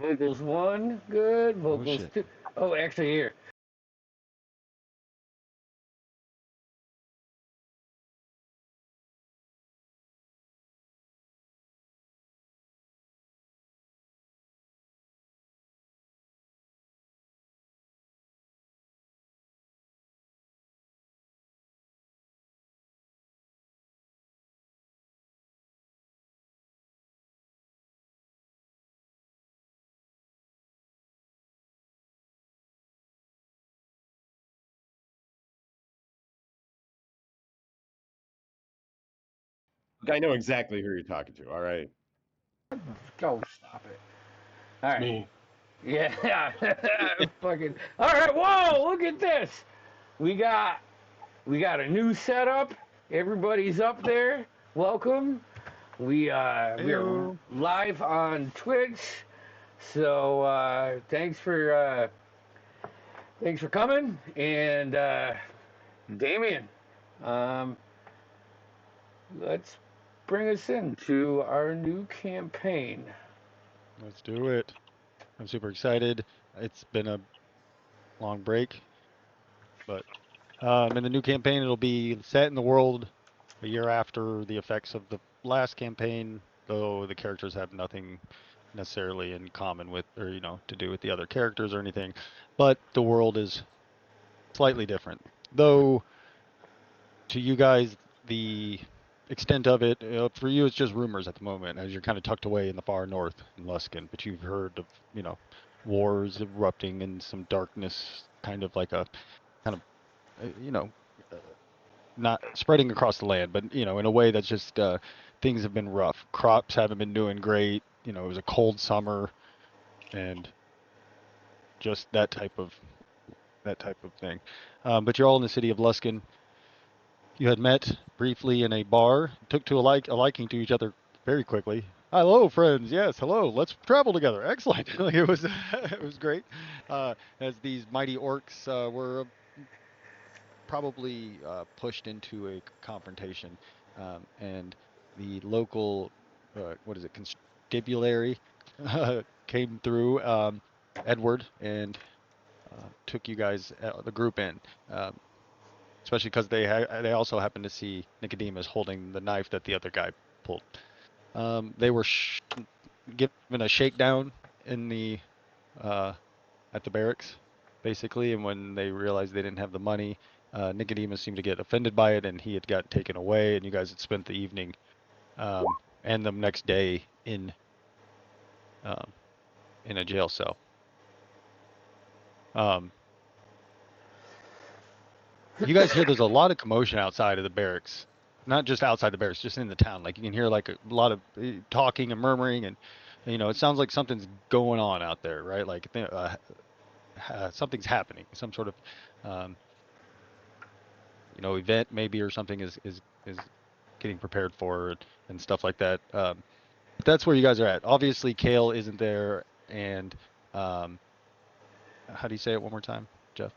vocals 1, good. Vocals shit. 2. Oh, actually, here. I know exactly who you're talking to. All right. Oh, stop it. All It's right. me. Yeah. Fucking. All right. Whoa! Look at this. We got we got a new setup. Everybody's up there. Welcome. We are Heyo. live on Twitch. So thanks for coming. And Damien, um, let's bring us into our new campaign. Let's do it. I'm super excited. It's been a long break, but in the new campaign, it'll be set in the world a year after the effects of the last campaign, though the characters have nothing necessarily in common with, or to do with the other characters or anything. But the world is slightly different, though. To you guys, the extent of it, for you, it's just rumors at the moment, as you're kind of tucked away in the far north in Luskin. But you've heard of, wars erupting and some darkness, kind of like a kind of, uh, not spreading across the land, but in a way that's just things have been rough. Crops haven't been doing great. It was a cold summer, and just that type of thing. But you're all in the city of Luskin. You had met briefly in a bar, took to a liking to each other very quickly. Hello, friends. Yes, hello. Let's travel together. Excellent. Like, it was it was great. As these mighty orcs were probably pushed into a confrontation, and the local what is it, constabulary came through. Edward and took you guys, the group in. Um, Especially because they also happened to see Nicodemus holding the knife that the other guy pulled. They were given a shakedown in the uh, at the barracks, basically, and when they realized they didn't have the money, Nicodemus seemed to get offended by it, and he had got taken away, and you guys had spent the evening and the next day um, in a jail cell. Um, you guys hear there's a lot of commotion outside of the barracks. Not just outside the barracks, just in the town. Like, you can hear like a lot of talking and murmuring, and it sounds like something's going on out there, right? Like something's happening, some sort of um, event maybe, or something is getting prepared for and stuff like that. But that's where you guys are at. Obviously, Kale isn't there, and um, how do you say it one more time, Jeff?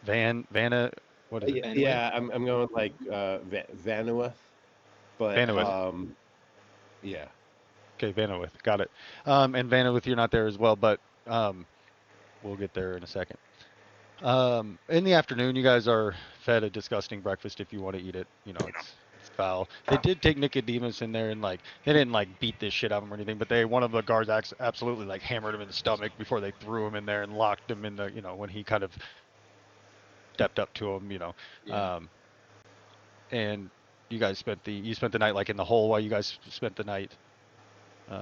Vanna, what is it? Yeah, yeah, I'm going like Vanuith, but Vanna. yeah. Okay, Vanowith, got it. And Vanowith, you're not there as well, but we'll get there in a second. In the afternoon, you guys are fed a disgusting breakfast if you want to eat it. It's foul. They did take Nicodemus in there, and like they didn't like beat this shit out of him or anything, but one of the guards absolutely like hammered him in the stomach before they threw him in there and locked him in the when he kind of stepped up to him. Yeah. Um, and you spent the night like in the hole, while you guys spent the night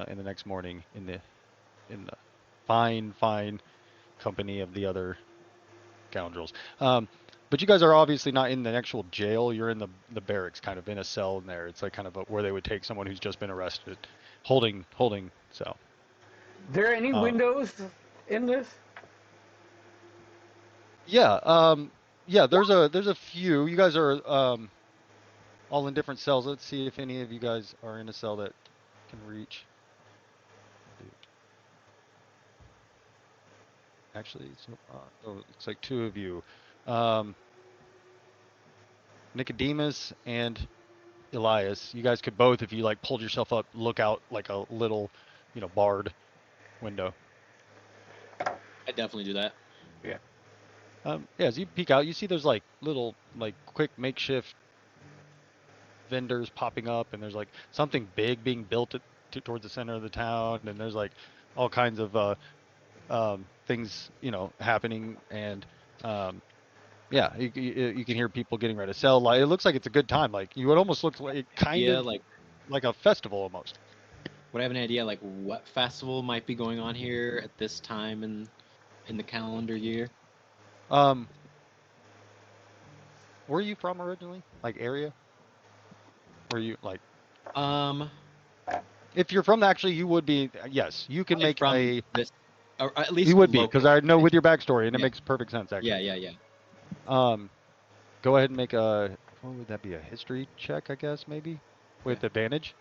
in the next morning in the fine company of the other scoundrels. But you guys are obviously not in the actual jail. You're in the barracks, kind of in a cell in there. It's like kind of where they would take someone who's just been arrested, holding cell. There any Uh, windows in this? yeah, yeah. There's a few. You guys are all in different cells. Let's see if any of you guys are in a cell that can reach. Actually, oh, it's like two of you. Um, Nicodemus and Elias, you guys could both, if you like pulled yourself up, look out like a little barred window. I definitely do that. Yeah. Yeah, as you peek out, you see there's like little like quick makeshift vendors popping up, and there's like something big being built towards the center of the town, and there's like all kinds of things happening, and um, yeah, you can hear people getting ready to sell. Like it looks like it's a good time. Like you would almost look like kind Yeah, of like like a festival almost. would I have an idea like what festival might be going on here at this time in the calendar year? Um, where are you from originally? Like area? Where you like? Um, If you're from actually, you would be. Yes, you can I'm make from a. this, or at You least would be because local. I know with your backstory, and it Yeah, makes perfect sense yeah, actually. yeah, yeah. Um, Go ahead and make a. What would that be? A history check, I guess maybe, Okay, with advantage.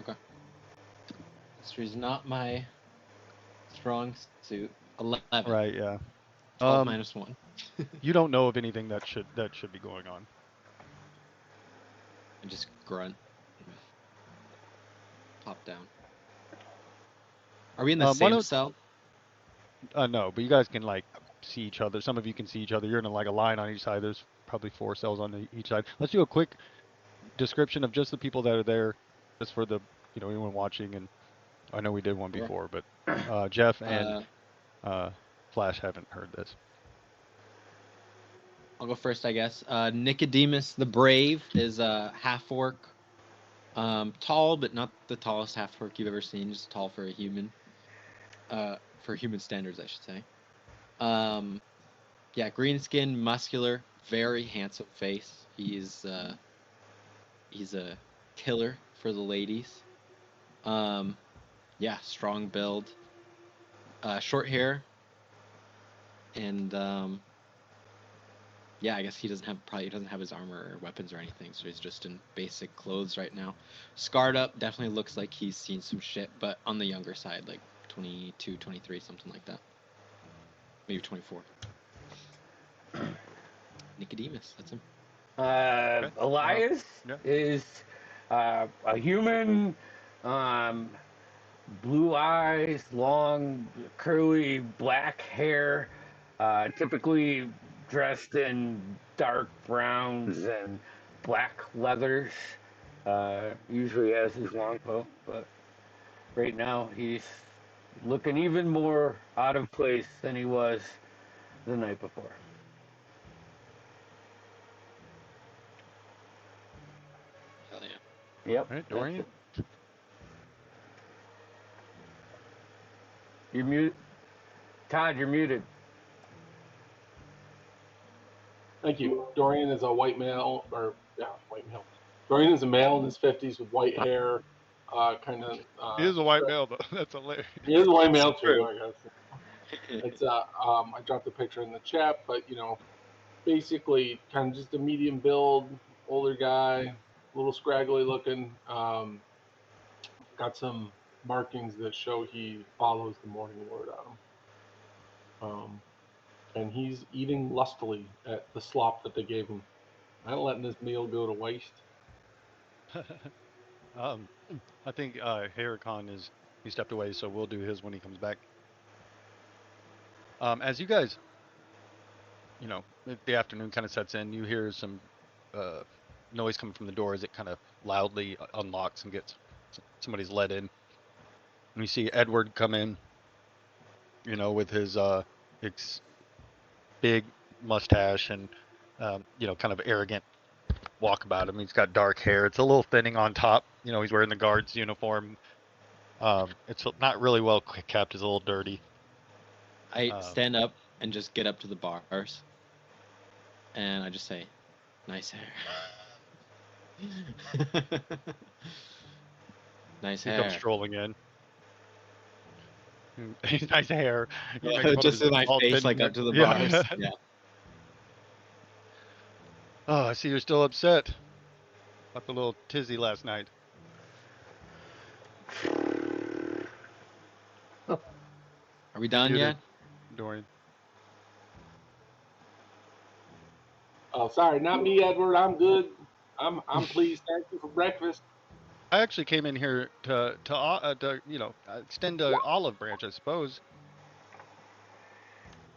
okay. History's not my strong suit. 11. Right. Yeah. 12 Um, minus 1. you don't know of anything that should be going on. And just grunt. Pop down. Are we in the Why same don't? cell? No, but you guys can like see each other. Some of you can see each other. You're in like a line on each side. There's probably 4 cells on each side. Let's do a quick description of just the people that are there, just for the anyone watching. And I know we did one Sure. before, but Jeff and Uh, uh, Flash haven't heard this. I'll go first, I guess. Nicodemus the Brave is a half orc. Tall, but not the tallest half orc you've ever seen. Just tall for a human. For human standards, I should say. Yeah, green skin, muscular, very handsome face. He's a killer for the ladies. Yeah, strong build, short hair, and yeah, I guess he doesn't have his armor or weapons or anything, so he's just in basic clothes right now. Scarred up, definitely looks like he's seen some shit, but on the younger side, like 22, 23, something like that. Maybe 24. Nicodemus, that's him. Okay. Elias Yeah. is a human, um, blue eyes, long, curly black hair, typically dressed in dark browns and black leathers. Usually has his long coat, but right now he's looking even more out of place than he was the night before. Hell yeah. Yep, All right, that's Dorian. it. You're mute, Todd. You're muted. Thank you. Dorian is a white male, or yeah, white male. Dorian is a male in his 50s with white hair, kind of. He is a white male though. That's hilarious. He is a white male too, True. I guess. It's I dropped the picture in the chat, but basically kind of just a medium build, older guy, a little scraggly looking. Got some markings that show he follows the morning word on him. And he's eating lustily at the slop that they gave him. Not letting this meal go to waste. um, I think Heracon he stepped away, so we'll do his when he comes back. As you guys, the afternoon kind of sets in, you hear some uh, noise coming from the door as it kind of loudly unlocks and gets somebody's let in. And you see Edward come in, with his big mustache and kind of arrogant walk about him. He's got dark hair. It's a little thinning on top. He's wearing the guard's uniform. It's not really well kept. It's a little dirty. I Um, stand up and just get up to the bars, and I just say, "Nice hair." Nice he comes hair. strolling in. He's nice hair. You make fun of Just his in my bald face, thin like hair. up to the bars. Yeah. Yeah. Oh, I see you're still upset about the little tizzy last night. Are we You're done muted, yet? Dorian. Oh, sorry, not me, Edward. I'm good. I'm pleased. Thank you for breakfast. I actually came in here to extend a olive branch, I suppose.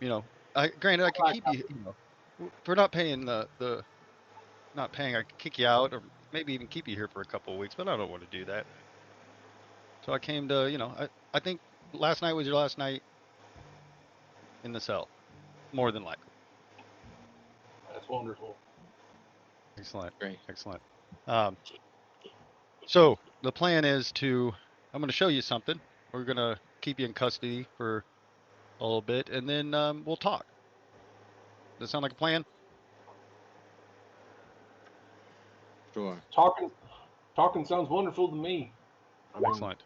Granted, I could keep you, for not paying the not paying, I could kick you out, or maybe even keep you here for a couple of weeks, but I don't want to do that. So I came to, I think last night was your last night in the cell, more than likely. That's wonderful. Excellent, Great. excellent. So the plan is I'm going to show you something. We're going to keep you in custody for a little bit, and then we'll talk. Does that sound like a plan? Sure. Talking sounds wonderful to me. I mean, Excellent.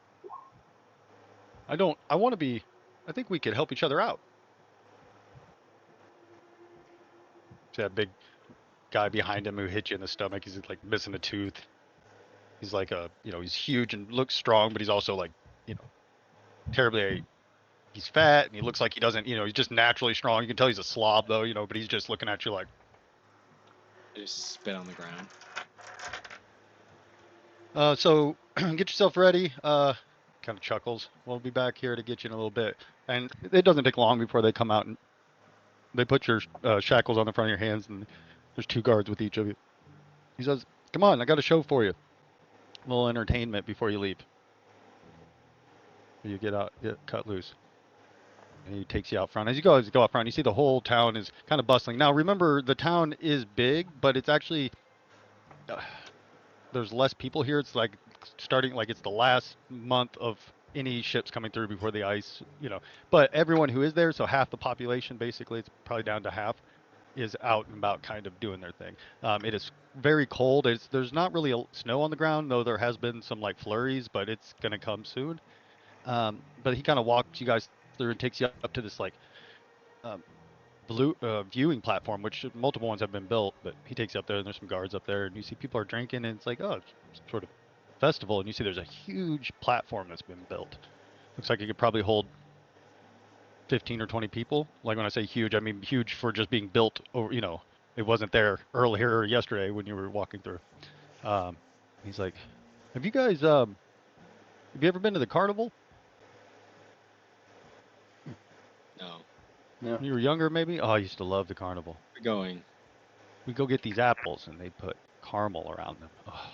I think we could help each other out. See that big guy behind him who hit you in the stomach? He's like missing a tooth. He's like he's huge and looks strong, but he's also like, terribly, he's fat and he looks like he doesn't, he's just naturally strong. You can tell he's a slob though, but he's just looking at you like. I just spit on the ground. So get yourself ready. Kind of chuckles. We'll be back here to get you in a little bit. And it doesn't take long before they come out and they put your shackles on the front of your hands, and there's 2 guards with each of you. He says, "Come on, I got a show for you. A little entertainment before you leave. You get cut loose." And he takes you out front. As you go out front, you see the whole town is kind of bustling. Now, remember, the town is big, but it's actually there's less people here. It's like starting like it's the last month of any ships coming through before the ice, But everyone who is there, so half the population, basically, it's probably down to half, is out and about, kind of doing their thing. It is very cold. There's not really snow on the ground, though there has been some like flurries, but it's gonna come soon. But he kind of walks you guys through and takes you up to this like um, blue viewing platform, which multiple ones have been built. But he takes you up there, and there's some guards up there, and you see people are drinking, and it's like, oh, it's some sort of festival, and you see there's a huge platform that's been built. Looks like it could probably hold 15 or 20 people. Like when I say huge, I mean huge for just being built over, it wasn't there earlier or yesterday when you were walking through. He's like, have you ever been to the Carnival? No. No. When you were younger, maybe? Oh, I used to love the Carnival. We're going. We go get these apples and they put caramel around them. Oh,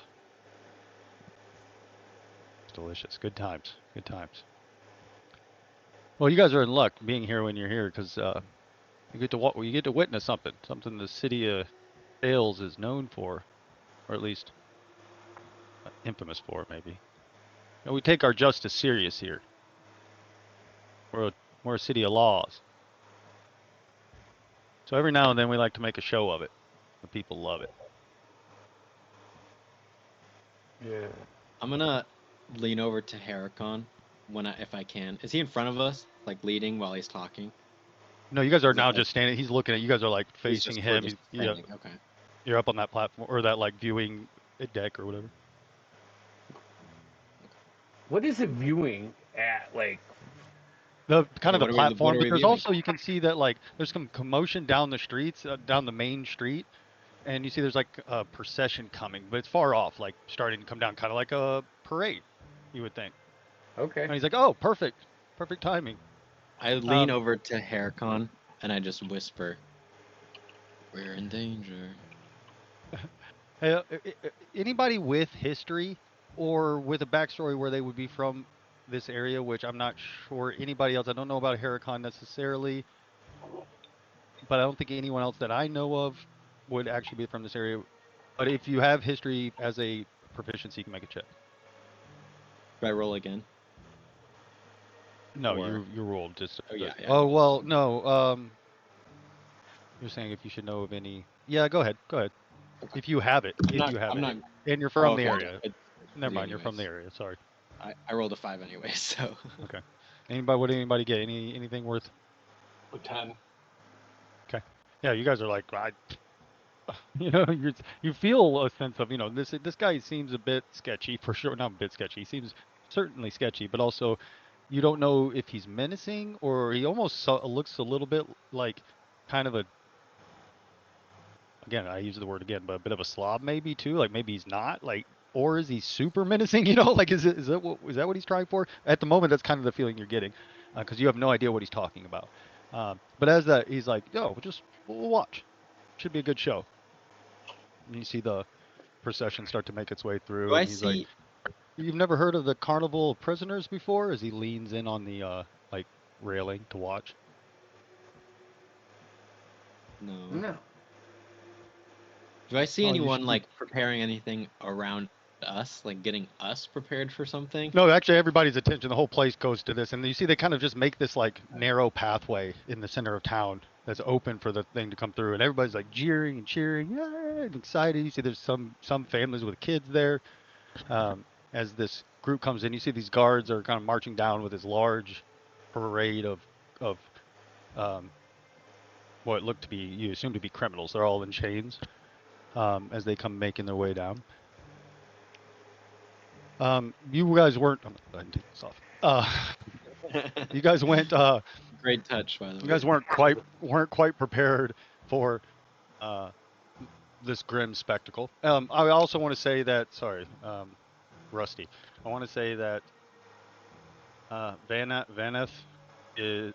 it's delicious. Good times. Good times. Well, you guys are in luck being here when you're here, because you get to witness something the city of Ales is known for, or at least infamous for, maybe. And we take our justice serious here. We're a city of laws. So every now and then we like to make a show of it. The people love it. Yeah. I'm gonna lean over to Heracon if I can. Is he in front of us, like leading while he's talking? No, you guys are Is it now like- just standing. He's looking at you. Guys are like He's facing just- we're him. just Yeah, standing, Okay. you're up on that platform or that like viewing deck or whatever. What is it viewing at? Like, The kind of What the are we- platform, what are but we there's viewing? also you can see that like there's some commotion down the streets, down the main street, and you see there's like a procession coming, but it's far off, like starting to come down, kind of like a parade, you would think. okay. And he's like, "Oh, perfect timing." I lean Um, over to Heracon and I just whisper, "We're in danger." Hey, anybody with history or with a backstory where they would be from this area, which I'm not sure anybody else. I don't know about Heracon necessarily, but I don't think anyone else that I know of would actually be from this area. But if you have history as a proficiency, you can make a check. Do I roll again? No, Or- you rolled just. Oh, yeah, yeah, I Oh rolled. well, no. You're saying if you should know of any. Yeah, go ahead. If you have it, I'm not. and you're from the okay, area. it's- Never mind, you're from the anyways. area. Sorry. I rolled a 5 anyway, so. Okay. What did anybody get? Anything worth? a 10. Okay. Yeah, you guys are like, you feel a sense of, this guy seems a bit sketchy for sure. Not a bit sketchy. He seems certainly sketchy, but also you don't know if he's menacing or he almost looks a little bit like kind of again, I use the word again, but a bit of a slob maybe too. Like maybe he's not like or is he super menacing? You know, like is that what he's trying for? At the moment, that's kind of the feeling you're getting, because you have no idea what he's talking about. But as that, he's like, "Yo, we'll watch. Should be a good show." And you see the procession start to make its way through, Do I and he's like, see? "You've never heard of the Carnival of Prisoners before?" As he leans in on the like railing to watch. No. No. Do I see Oh, you anyone should. like preparing anything around us, like getting us prepared for something? No, actually, everybody's attention, the whole place goes to this, and you see they kind of just make this like narrow pathway in the center of town that's open for the thing to come through, and everybody's like jeering and cheering, yeah, and excited. You see there's some families with kids there. As this group comes in, you see these guards are kind of marching down with this large parade of um, what looked to be, you assume to be criminals. They're all in chains as they come making their way down. You guys weren't. I'm gonna go ahead and take this off. You guys went. Great touch, by the You way. guys weren't quite prepared for uh, this grim spectacle. I also want to say that. Sorry, Rusty. I want to say that Vaneth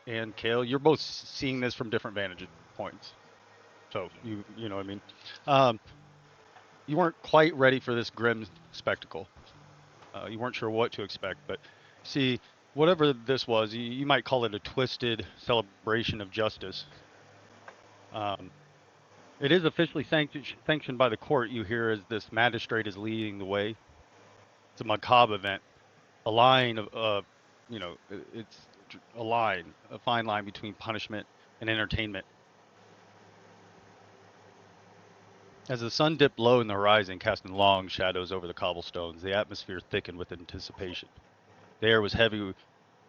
and Kale, you're both seeing this from different vantage points. So you know what I mean. Um, you weren't quite ready for this grim spectacle. You weren't sure what to expect, but see, whatever this was, you might call it a twisted celebration of justice. Um, it is officially sanctioned by the court, you hear, as this magistrate is leading the way. It's a macabre event, a line of, it's a line, a fine line between punishment and entertainment. As the sun dipped low in the horizon, casting long shadows over the cobblestones, the atmosphere thickened with anticipation. The air was heavy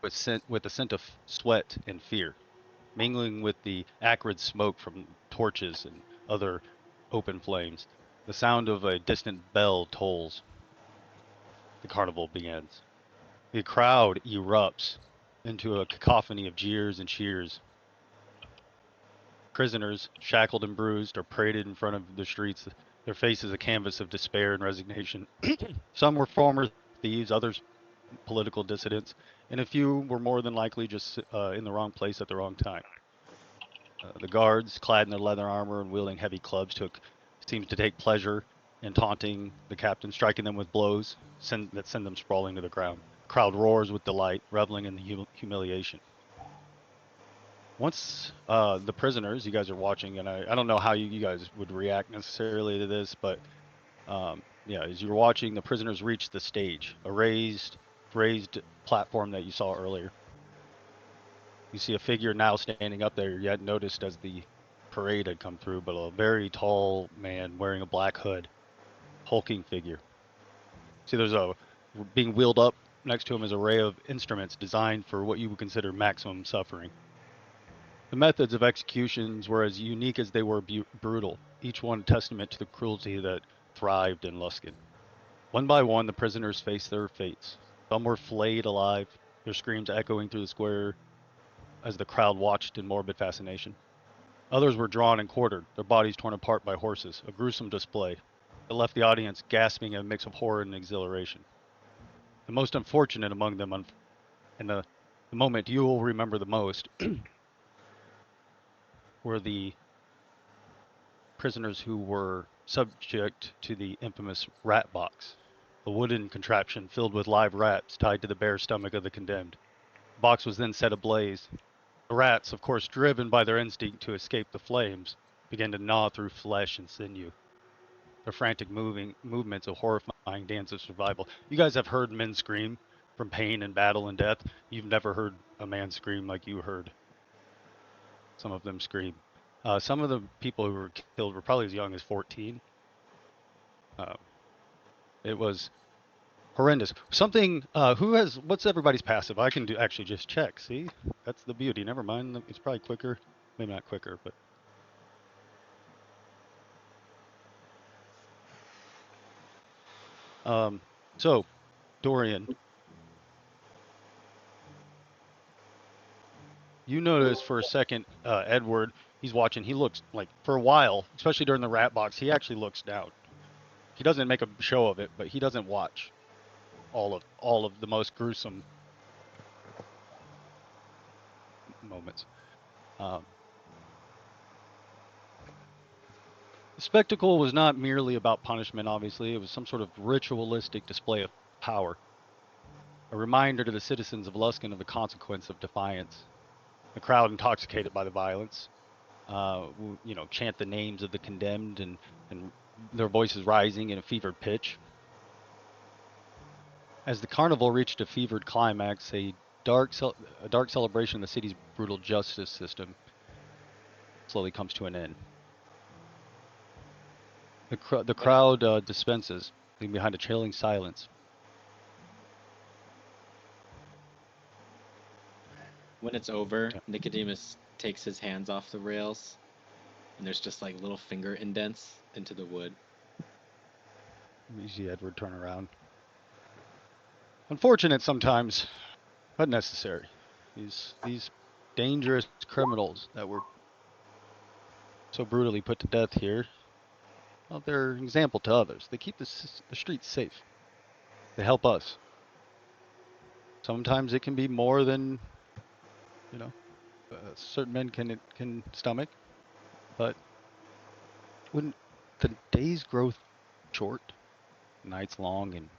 with the scent of sweat and fear, mingling with the acrid smoke from torches and other open flames. The sound of a distant bell tolls. The carnival begins. The crowd erupts into a cacophony of jeers and cheers. Prisoners, shackled and bruised, are paraded in front of the streets, their faces a canvas of despair and resignation. Some were former thieves, others political dissidents, and a few were more than likely just in the wrong place at the wrong time. The guards, clad in their leather armor and wielding heavy clubs, seems to take pleasure in taunting the captain, striking them with blows that send them sprawling to the ground. The crowd roars with delight, reveling in the humiliation. Once the prisoners, you guys are watching, and I don't know how you guys would react necessarily to this, but yeah, as you're watching, the prisoners reach the stage, a raised platform that you saw earlier. You see a figure now standing up there you hadn't noticed as the parade had come through, but a very tall man wearing a black hood, hulking figure. See, being wheeled up next to him is an array of instruments designed for what you would consider maximum suffering. The methods of executions were as unique as they were brutal, each one a testament to the cruelty that thrived in Luskin. One by one, the prisoners faced their fates. Some were flayed alive, their screams echoing through the square as the crowd watched in morbid fascination. Others were drawn and quartered, their bodies torn apart by horses, a gruesome display that left the audience gasping at a mix of horror and exhilaration. The most unfortunate among them, and the moment you will remember the most, were the prisoners who were subject to the infamous rat box, a wooden contraption filled with live rats tied to the bare stomach of the condemned. The box was then set ablaze. The rats, of course driven by their instinct to escape the flames, began to gnaw through flesh and sinew. Their frantic movements a horrifying dance of survival. You guys have heard men scream from pain and battle and death. You've never heard a man scream like you heard some of them scream. Some of the people who were killed were probably as young as 14. Uh, it was horrendous. Something. What's everybody's passive? I can actually just check. See, that's the beauty. Never mind. It's probably quicker. Maybe not quicker, but. So, Dorian, you notice for a second, Edward, he's watching. He looks like, for a while, especially during the rat box, he actually looks down. he doesn't make a show of it, but he doesn't watch all of the most gruesome moments. The spectacle was not merely about punishment, obviously. It was some sort of ritualistic display of power. A reminder to the citizens of Luskin of the consequence of defiance. The crowd, intoxicated by the violence, chant the names of the condemned and their voices rising in a fevered pitch. As the carnival reached a fevered climax, a dark celebration of the city's brutal justice system slowly comes to an end. The crowd dispenses, leaving behind a chilling silence. When it's over, Yeah. Nicodemus takes his hands off the rails, and there's just like little finger indents into the wood. You see Edward turn around. Unfortunate sometimes, but necessary. These dangerous criminals that were so brutally put to death here, well, they're an example to others. They keep the streets safe. They help us. Sometimes it can be more than, certain men can stomach. But when the days grow short, nights long, and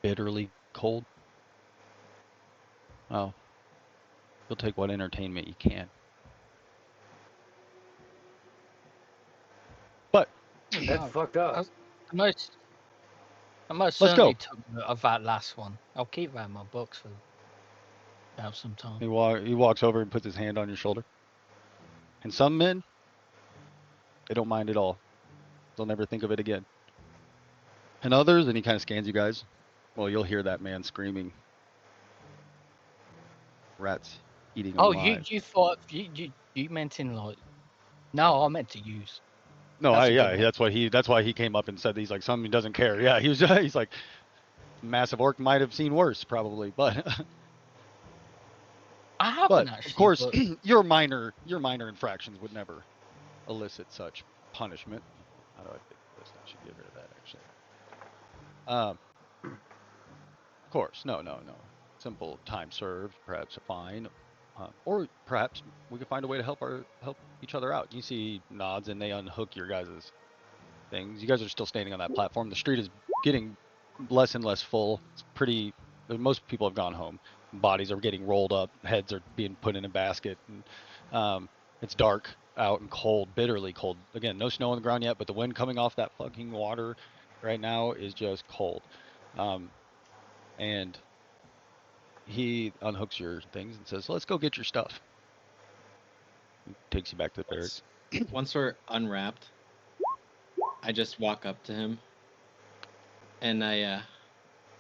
bitterly cold, well, you'll take what entertainment you can. But That's fucked up. I most Let's certainly go. took note of that last one. I'll keep that in my books for have some time. He walks over and puts his hand on your shoulder. And some men, they don't mind at all. They'll never think of it again. And others, and he kind of scans you guys. Well, you'll hear that man screaming. Rats eating him Oh, alive. you thought you meant in like? No, I meant to use. No, That's a good one. that's why he came up and said he's like something he doesn't care. Yeah, he's like massive orc might have seen worse probably, but I haven't but actually. of course But your minor infractions would never elicit such punishment. How do I fix this? I should get rid of that actually. Of course, no. Simple time served, perhaps a fine, or perhaps we could find a way to help each other out. You see nods and they unhook your guys' things. You guys are still standing on that platform. The street is getting less and less full. It's pretty. Most people have gone home. Bodies are getting rolled up. Heads are being put in a basket. And, it's dark out and cold, bitterly cold. Again, no snow on the ground yet, but the wind coming off that fucking water right now is just cold. And he unhooks your things and says, "Let's go get your stuff." He takes you back to the barracks. Once we're unwrapped, I just walk up to him, and I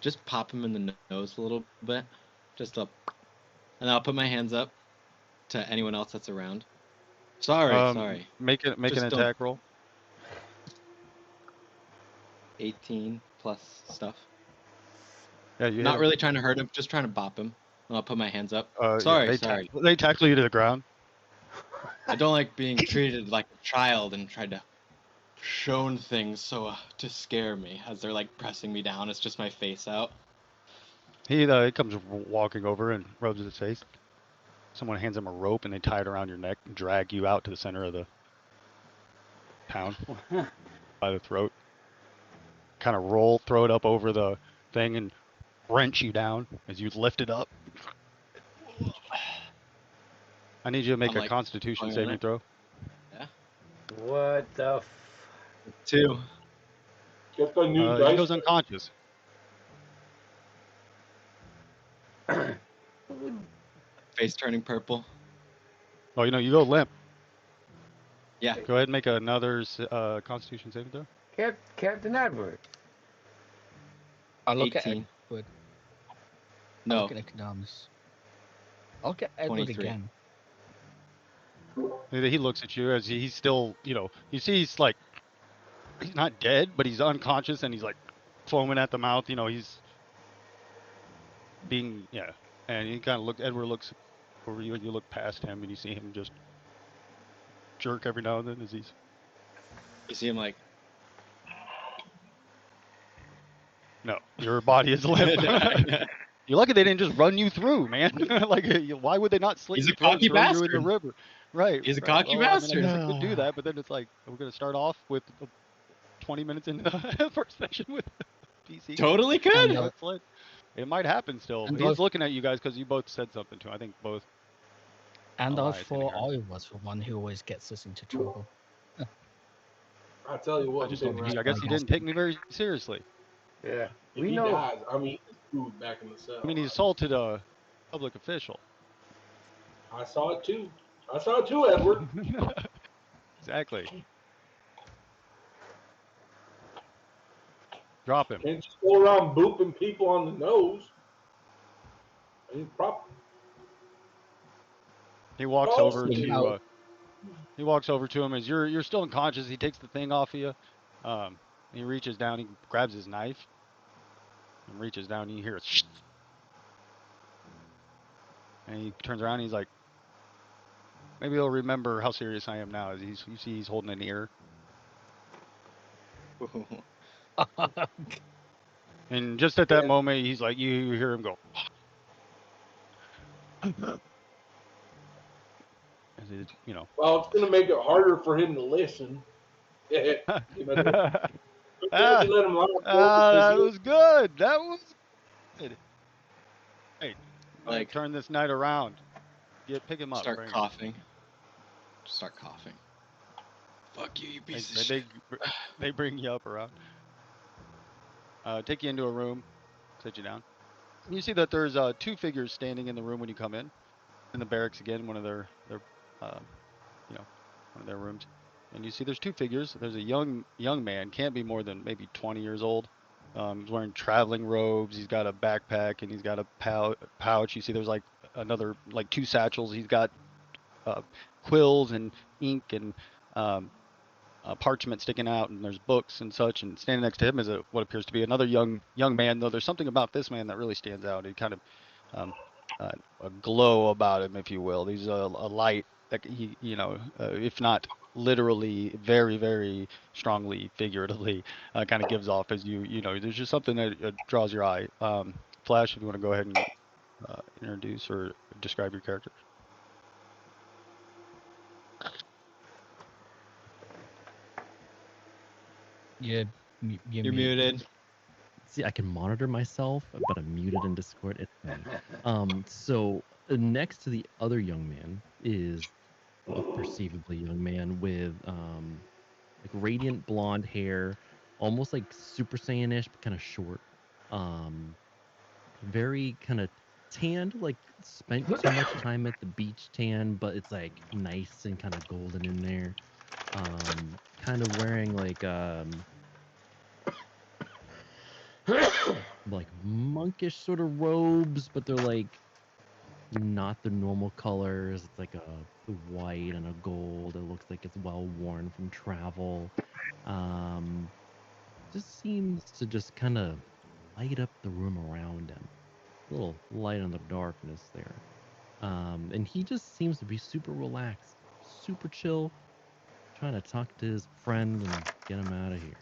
just pop him in the nose a little bit, and I'll put my hands up to anyone else that's around. Sorry. Make an attack roll. 18 plus stuff. Yeah, you Not hit him. really trying to hurt him, just trying to bop him. And I'll put my hands up. Yeah, Sorry. They tackle you to the ground. I don't like being treated like a child and tried to shown things to scare me as they're like pressing me down. It's just my face out. He comes walking over and rubs his face. Someone hands him a rope and they tie it around your neck and drag you out to the center of the town by the throat. Kind of throw it up over the thing and wrench you down as you lift it up. I need you to make a Constitution saving throw. Yeah. What the 2. Get the new He dice. goes unconscious. Face turning purple. Oh, you go limp. Yeah. Go ahead and make another Constitution saving throw. Captain Edward? I look 18. at Edward. No. Look at Nicodemus. I'll get Edward 23. again. He looks at you as he's still, you see he's like, he's not dead, but he's unconscious and he's like foaming at the mouth. He's being, and he kind of Edward looks over you and you look past him and you see him just jerk every now and then as he's. You see him like. No, your body is limp. You're lucky they didn't just run you through, man. Like, why would they not slit He's your a throat and cocky throw you in the bastard. river? Right. He's a right. cocky Well, I mean, I bastard. guess I could do that, but then it's like, we're gonna start off with 20 minutes into the first session with PC. Totally And, could. Sled. It might happen still. And He's I've- looking at you guys because you both said something to him. I think both. and I Elias and thought Aaron. I was the one who always gets us into trouble. I tell you I what, just Big don't. Rat, I guess he didn't take me very seriously. Yeah. if We he know. dies, I'm eating his food back in the cell. I mean, he assaulted a public official. I saw it too. I saw it too, Edward. Exactly. Drop him. Can't just go around booping people on the nose. Ain't proper. He walks Oh, over you to. know. He walks over to him as you're still unconscious. He takes the thing off of you. He reaches down. He grabs his knife and reaches down. And you hear it. And he turns around. And he's like, maybe he'll remember how serious I am now. As you see, he's holding an ear. And just at that moment, he's like, you hear him go. As he, Well, it's gonna make it harder for him to listen. You know, maybe Ah, let him laugh that because was good. That was good. Hey, Like- turn this night around. Pick him up. Start bring him. coughing. Start coughing. Fuck you, you piece of shit. They bring you up around. Take you into a room, sit you down. You see that there's 2 figures standing in the room when you come in the barracks again, one of their one of their rooms. And you see there's 2 figures. There's a young man, can't be more than maybe 20 years old. He's wearing traveling robes. He's got a backpack and he's got a pouch. You see there's like another 2 satchels. He's got quills and ink and parchment sticking out, and there's books and such. And standing next to him is what appears to be another young man. Though there's something about this man that really stands out. He kind of a glow about him, if you will. He's a light that he, if not literally, very, very strongly, figuratively, kind of gives off as there's just something that draws your eye. Flash, if you want to go ahead and introduce or describe your character. You're You're muted. See, I can monitor myself, but I'm muted in Discord. It's fine. So next to the other young man is a perceivably young man with like radiant blonde hair, almost like Super Saiyan-ish, but kind of short. Very kind of tanned, like spent too much time at the beach tan, but it's like nice and kind of golden in there. Kind of wearing like monkish sort of robes, but they're like not the normal colors. It's like a white and a gold. It looks like it's well worn from travel. Just seems to just kind of light up the room around him. A little light in the darkness there. And he just seems to be super relaxed, super chill, trying to talk to his friend and get him out of here.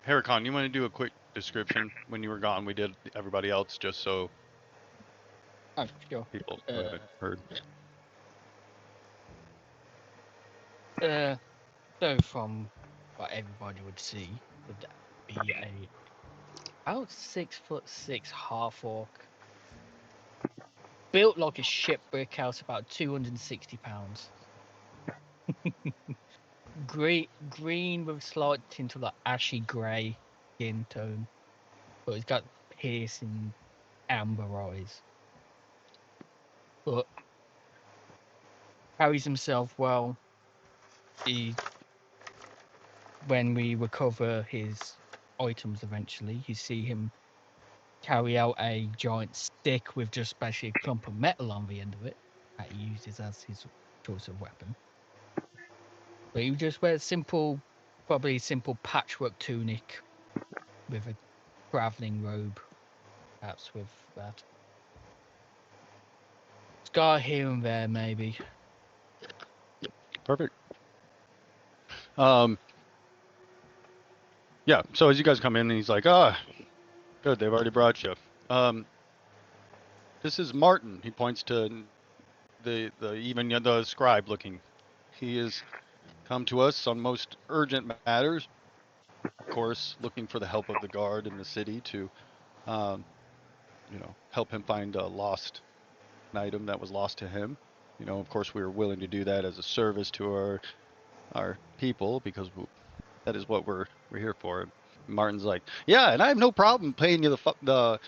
Heracon, you want to do a quick description? When you were gone, we did everybody else just so Oh, sure. people would have heard. So from what everybody would see, would be about 6'6" half orc, built like a ship brick house, about 260 pounds. Green with slight tint of like ashy grey skin tone, but he's got piercing amber eyes. But carries himself well. When we recover his items eventually, you see him carry out a giant stick with just basically a clump of metal on the end of it that he uses as his choice of weapon. But he just wears probably simple patchwork tunic with a traveling robe, perhaps with that. Scar here and there, maybe. Perfect. Yeah. So as you guys come in, and he's like, "Ah, good. They've already brought you. This is Martin." He points to the scribe looking. He has come to us on most urgent matters. Of course, looking for the help of the guard in the city to, um, help him find an item that was lost to him. Of course, we were willing to do that as a service to our people because that is what we're here for. Martin's like, yeah, and I have no problem paying you the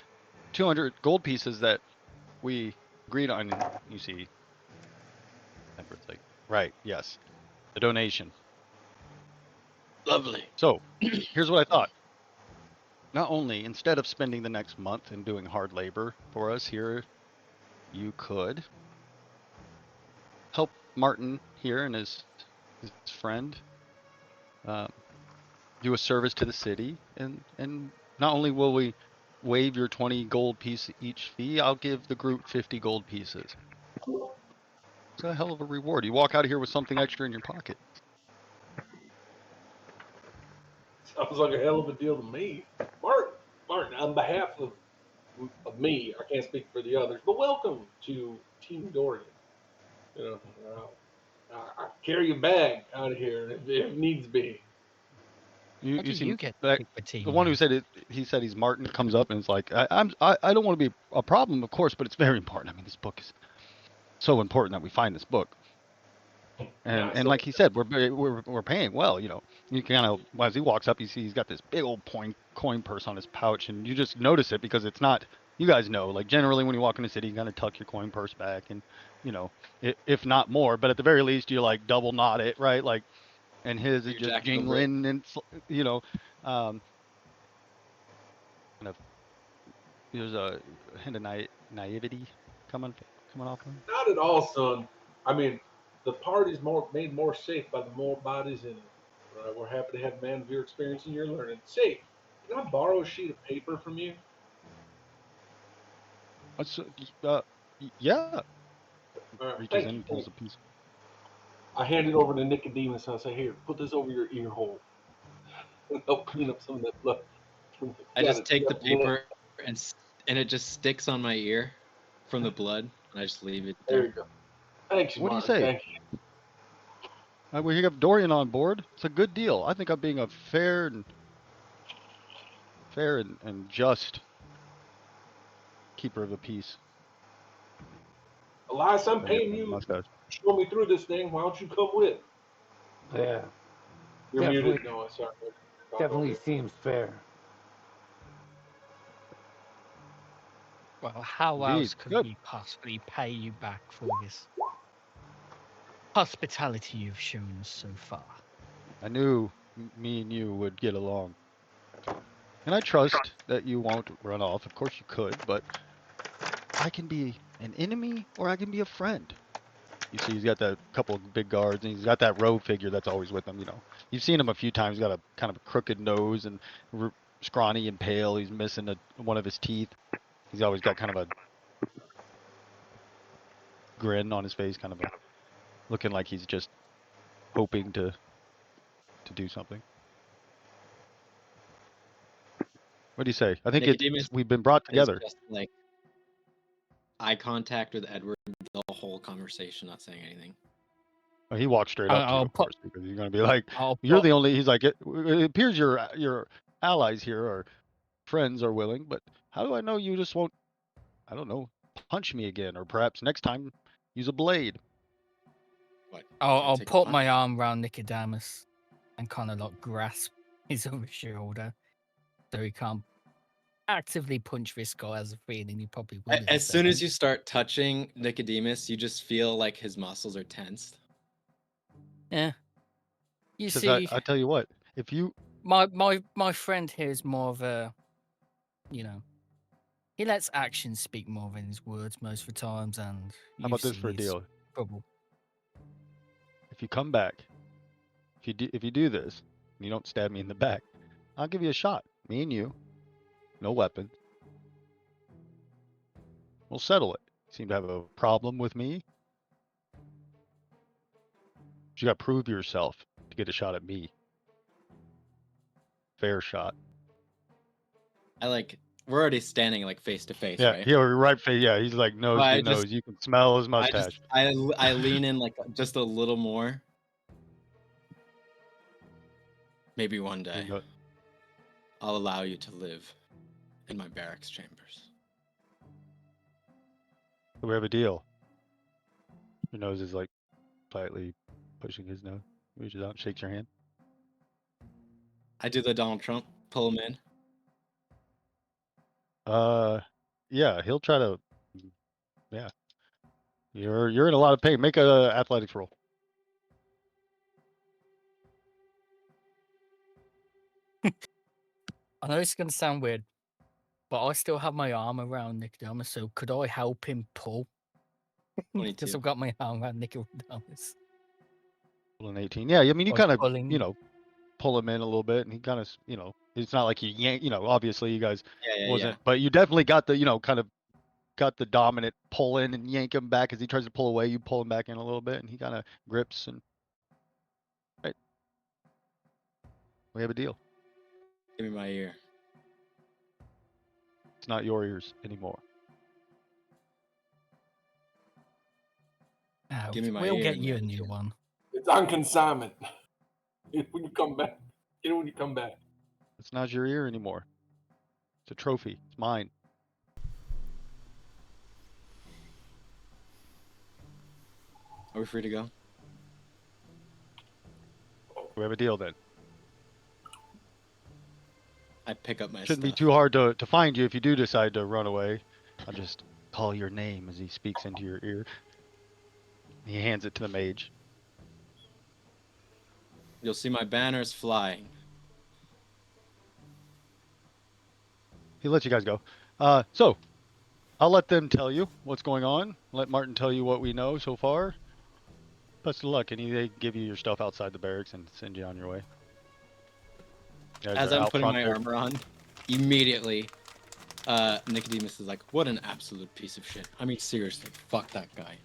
200 gold pieces that we agreed on. And you see, Edward's like, right, yes, the donation. Lovely. So, here's what I thought. Not only, instead of spending the next month and doing hard labor for us here, you could help Martin here and his friend do a service to the city, and not only will we waive your 20 gold piece each fee, I'll give the group 50 gold pieces. It's a hell of a reward. You walk out of here with something extra in your pocket. Sounds like a hell of a deal to me. Martin, on behalf of me, I can't speak for the others, but welcome to Team Dorian. You know, I carry a bag out of here if needs be. You How do see you get that picked for team? the one who then? said it. He said he's Martin. Comes up and is like, I don't want to be a problem, of course, but it's very important. I mean, this book is so important that we find this book. Yeah, And so like he said, we're paying well. You kind of, as he walks up, you see he's got this big old coin purse on his pouch, and you just notice it because it's not. You guys know, like generally when you walk in the city, you kind of tuck your coin purse back, and if not more, but at the very least you like double knot it, right? Like, and his is Your just jacket over it. jingling, and um, kind of there's a hint of naivety coming off him. not at all, son. I mean, the party's made more safe by the more bodies in it. We're happy to have a man of your experience and your learning. Say, can I borrow a sheet of paper from you? That's, yeah. All right, Reaches thank in you. and pulls a piece. I hand it over to Nicodemus and I say, here, put this over your ear hole. Help clean up some of that blood. I just take the paper and it just sticks on my ear from the blood, and I just leave it There there. you go. Thanks, What do you Martin. say? Thank you. We have Dorian on board. It's a good deal. I think I'm being a fair and just keeper of the peace. Elias, I'm I get paying the you. mustache. Show me through this thing. Why don't you come with? Yeah, You're definitely, muted, Noah. Sorry. definitely seems fair. Well, how Indeed. else could Good. we possibly pay you back for this hospitality you've shown us so far? I knew me and you would get along. And I trust that you won't run off. Of course you could, but I can be an enemy or I can be a friend. You see, he's got that couple of big guards, and he's got that rogue figure that's always with him. You've seen him a few times. He's got a kind of a crooked nose and scrawny and pale. He's missing one of his teeth. He's always got kind of a grin on his face, kind of a looking like he's just hoping to do something. What do you say? I think Nicodemus we've been brought is together. just like eye contact with Edward the whole conversation, not saying anything. He walks straight up to you, I'll of put. course, because he's going to be like, I'll "You're put. the only." He's like, "It appears your allies here or friends are willing, but how do I know you just won't? I don't know, punch me again, or perhaps next time use a blade." What? I'll take a put punch? my arm around Nicodemus and kind of like grasp his other shoulder, so he can't actively punch this guy. As a feeling he probably will. As soon as you start touching Nicodemus, you just feel like his muscles are tensed. Yeah. You Because see, I tell you what, if you my friend here is more of a, he lets actions speak more than his words most of the times, and how about this for a he's deal? trouble. If you come back, if you do this, and you don't stab me in the back, I'll give you a shot. Me and you, no weapon. We'll settle it. You seem to have a problem with me. You got to prove yourself to get a shot at me. fair shot. We're already standing like face to face, Yeah, right? he'll right face. Yeah, he's like nose I to nose. You can smell his mustache. I lean in like just a little more. Maybe one day You know, I'll allow you to live in my barracks chambers. we have a deal. Your nose is like slightly pushing his nose. Reaches out, shakes your hand. I do the Donald Trump, pull him in. Yeah, he'll try to. Yeah, you're in a lot of pain. Make a athletics roll. I know it's going to sound weird, but I still have my arm around Nicodemus, so could I help him pull? Because 22. I've got my arm around Nicodemus. An 18. Yeah, I mean you By kind of pulling. pull him in a little bit, and he kind of it's not like you yank. Obviously you guys Yeah. wasn't, but you definitely got the kind of got the dominant pull in and yank him back as he tries to pull away. You pull him back in a little bit, and he kind of grips and right. We have a deal. Give me my ear. It's not your ears anymore. Ouch. Give me my We'll ear get and you a then new you- one. It's on consignment. When you come back, get it when you come back. It's not your ear anymore. It's a trophy. It's mine. Are we free to go? We have a deal then. I pick up my Shouldn't be stuff. too hard to find you if you do decide to run away. I'll just call your name as he speaks into your ear. He hands it to the mage. You'll see my banners flying. He lets you guys go. So I'll let them tell you what's going on. Let Martin tell you what we know so far. Best of luck. And they give you your stuff outside the barracks and send you on your way. You guys As are I'm out putting front my there. armor on, immediately, Nicodemus is like, "What an absolute piece of shit." I mean, seriously, fuck that guy.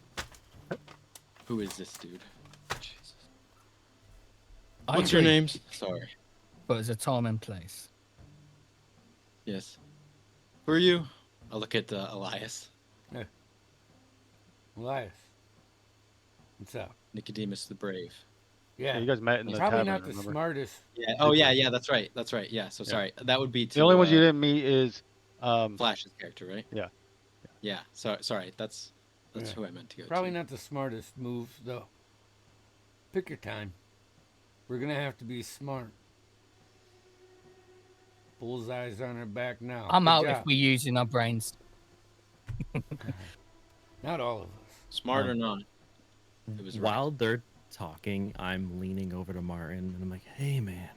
Who is this dude? Jesus. I What's your agree, names? Sorry. but there's a time and place. Yes. Who are you? I'll look at Elias. Elias. What's up? Nicodemus the Brave. Yeah. You guys met in the Probably tavern, not the remember? smartest. Yeah. Oh yeah. That's right. Yeah. So Yeah. sorry. That would be to, The only ones you didn't meet is Flash's character, right? Yeah. Yeah. Sorry. That's Yeah. who I meant to go Probably to. not the smartest move, though. Pick your time. We're gonna have to be smart. Bullseye's on our back now. I'm Good out job. if we're using our brains. Not all of us. Smart or not? It was right. While they're talking, I'm leaning over to Martin and I'm like, "Hey, man,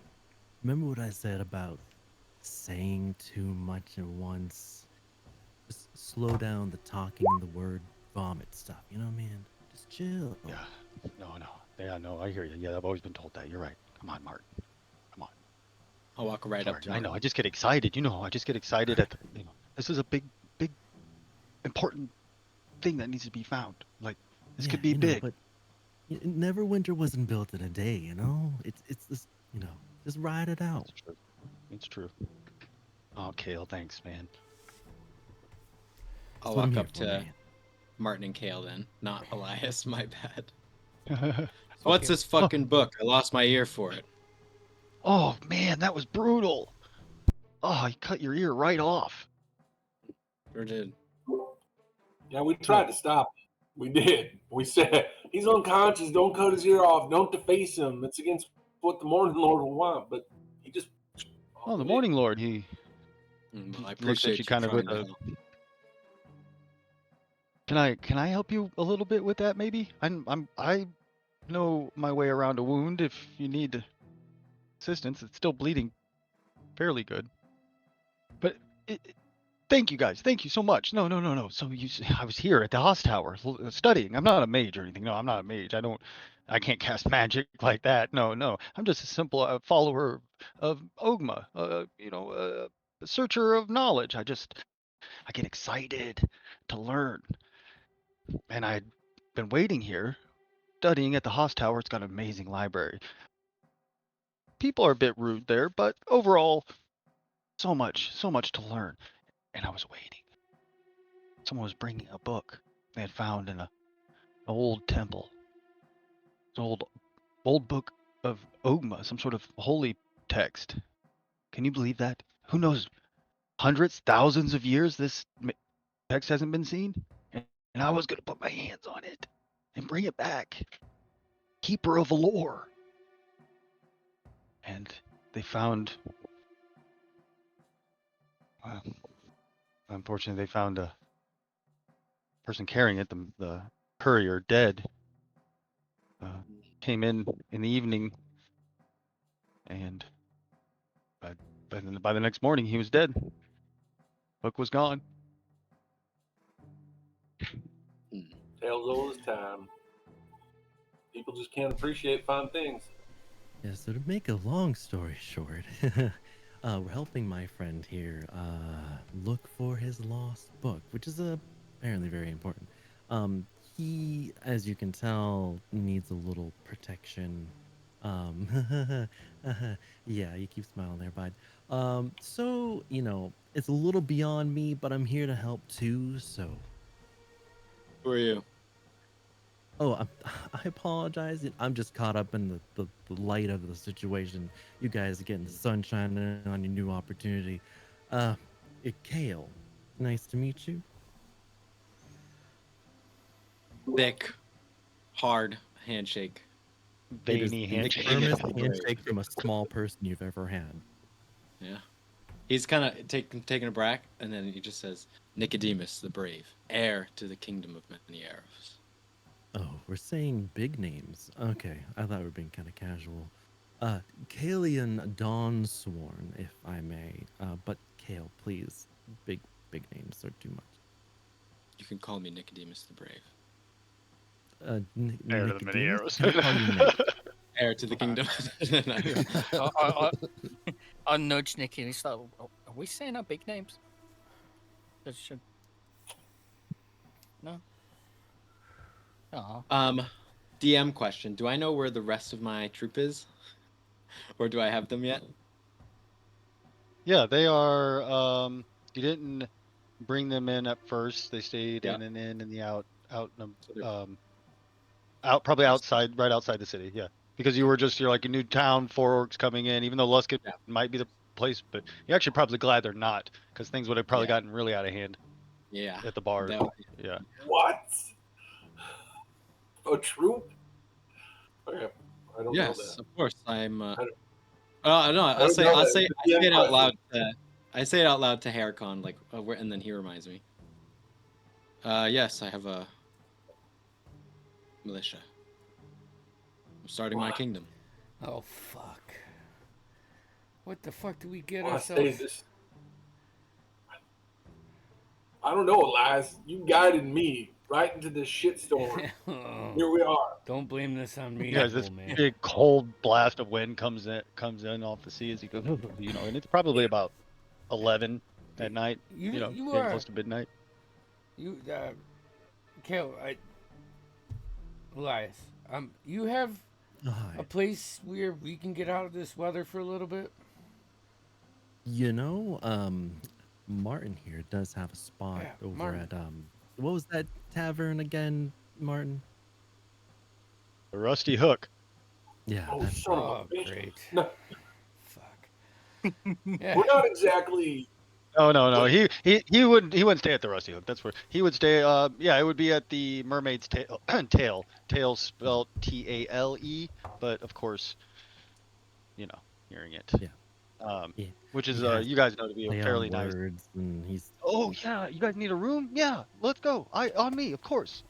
remember what I said about saying too much at once? Just slow down the talking and the word vomit stuff. You know, man. Just chill." Yeah. No. Yeah, no, I hear you. Yeah, I've always been told that. You're right. Come on, Martin. Come on. I'll walk right up Sorry. to I him. know. I just get excited. I just get excited at this is a big, important thing that needs to be found. Like this could be big. But Neverwinter wasn't built in a day. It's this. Just ride it out. It's true. It's true. Oh, Kale, thanks, man. I'll That's what I'm walk here up for, to man. Martin and Kale then, not Elias. My bad. Oh What's this fucking book? I lost my ear for it. man, that was brutal. Oh, he cut your ear right off. Sure did. Yeah, we tried to stop him. We did. We said, he's unconscious. Don't cut his ear off. Don't deface him. It's against what the Morning Lord will want. But he just... Oh, the Morning Lord. He Well, I looked at appreciate you kind of with trying a. to help. Can I help you a little bit with that? Maybe I know my way around a wound. If you need assistance, it's still bleeding fairly good. But thank you guys. Thank you so much. No. So I was here at the Haas Tower studying. I'm not a mage or anything. No, I'm not a mage. I can't cast magic like that. No. I'm just a simple follower of Ogma. A searcher of knowledge. I get excited to learn. And I'd been waiting here, studying at the Haas Tower. It's got an amazing library. people are a bit rude there, but overall, so much to learn. And I was waiting. Someone was bringing a book they had found in an old temple. It's an old book of Ogma, some sort of holy text. Can you believe that? Who knows? Hundreds, thousands of years this text hasn't been seen? And I was going to put my hands on it and bring it back. Keeper of the lore. And they found... unfortunately, they found a person carrying it, the courier, dead. Came in the evening, and by the next morning, he was dead. Book was gone. Tales old as time. People just can't appreciate fun things. Yeah, so to make a long story short, we're helping my friend here look for his lost book, which is apparently very important. He, as you can tell, needs a little protection. Yeah, you keep smiling there, bud. So, it's a little beyond me, but I'm here to help too, so. Who are you? Oh, I apologize. I'm just caught up in the light of the situation. You guys are getting the sunshine on your new opportunity. Kale, nice to meet you. Thick, hard handshake. It is Veiny the handshake. firmest handshake from a small person you've ever had. Yeah. He's kind of taking a breath, and then he just says, Nicodemus the Brave, heir to the kingdom of many arrows. Oh, we're saying big names. Okay, I thought we were being kind of casual. Kalian Dawnsworn, if I may. But Kale, please. Big names are too much. You can call me Nicodemus the Brave. Heir to the many Nicodemus? arrows. Can I call you Nick? Heir to the kingdom. I nudge Nicky and he's like, are we saying our big names? That should... No? Aw. DM question. Do I know where the rest of my troop is? Or do I have them yet? Yeah, they are. You didn't bring them in at first. They stayed Yeah. in and in the out, So they're- out probably outside, right outside the city. Yeah, because you're like a new town, Four Orcs coming in. Even though Luskin Yeah. might be the place, but you're actually probably glad they're not, because things would have probably gotten really out of hand Yeah. at the bar. That- Yeah. What? A troop? Okay, I don't know Yes, that. of course. I'm. I don't- No, I I'll don't say know I that. say It's a I say DM it out loud. question. I say it out loud to Haircon, like, and then he reminds me. Yes, I have a militia. I'm starting my What? kingdom. Oh fuck! What the fuck do we get Well, I say ourselves? this. I don't know, Elias. You guided me right into this shitstorm. Oh, Here we are. don't blame this on me, Yeah, as this old man. big cold blast of wind comes in off the sea as you go, and it's probably about 11 at night. You Getting are close to midnight. you Kale, Elias. You have Oh, hi. a place where we can get out of this weather for a little bit. Martin here does have a spot Yeah, over Martin. at what was that tavern again, Martin? The Rusty Hook. Yeah, Oh, that's son Oh, of a bitch. great. No, Fuck. Yeah. we're not exactly. Oh no. He wouldn't stay at the Rusty Hook. That's where he would stay. It would be at the Mermaid's Tail. Tail spelled Tale, but of course, hearing it. Yeah. Yeah. Which is He has you guys know to be a play fairly on nice. words, and he's Oh yeah, you guys need a room? Yeah, let's go. On me, of course.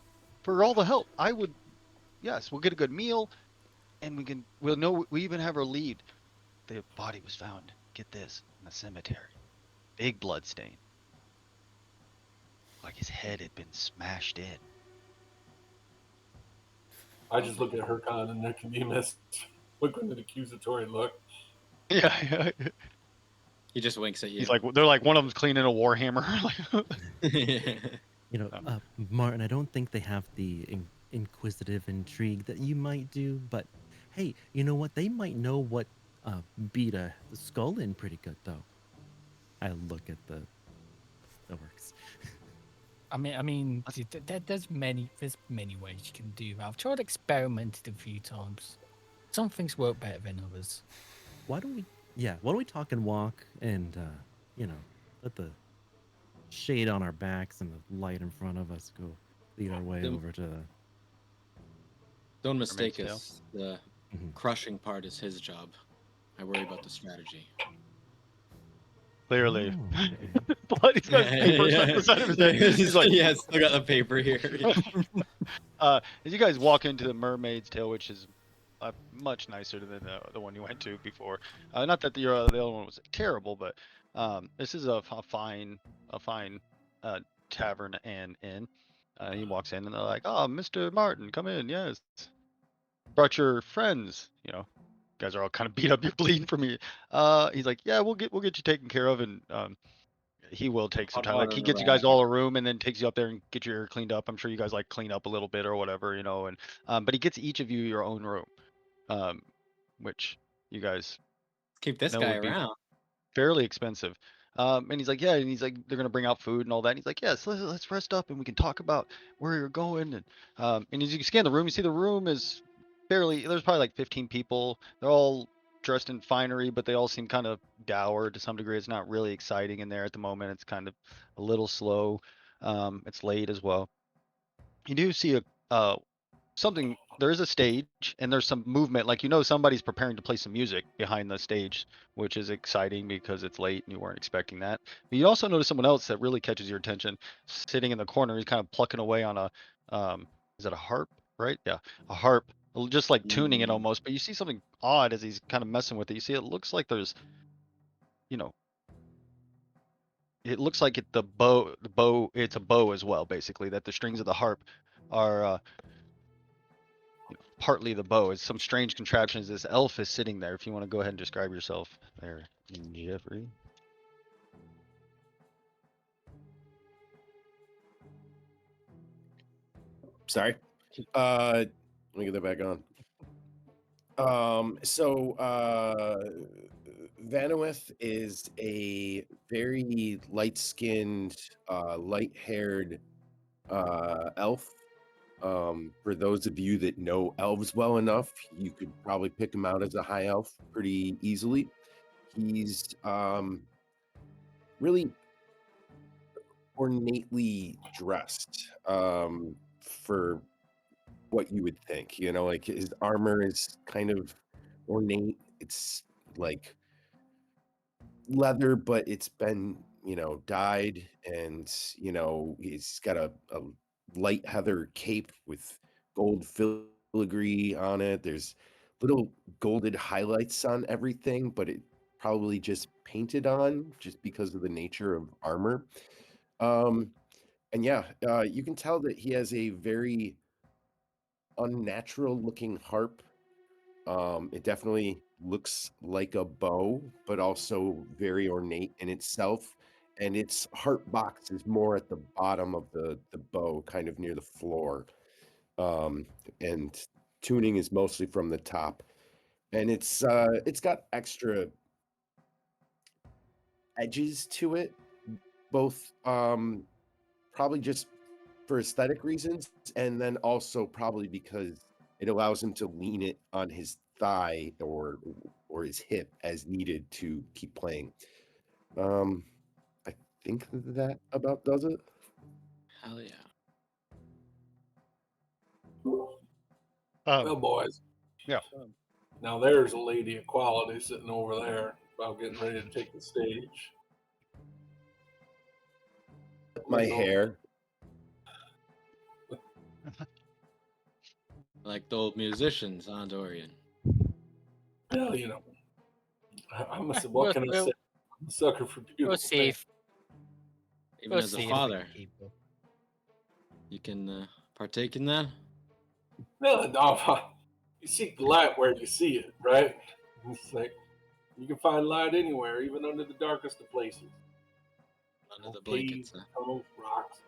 For all the help, I would. Yes, we'll get a good meal, and we'll know. We even have her lead. The body was found. Get this, in the cemetery. Big blood stain. Like his head had been smashed in. I just look at Hercon and Nicodemus, look with an accusatory look. Yeah. He just winks at you. He's like, they're like, one of them's cleaning a warhammer. Martin. I don't think they have the inquisitive intrigue that you might do, but hey, you know what? They might know what beat the skull in pretty good, though. I look at the orcs. There's many ways you can do that. I've tried experimented a few times. Some things work better than others. Why don't we talk and walk and let the shade on our backs and the light in front of us go lead our way over to the Don't mistake Mermaid's us. The Mhm. crushing part is his job. I worry about the strategy. Clearly. Oh, okay. He's got his paper stuck beside of his head. He's like, yeah, still got the paper here. as you guys walk into the Mermaid's Tail, which is much nicer than the one you went to before. Not that the other one was terrible, but this is a fine tavern and inn. He walks in and they're like, "Oh, Mr. Martin, come in. Yes, brought your friends. You know, guys are all kind of beat up. You're bleeding for me." He's like, "Yeah, we'll get you taken care of." And he will take some Hot time. Like water he in the gets you guys rag. all a room and then takes you up there and get your ear cleaned up. I'm sure you guys like clean up a little bit or whatever, you know. And but he gets each of you your own room, which you guys Keep this know guy would be around. fairly expensive. And he's like, yeah, and he's like, they're gonna bring out food and all that. And he's like, yes, let's rest up and we can talk about where you're going. And as you scan the room, you see the room is there's probably like 15 people. They're all dressed in finery, but they all seem kind of dour to some degree. It's not really exciting in there at the moment. It's kind of a little slow. It's late as well. You do see something. There is a stage and there's some movement, like somebody's preparing to play some music behind the stage, which is exciting because it's late and you weren't expecting that. But you also notice someone else that really catches your attention sitting in the corner. He's kind of plucking away on a is it a harp, right? Yeah, a harp, just like tuning it almost. But you see something odd as he's kind of messing with it. You see it looks like there's you know it looks like the bow it's a bow as well, basically, that the strings of the harp are partly the bow. It's some strange contraptions. This elf is sitting there. If you want to go ahead and describe yourself there, Jeffrey. Sorry. Let me get that back on. Vanowith is a very light-skinned, light-haired elf. For those of you that know elves well enough, you could probably pick him out as a high elf pretty easily. He's really ornately dressed for what you would think. Like his armor is kind of ornate. It's like leather, but it's been dyed, and he's got a light heather cape with gold filigree on it. There's little golded highlights on everything, but it probably just painted on just because of the nature of armor. And yeah, you can tell that he has a very unnatural looking harp. It definitely looks like a bow, but also very ornate in itself. And its harp box is more at the bottom of the bow, kind of near the floor. And tuning is mostly from the top. And it's got extra edges to it, both probably just for aesthetic reasons, and then also probably because it allows him to lean it on his thigh or his hip as needed to keep playing. I think that about does it. Hell yeah. Well, boys. Yeah. Now there's a lady of quality sitting over there about getting ready to take the stage. My hair. Like the old musicians, huh, Dorian? Well, what can I say? I'm a sucker for beautiful We'll see things. if Even as a we father, can keep up. you can partake in that. No, you seek the light where you see it, right? It's like you can find light anywhere, even under the darkest of places. Under the Caves, blankets, huh? tunnels, rocks.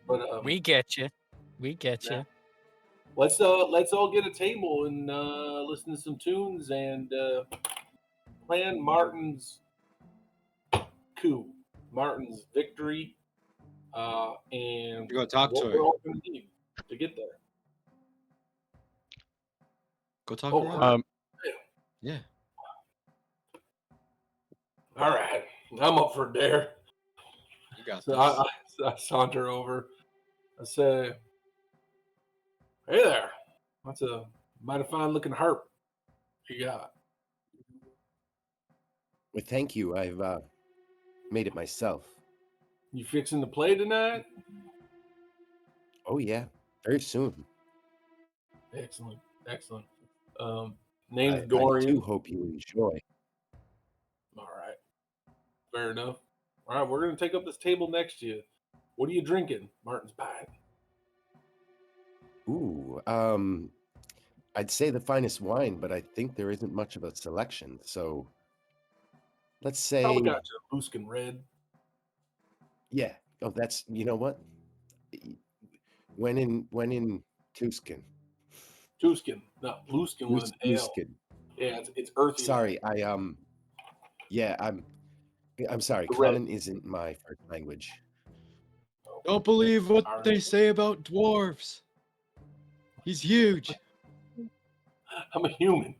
But We get you. We get yeah. you. Let's all get a table and listen to some tunes and plan Martin's coup, Martin's victory, and You go talk what to we're her. all going to need to get there. Go talk Oh, her out. her. Yeah. All right, I'm up for a dare. You got So this. I saunter over. I say, "Hey there, that's a mighty fine looking harp you got. Well, thank you. I've made it myself. You fixing to play tonight? Oh yeah, very soon. Excellent, excellent. Name's I Dorian. do hope you enjoy. All right, fair enough. All right, we're gonna take up this table next to you. What are you drinking, Martin's Pie? Ooh, I'd say the finest wine, but I think there isn't much of a selection. So let's Probably say, got your Luskin Red. yeah. Oh, that's you know what? When in Tuscan, Tuscan, not Luskin with an L. Tuscan. Yeah, it's earthy. Sorry, yeah, I'm sorry. The red. Common isn't my first language. Don't believe what All right. they say about dwarves. He's huge. I'm a human.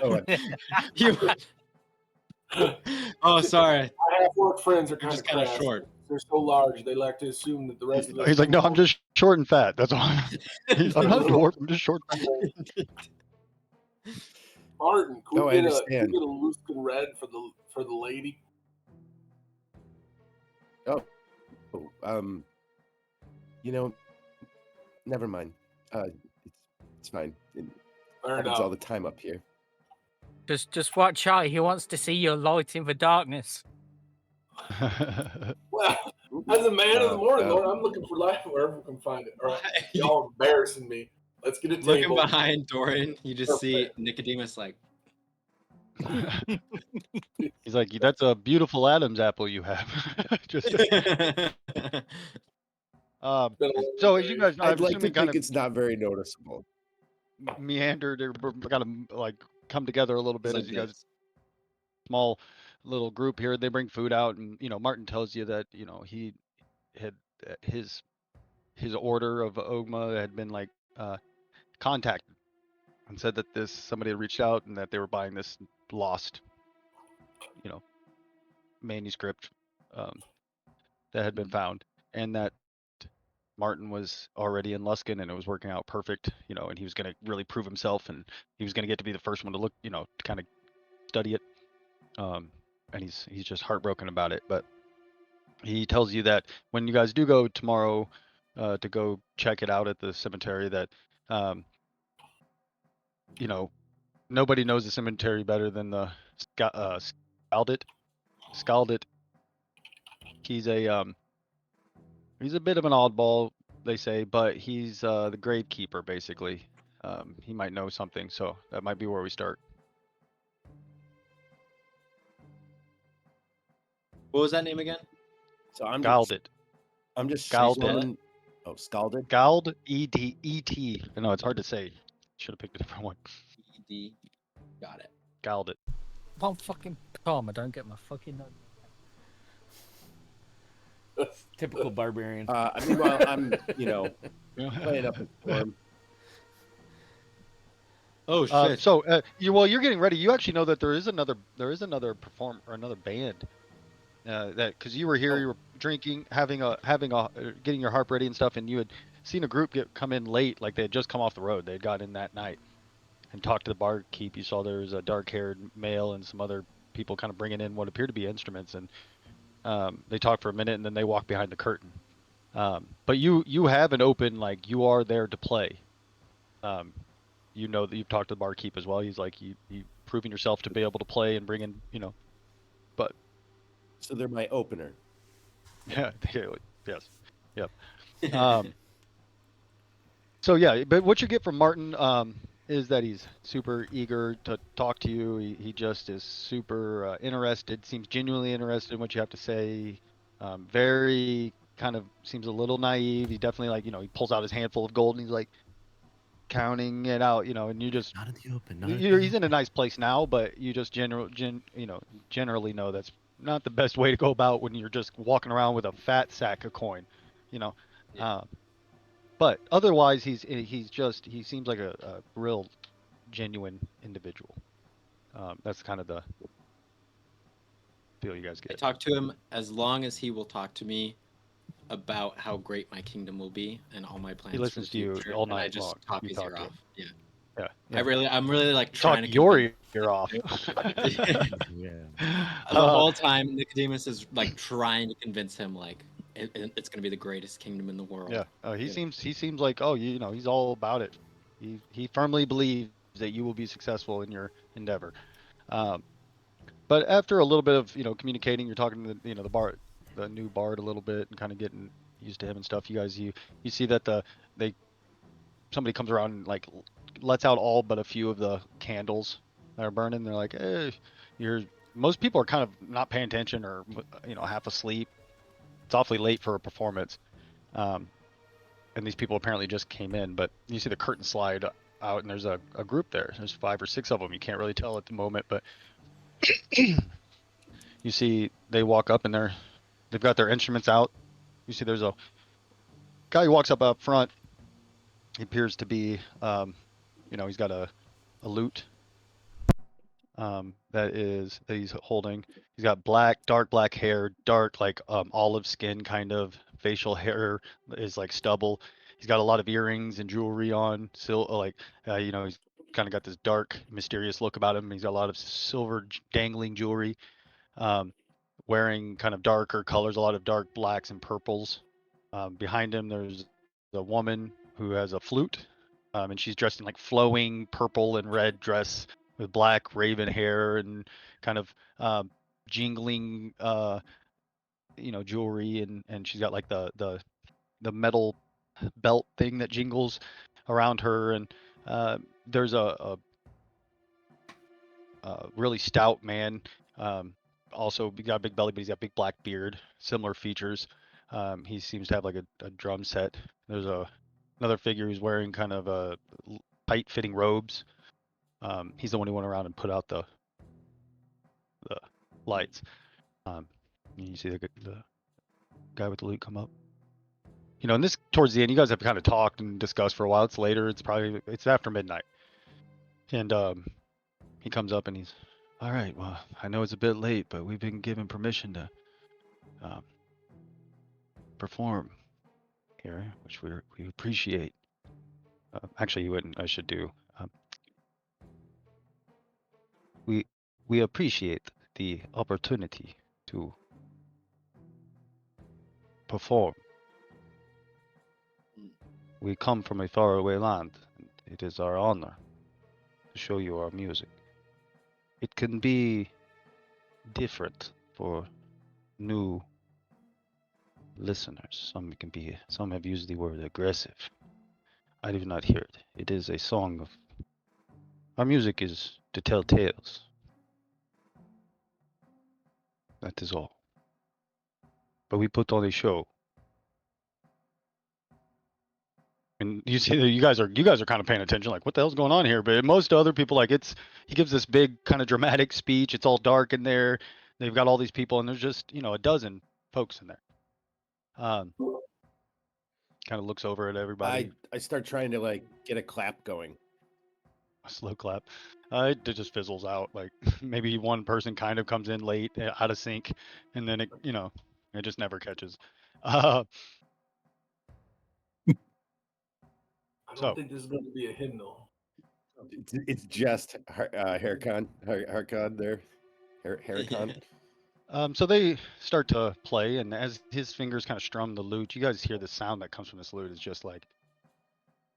Oh, You. Oh, sorry. My half-orc friends are You're kind just of kind of crass. short. They're so large, they like to assume that the rest of us. He's like, no, I'm just short and fat. That's all. I'm not a dwarf. I'm just short. Martin, could Oh, I we get understand. a Luskin Red for the lady? Oh, you know, never mind. It's fine. It Fair happens enough. all the time up here. Just watch out. He wants to see your light in the darkness. Well, as a man of the morning, Uh, Lord, I'm looking for life wherever we can find it. All right, y'all embarrassing me. Let's get a Looking table. behind Dorian, you just see Perfect. Nicodemus like, He's like, that's a beautiful Adam's apple you have. Just It's been a long so as you day. guys know, I'd I'm like to assuming kind think of it's not very noticeable. meandered or kind of like come together a little he's bit like as you guys this. small little group here. They bring food out, and Martin tells you that he had his order of Ogma had been like contacted and said that somebody had reached out and that they were buying this lost manuscript that had been found, and that Martin was already in Luskin and it was working out perfect, and he was going to really prove himself, and he was going to get to be the first one to look, to kind of study it. And he's just heartbroken about it. But he tells you that when you guys do go tomorrow to go check it out at the cemetery, that nobody knows the cemetery better than the Scaldit. Scaldit. He's a bit of an oddball, they say, but he's the gravekeeper basically. He might know something, so that might be where we start. What was that name again? So I'm Scaldit. Scalded. Scalded. Oh, scalded. Scald. E-D-E-T. No, it's hard to say. Should have picked a different one. ED. Got it. Scaldit. One fucking calm. I don't get my fucking note. Typical barbarian. Meanwhile, I'm playing up a storm. Oh shit. So you're getting ready. You actually know that there is another perform or another band. That because you were here, you were drinking, having a getting your harp ready and stuff, and you had seen a group come in late, like they had just come off the road. They had got in that night and talked to the barkeep. You saw there was a dark-haired male and some other people kind of bringing in what appeared to be instruments, and they talked for a minute, and then they walked behind the curtain. But you have an open, like, you are there to play. You know that you've talked to the barkeep as well. He's like, you proving yourself to be able to play and bring in, but So they're my opener. yeah, yes, yep. So yeah, but what you get from Martin is that he's super eager to talk to you. He just is super interested, seems genuinely interested in what you have to say. Very kind of seems a little naive. He definitely, like, he pulls out his handful of gold and he's like, counting it out, and you just Not in the open. Not in the he's in a open. nice place now, but you just generally know that's not the best way to go about when you're just walking around with a fat sack of coin, you know. Yeah. Uh, but otherwise, he seems like a real genuine individual. That's kind of the feel you guys I get. talk to him as long as he will talk to me about how great my kingdom will be and all my He plans for the listens to you future, all and I night long. just talk You his talk ear to off. him. Yeah. Yeah, I yeah. really, I'm really like You talk trying to your convince ear off. Yeah. the uh, whole time. Nicodemus is like trying to convince him like it's going to be the greatest kingdom in the world. yeah. He You know? seems like, oh, he's all about it. He firmly believes that you will be successful in your endeavor. Um, but after a little bit of communicating, you're talking to the new bard a little bit, and kind of getting used to him and stuff. You see that they somebody comes around and like lets out all but a few of the candles that are burning. They're like, hey, you're most people are kind of not paying attention or half asleep. It's awfully late for a performance. Um, and these people apparently just came in, but you see the curtain slide out and there's a group there. There's 5 or 6 of them. You can't really tell at the moment, but you see they walk up and they've got their instruments out. You see there's a guy who walks up front. He appears to be, he's got a lute that he's holding. He's got dark black hair, dark like olive skin kind of facial hair is like stubble. He's got a lot of earrings and jewelry on. He's kind of got this dark, mysterious look about him. He's got a lot of silver dangling jewelry. Um, Wearing kind of darker colors, a lot of dark blacks and purples. Behind him, there's a woman who has a flute, and she's dressed in like flowing purple and red dress with black raven hair and kind of jingling, jewelry, and she's got like the metal belt thing that jingles around her, and there's a really stout man. Also, he got a big belly, but he's got a big black beard, similar features. He seems to have like a drum set. There's another figure who's wearing kind of tight-fitting robes. He's the one who went around and put out the lights. Um, you see the guy with the loot come up. And this towards the end, you guys have kind of talked and discussed for a while. It's later. It's after midnight, and he comes up and he's, all right. Well, I know it's a bit late, but we've been given permission to um, perform here, which we appreciate. Actually, you wouldn't. I should do. We we appreciate the opportunity to perform. Mm. We come from a faraway land, and it is our honor to show you our music. It can be different for new listeners. Some have used the word aggressive. I did not hear it. It is a song of our music is to tell tales. That is all. But we put on a show. And you see that you guys are kind of paying attention, like what the hell's going on here? But most other people, like he gives this big kind of dramatic speech. It's all dark in there. They've got all these people, and there's just a dozen folks in there. Um, Kind of looks over at everybody, I start trying to like get a clap going. a slow clap. It just fizzles out. Like maybe one person kind of comes in late, out of sync, and then it just never catches. Uh, I don't so think this is going to be a hymnal. It's just Harcon there, Haricon. So they start to play, and as his fingers kind of strum the lute, you guys hear the sound that comes from this lute is just like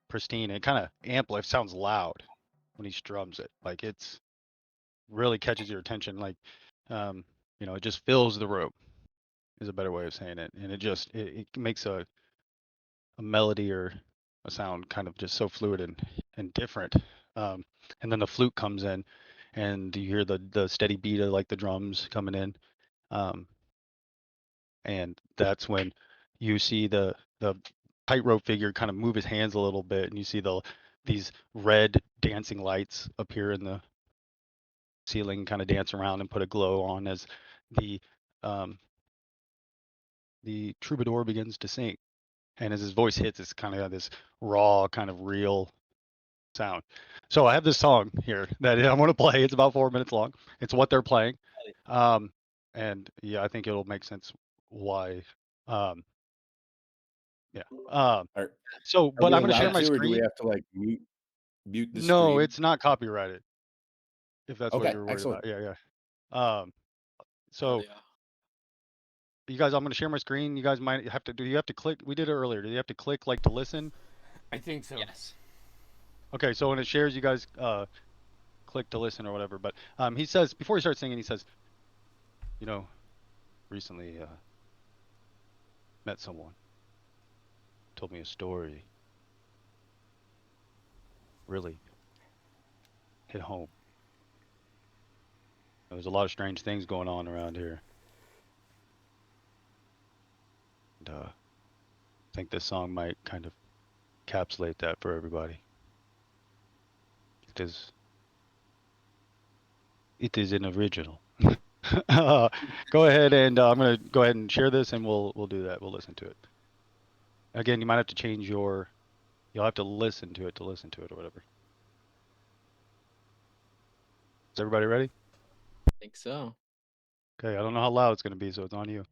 pristine. It kind of amplifies, sounds loud when he strums it. Like it's really catches your attention. Like, it just fills the room is a better way of saying it, and it makes a melody or a sound kind of just so fluid and different. Um, and then the flute comes in, and you hear the steady beat of like the drums coming in. Um, and that's when you see the tightrope figure kind of move his hands a little bit, and you see these red dancing lights appear in the ceiling, kind of dance around and put a glow on as um, the troubadour begins to sing. And as his voice hits, it's kind of got this raw, kind of real sound. So I have this song here that I want to play. It's about 4 minutes long. It's what they're playing. And yeah, I think it'll make sense why. Yeah. Are So, but we I'm going to share allowed my to, or do we screen. have to like mute the No, stream? it's not copyrighted. If that's what Okay, you were worried excellent. about. Yeah. Hell So yeah. you guys, I'm going to share my screen. You guys might have to. Do you have to click? We did it earlier. Do you have to click like to listen? I think so. Yes. Okay. So when it shares, you guys click to listen or whatever. But he says before he starts singing, he says, you know, recently met someone, told me a story, really hit home. There was a lot of strange things going on around here. And I think this song might kind of encapsulate that for everybody. It is an original. Go ahead and I'm gonna go ahead and share this, and we'll do that. We'll listen to it. Again, you might have to change your. You'll have to listen to it or whatever. Is everybody ready? I think so. Okay, I don't know how loud it's gonna be, so it's on you.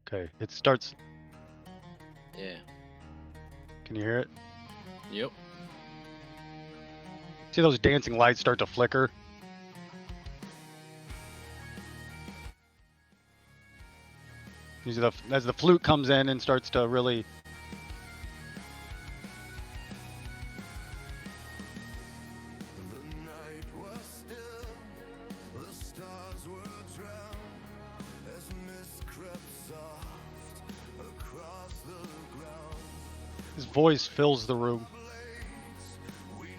Okay, it starts. Yeah. Can you hear it? Yep. See those dancing lights start to flicker? You see as the flute comes in and starts to really. His voice fills the room.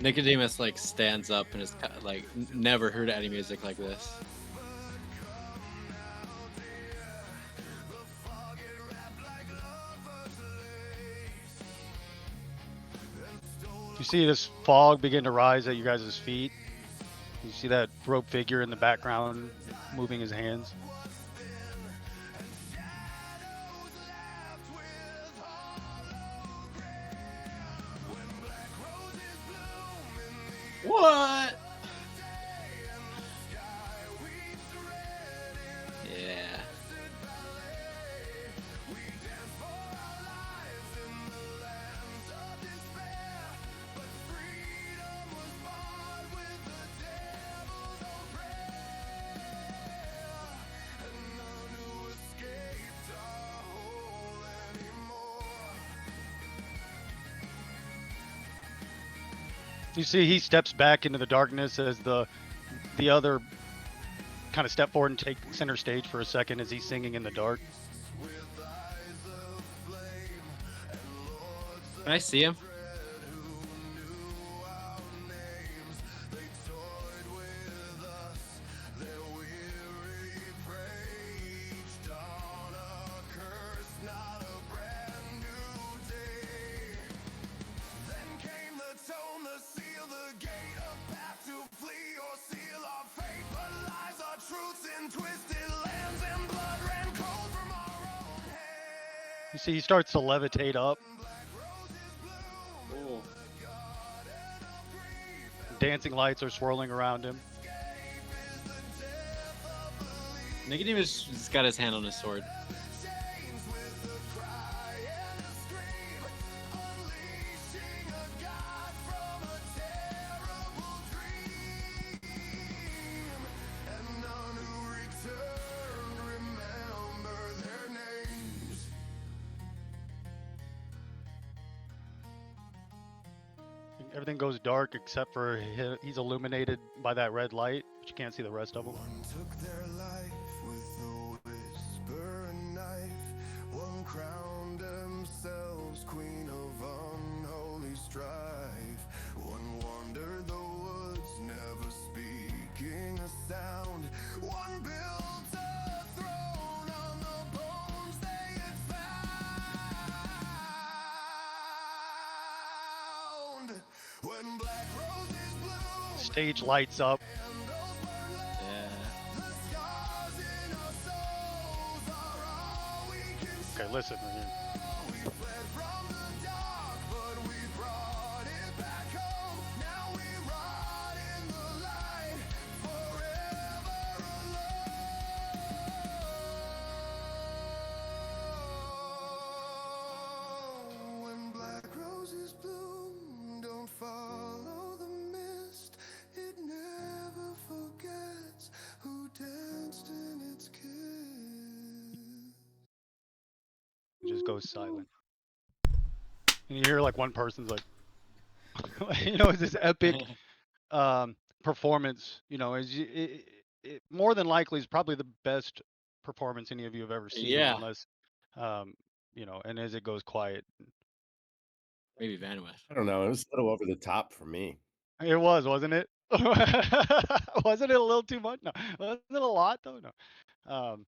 Nicodemus like stands up and is like never heard any music like this. You see this fog begin to rise at you guys' feet. You see that rope figure in the background moving his hands. What? Yeah. You see he steps back into the darkness as the other kind of step forward and take center stage for a second as he's singing in the dark. Can I see him? You see he starts to levitate up. Ooh. Dancing lights are swirling around him. Nicodemus has got his hand on his sword. Everything goes dark except for he's illuminated by that red light, but you can't see the rest of them. One took their life with a whisper and knife. One crowned themselves queen of unholy strife. One wandered the woods, never speaking a sound. One built a throne on the bones they had found. stage lights up. Yeah. Okay, listen. When black roses bloom, don't follow the mist. It never forgets who danced in its kiss. It just goes silent. And you hear like one person's like, it's this epic performance. It more than likely is probably the best performance any of you have ever seen, Yeah. unless, and as it goes quiet. Maybe Vanwith. I don't know. It was a little over the top for me. It was, wasn't it? Wasn't it a little too much? No. Wasn't it a lot though? No.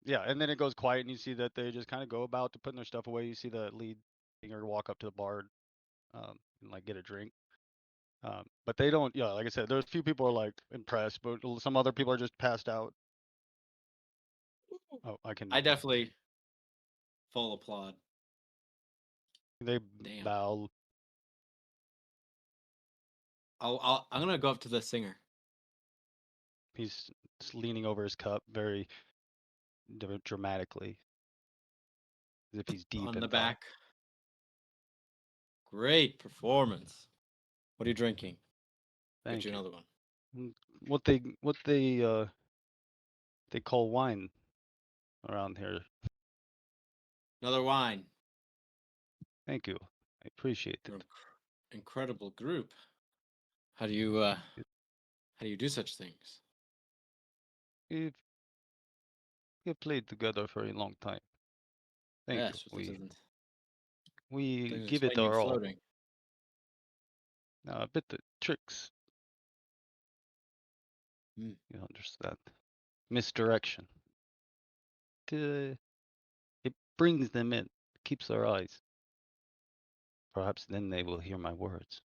Yeah, and then it goes quiet, and you see that they just kind of go about to putting their stuff away. You see the lead singer walk up to the bar, and like get a drink. But they don't. Yeah, like I said, there's a few people are like impressed, but some other people are just passed out. Oh, I can. I definitely full applaud. They Damn. bow. I'm gonna go up to the singer. He's leaning over his cup very dramatically, as if he's deep On in the thought. back. Great performance. What are you drinking? Thank Get you you. another one. What they call wine around here. Another wine. Thank you. I appreciate You're it. incredible group. How do you do such things? We've played together for a long time. Thank Yes, you. it doesn't. We Doesn't give it explain you our all. floating. A bit of tricks. Hmm. You understand? Misdirection. It brings them in, keeps their eyes. Perhaps then they will hear my words.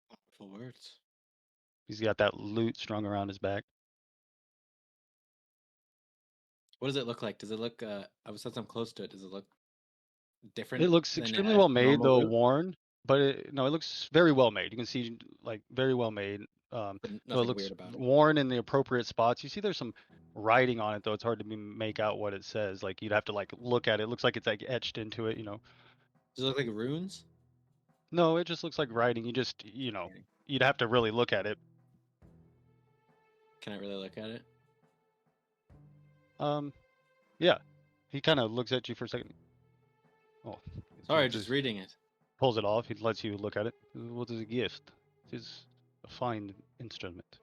Powerful words. He's got that lute strung around his back. What does it look like? Does it look? Since I'm close to it, does it look different? It looks than extremely a well made, normal though lute? worn. But it looks very well made. You can see like very well made. But So it nothing looks weird about it. worn in the appropriate spots. You see, there's some writing on it, though. It's hard to make out what it says. Like you'd have to like look at it. It looks like it's like etched into it. Does it look like runes? No, it just looks like writing. You'd have to really look at it. Can I really look at it? Yeah. He kind of looks at you for a second. Oh, Sorry, he just reading it. pulls it off. He lets you look at it. What is a gift? It is a fine instrument.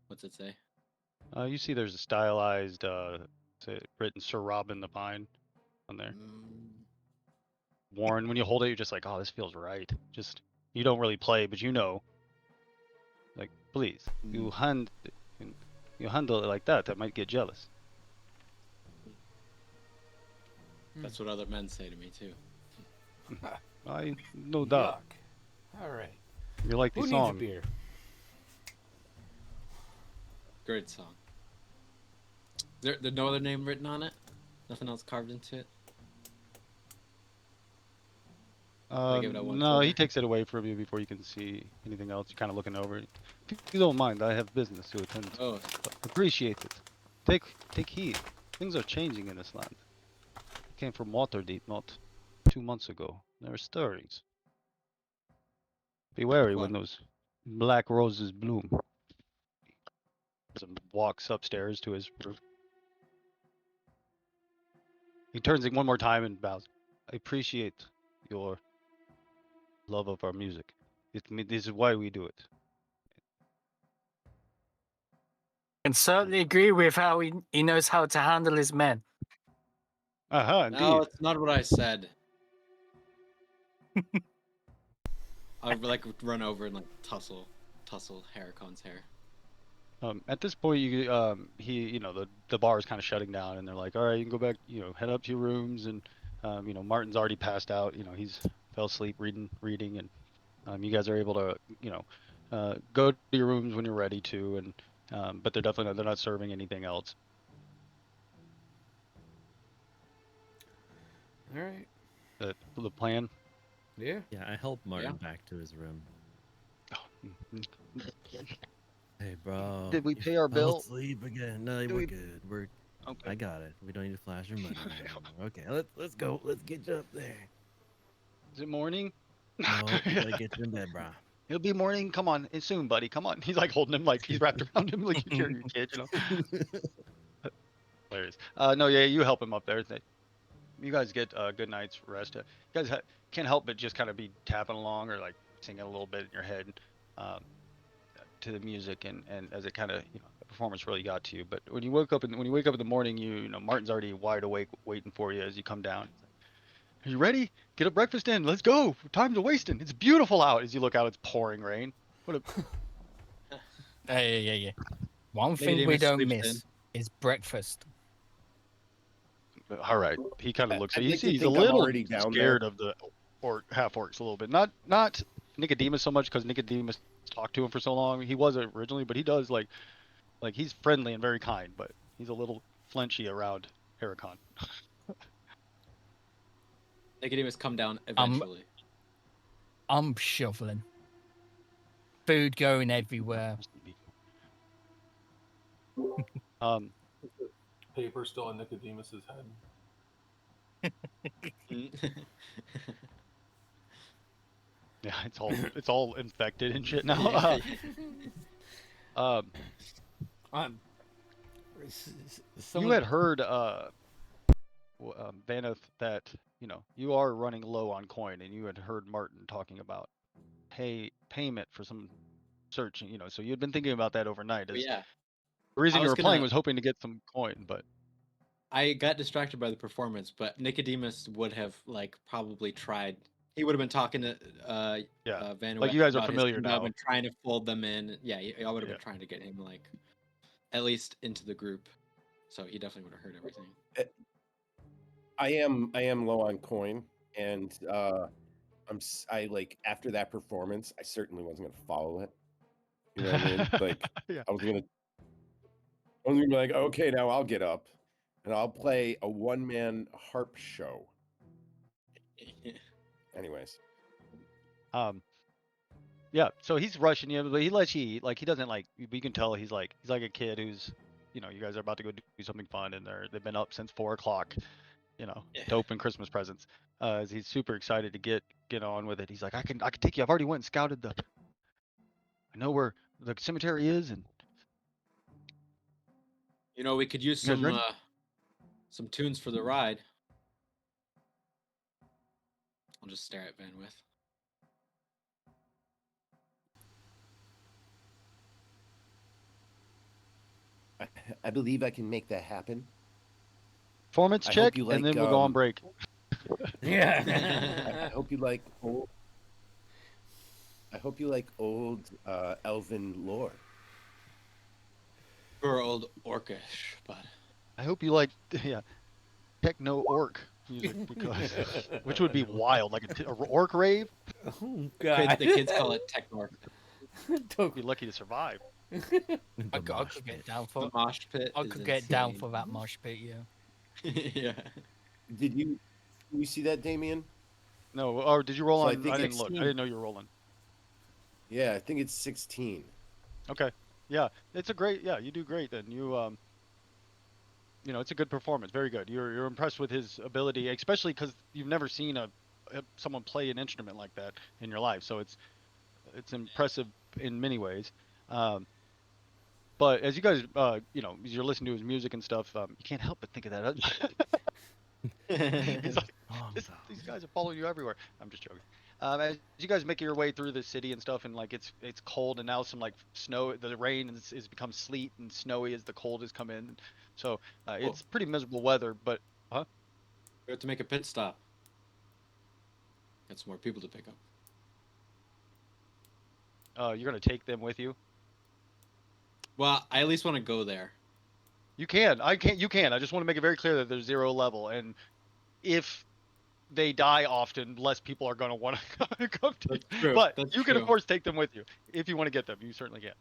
What's it say? You see, there's a stylized, written Sir Robin the Pine on there. Warren, when you hold it, you're just like, oh, this feels right. Just you don't really play, but like, please, you handle it like that. I might get jealous. That's what other men say to me too. I no doubt. Yuck. All right. You like the Who song? needs a beer? Great song. There's no other name written on it? Nothing else carved into it? I give it a once No, over? he takes it away from you before you can see anything else. You're kind of looking over it. If you don't mind, I have business to attend to. Oh, Appreciate it. Take heed. Things are changing in this land. I came from Waterdeep not 2 months ago. There are stirrings. Be wary What? when those black roses bloom. And walks upstairs to his room. He turns it one more time and bows. I appreciate your love of our music. This is why we do it. Can certainly agree with how he knows how to handle his men. Aha, no, indeed. it's not what I said. I'd like run over and like tussle Harakon's hair. At this point, the bar is kind of shutting down, and they're like, all right, you can go back, head up to your rooms, and Martin's already passed out. He's fell asleep reading, and You guys are able to, go to your rooms when you're ready to, and but they're not serving anything else. All right. The plan. Yeah. Yeah, I help Martin back to his room. Hey, bro. Did we you pay our fell bill? asleep again. No, Did we're we- good. Okay. I got it. We don't need to flash your money anymore. Okay, let's go. Let's get you up there. Is it morning? No, we gotta get you in bed, bro. It'll be morning. Come on, it's soon, buddy. Come on. He's like holding him, like he's wrapped around him, like you're your kid, Hilarious. No, yeah, you help him up there. You guys get a good night's rest. You guys can't help but just kind of be tapping along or like singing a little bit in your head um, to the music, and as it kind of the performance really got to you. But when you wake up in the morning, Martin's already wide awake waiting for you as you come down. He's like, "Are you ready? Get a breakfast in. Let's go. Time's wasting. It's beautiful out." As you look out, it's pouring rain. What a Yeah. One thing we Nicodemus don't sleeps miss is breakfast. All right. He kind of looks at I'd you. like to He's a think I'm little already down scared there. of the half orcs a little bit. Not Nicodemus so much because Nicodemus talked to him for so long. He was originally, but he does like he's friendly and very kind, but he's a little flinchy around Heracon. Nicodemus come down eventually. I'm shoveling. Food going everywhere. Paper still in Nicodemus's head. Yeah, it's all infected and shit now. You had heard Vaneth, that you are running low on coin, and you had heard Martin talking about payment for some searching. So you had been thinking about that overnight. Yeah. The reason I you was were playing gonna- was hoping to get some coin, but I got distracted by the performance, but Nicodemus would have probably tried. He would have been talking to Van like you guys are about his familiar kingdom now. and trying to fold them in. Yeah, I would have been trying to get him at least into the group. So he definitely would have heard everything. I am low on coin, and after that performance, I certainly wasn't gonna follow it. You know what I mean? Like Yeah. I was gonna be like, okay, now I'll get up and I'll play a one-man harp show. Anyways. Yeah, so he's rushing you, but he lets you eat. Like he doesn't you can tell he's like a kid who's, you guys are about to go do something fun, and they've been up since 4 o'clock, to open Christmas presents. He's super excited to get on with it. He's like, I can take you. I've already went and scouted I know where the cemetery is, and We could use You guys ready? some tunes for the ride. I'll just stare at Van With. I believe I can make that happen. performance I check, hope you and like, then we'll go on break. I hope you like old elven lore. Or old orcish, but I hope you like techno orc music, because which would be wild, like a orc rave. Oh God! the kids call it technorc. Be lucky to survive. I could get down for The mosh pit. I is could get down insane. for that mosh pit, yeah. Yeah. Did you see that, Damien? No, or did you roll So I on? think I didn't look. I 16. didn't know you were rolling. Yeah, I think it's 16. Okay. Yeah, it's a great. Yeah, you do great. Then it's a good performance. Very good. You're impressed with his ability, especially because you've never seen someone play an instrument like that in your life. So it's impressive in many ways. But as you guys, as you're listening to his music and stuff, you can't help but think of that. He's like, these guys are following you everywhere. I'm just joking. As you guys make your way through the city and stuff, and it's cold, and now some snow, the rain is become sleet and snowy as the cold has come in. So it's pretty miserable weather. But We have to make a pit stop. Got some more people to pick up. You're gonna take them with you. Well, I at least want to go there. You can. I can't. You can. I just want to make it very clear that there's 0 level, and if they die often, less people are going to want to come to That's you. true. But That's you can, of true. course, take them with you if you want to get them. You certainly can.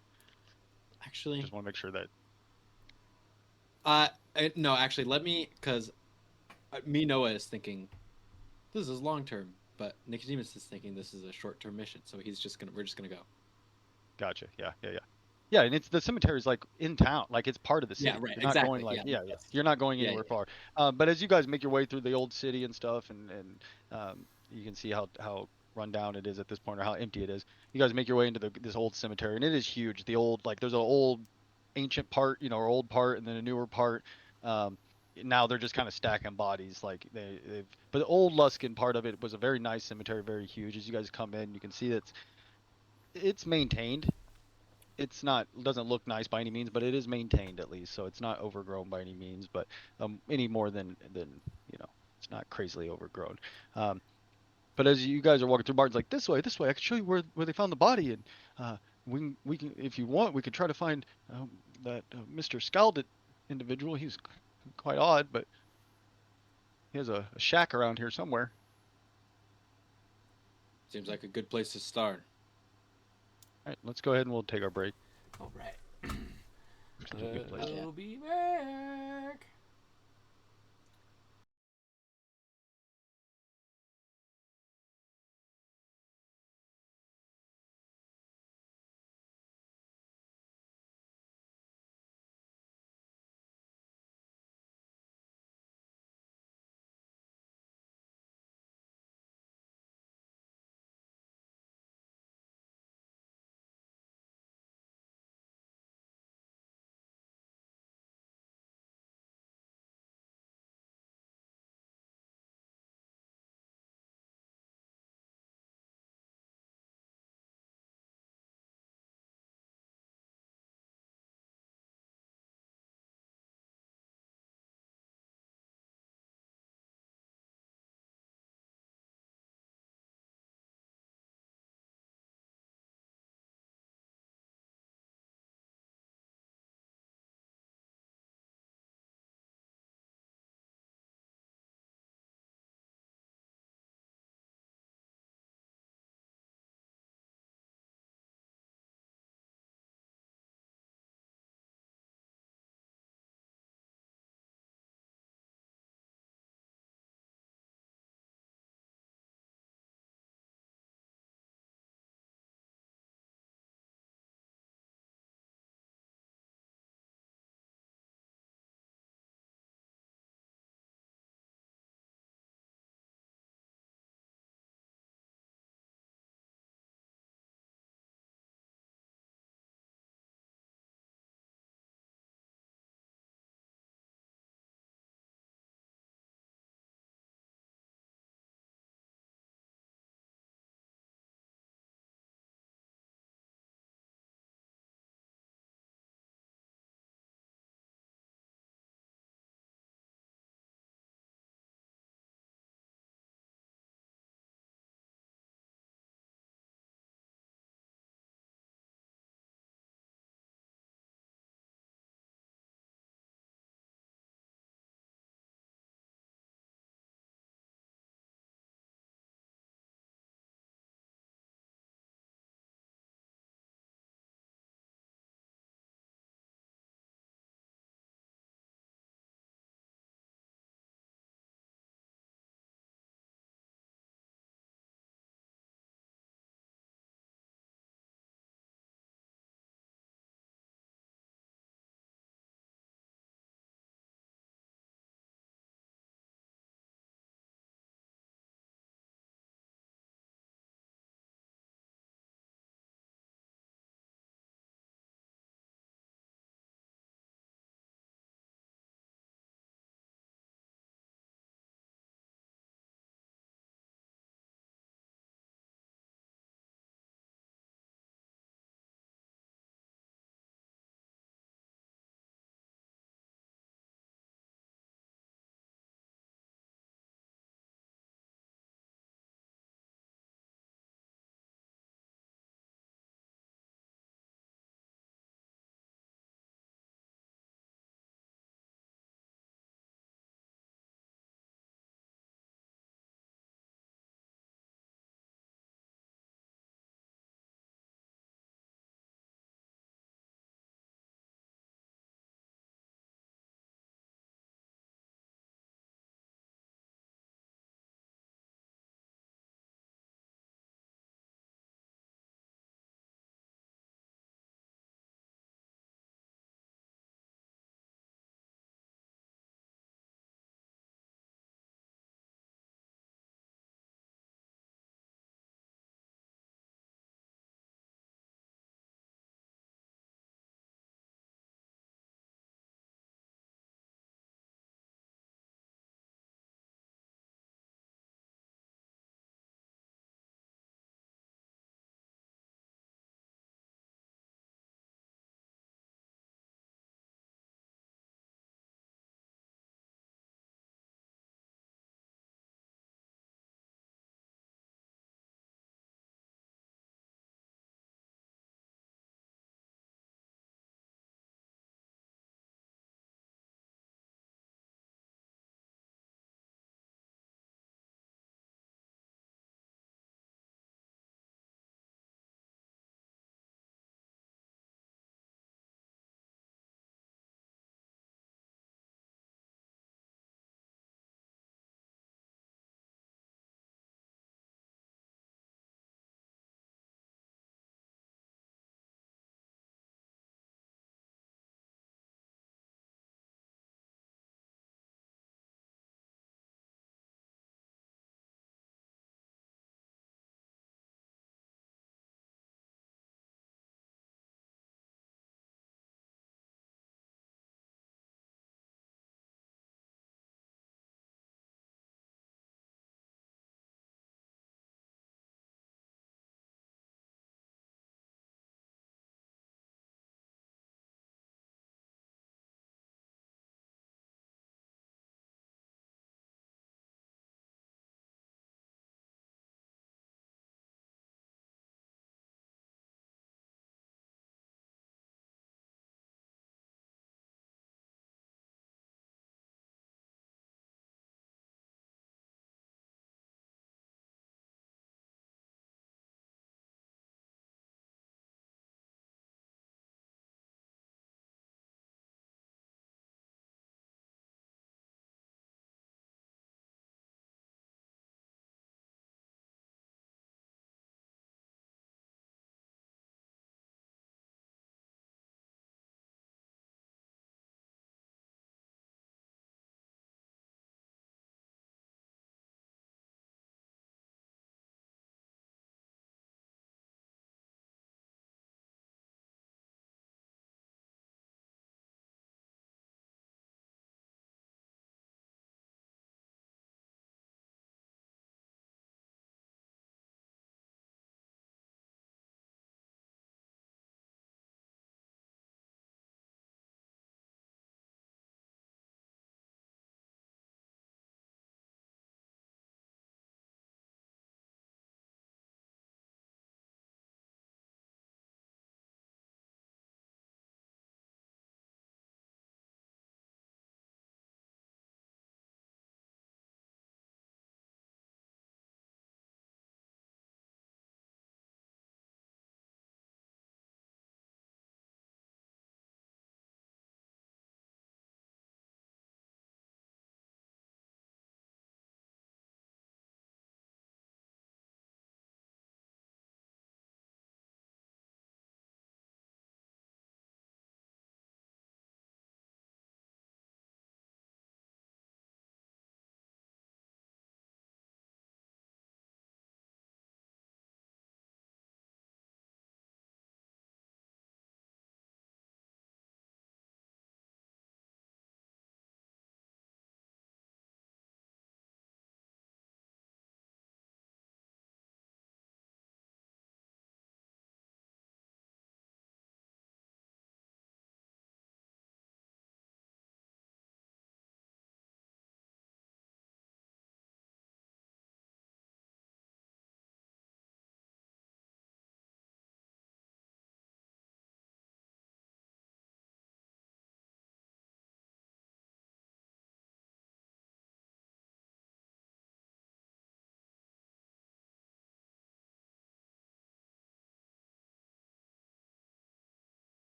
Actually, Just want to make sure that. no, actually, let me, because me Noah is thinking this is long term, but Nicodemus is thinking this is a short term mission, so we're just gonna go. Gotcha. Yeah, yeah, yeah. Yeah, and it's the cemetery is like in town, like it's part of the Yeah, city. right. You're not going Exactly. like, Yeah. yeah, yeah. Yes. You're not going Yeah. anywhere Yeah. far. But as you guys make your way through the old city and stuff, and you can see how run down it is at this point, or how empty it is. You guys make your way into this old cemetery, and it is huge. The old, like, there's an old ancient part, or old part, and then a newer part. Um, Now they're just kind of stacking bodies, like but the old Luskin part of it was a very nice cemetery, very huge. As you guys come in, you can see that it's maintained. It's not, doesn't look nice by any means, but it is maintained at least, so it's not overgrown by any means, but any more than it's not crazily overgrown. Um, but as you guys are walking through, Martin's like, this way, I can show you where they found the body, and we can, if you want, we could try to find that Mr. Scalded individual. He's quite odd, but he has a shack around here somewhere. Seems like a good place to start. All right, let's go ahead and we'll take our break. All right. Such a good place. We'll be back.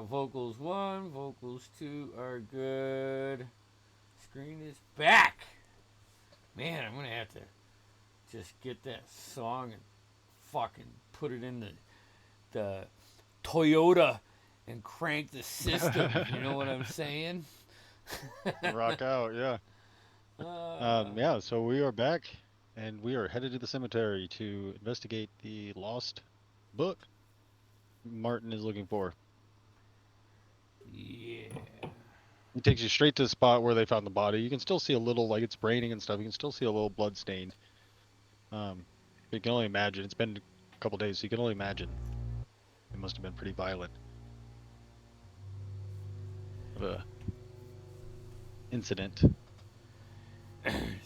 Vocals 1, vocals 2 are good. Screen is back. Man, I'm gonna have to just get that song and fucking put it in the Toyota and crank the system. You know what I'm saying? Rock out, yeah. Yeah, so we are back, and we are headed to the cemetery to investigate the lost book Martin is looking for. Yeah. It takes you straight to the spot where they found the body. You can still see a little, like it's raining and stuff. You can still see a little blood stain. But you can only imagine. It's been a couple days, so you can only imagine. It must have been pretty violent of a incident.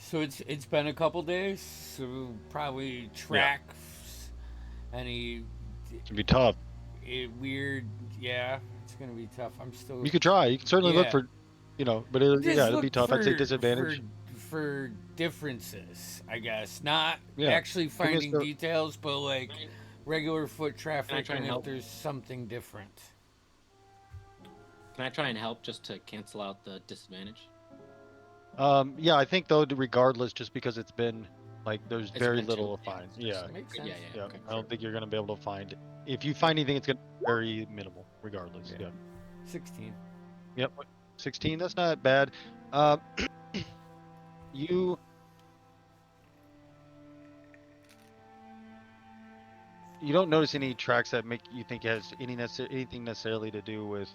So it's been a couple days. So probably track any. It'd be tough. Weird. Yeah, it's gonna be tough. I'm still. You could try. You can certainly look for, but it'd be tough. I'd say disadvantage. For differences, I guess. Not Yeah. actually finding details, but like regular foot traffic and if there's something different. Can I try and help just to cancel out the disadvantage? Yeah, I think though, regardless, just because it's been like there's very little to find. Yeah. Makes sense. Yeah. Okay, I don't think you're gonna be able to find. If you find anything, it's gonna be very minimal, regardless. Yeah. 16. Yep. 16. That's not bad. You don't notice any tracks that make you think it has anything necessarily to do with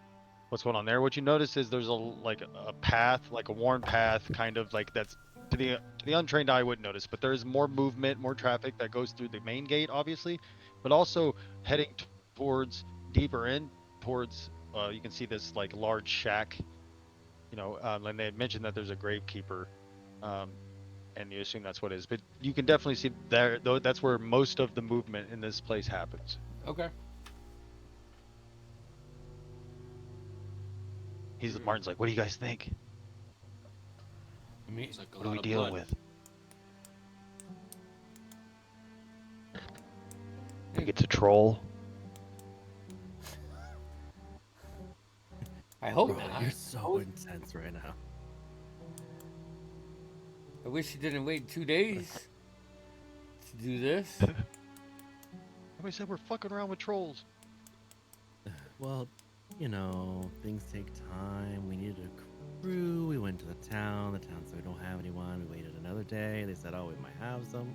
what's going on there. What you notice is there's a path, like a worn path, kind of like that's to the untrained eye wouldn't notice, but there's more movement, more traffic that goes through the main gate, obviously, but also heading towards deeper in towards. You can see this like large shack. And they had mentioned that there's a gravekeeper. And you assume that's what it is, but you can definitely see there. Though that's where most of the movement in this place happens. Okay. Martin's like, "What do you guys think? Like what are we dealing with?" Think it's a troll? I hope Bro, not. you're so intense right now. I wish you didn't wait 2 days to do this. Everybody said we're fucking around with trolls. Well, things take time. We needed a crew. We went to the town. The town said we don't have anyone. We waited another day. They said, oh, we might have some.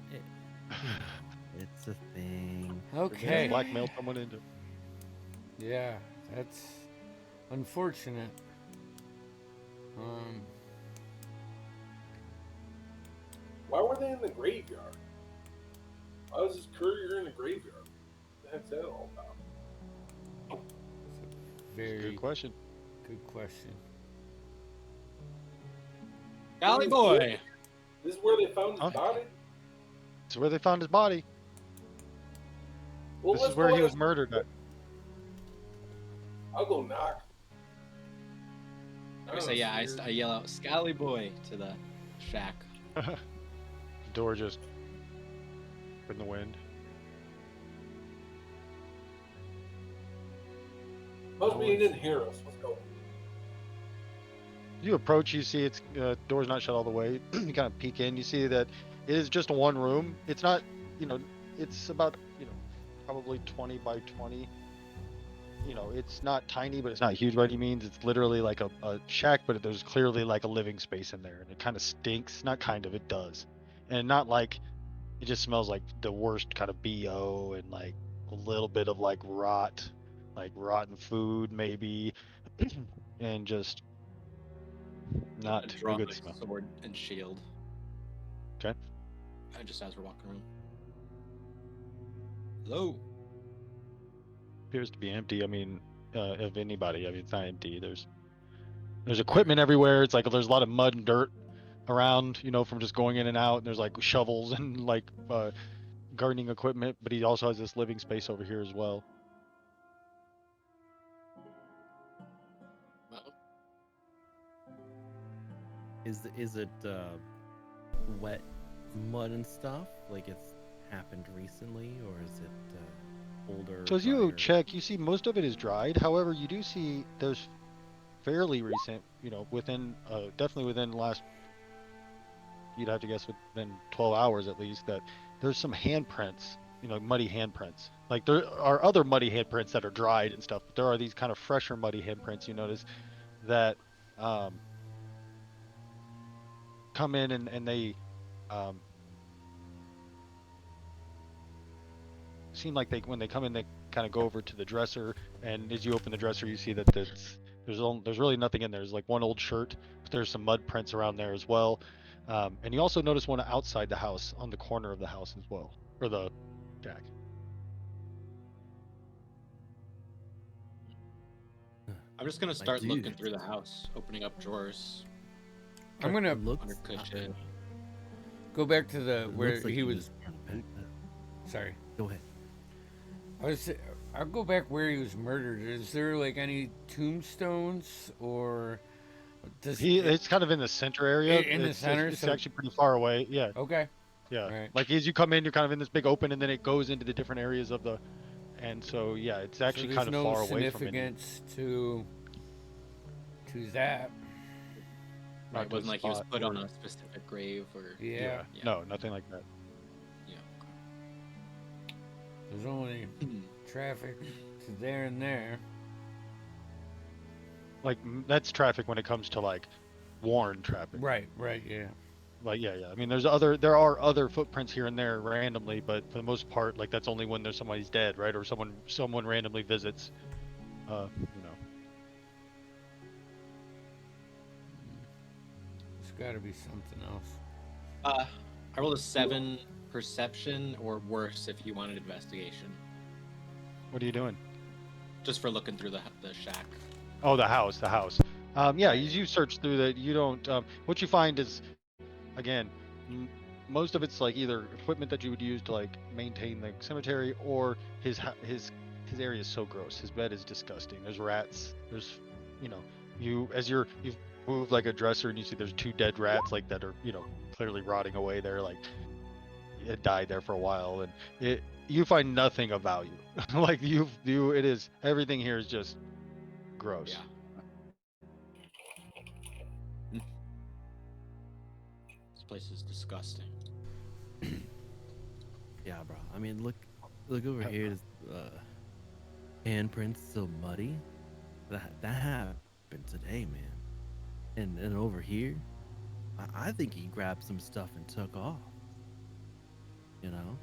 It's a thing. Okay. Blackmail someone into. Yeah, that's unfortunate. Why were they in the graveyard? Why was this courier in the graveyard? What the heck's that all about? Very good question. Good question. Golly boy! This is where they found his body? It's where they found his body. Well, this is where he was murdered at. I'll go knock. I yell out, Scally boy, to the shack. Door just in the wind. Must be he didn't hear us. Let's go. You approach, you see it's door's not shut all the way. You kind of peek in, you see that it is just one room. It's not, it's about, probably 20 by 20. It's not tiny, but it's not huge by any means. It's literally like a shack, but there's clearly like a living space in there, and it kind of stinks. Not kind of, it does. And not like, it just smells like the worst kind of BO and like a little bit of like rot, like rotten food maybe, and just not a good smell. Sword and shield. Okay. Just as we're walking around. Hello. Appears to be empty. I mean, of anybody. I mean, it's not empty. There's equipment everywhere. It's like there's a lot of mud and dirt around, from just going in and out. And there's like shovels and like gardening equipment. But he also has this living space over here as well. Is it wet mud and stuff? Like it's happened recently, or is it? older. So as you drier. check, you see most of it is dried. However, you do see there's fairly recent, within definitely within the last, you'd have to guess within 12 hours at least, that there's some handprints, muddy handprints. Like there are other muddy handprints that are dried and stuff, but there are these kind of fresher muddy handprints you notice that um, come in and they um, seem like when they come in, they kind of go over to the dresser, and as you open the dresser, you see that there's really nothing in there. There's like one old shirt, but there's some mud prints around there as well, and you also notice one outside the house on the corner of the house as well, or the shack. I'm just gonna My start looking dude. through the house, opening up drawers, I'm gonna Looks under cushion. go back to the it where looks like he was. was unpacked that. Sorry, Go ahead. I'll go back where he was murdered. Is there like any tombstones or does It's kind of in the center area. In the It's center, it's so- actually pretty far away. Yeah, Okay, yeah. Right. Like as you come in, you're kind of in this big open, and then it goes into the different areas of the, and so yeah, it's so actually there's kind of no far away from any. significance to that. Not Right, it to a wasn't like he was spot put on or- a specific grave or. Yeah, Yeah. No, nothing like that. Yeah. there's only traffic to there and there. Like that's traffic when it comes to like worn traffic. Right, yeah. Like yeah. I mean, there are other footprints here and there randomly, but for the most part, like that's only when there's somebody's dead, right? Or someone randomly visits. It's got to be something else. I rolled a 7 perception, or worse if you wanted investigation, What are you doing? just for looking through the shack. Oh, the house. Yeah, you search through that. You don't. What you find is, again, most of it's like either equipment that you would use to like maintain the cemetery, or his area is so gross. His bed is disgusting. There's rats. There's, you've moved like a dresser and you see there's 2 dead rats like that are clearly rotting away there, like it died there for a while, and you find nothing of value. Like it is, everything here is just gross. Yeah. This place is disgusting. Yeah, bro. I mean, look over here. Handprints still muddy. That happened today, man. And over here, I think he grabbed some stuff and took off. You know?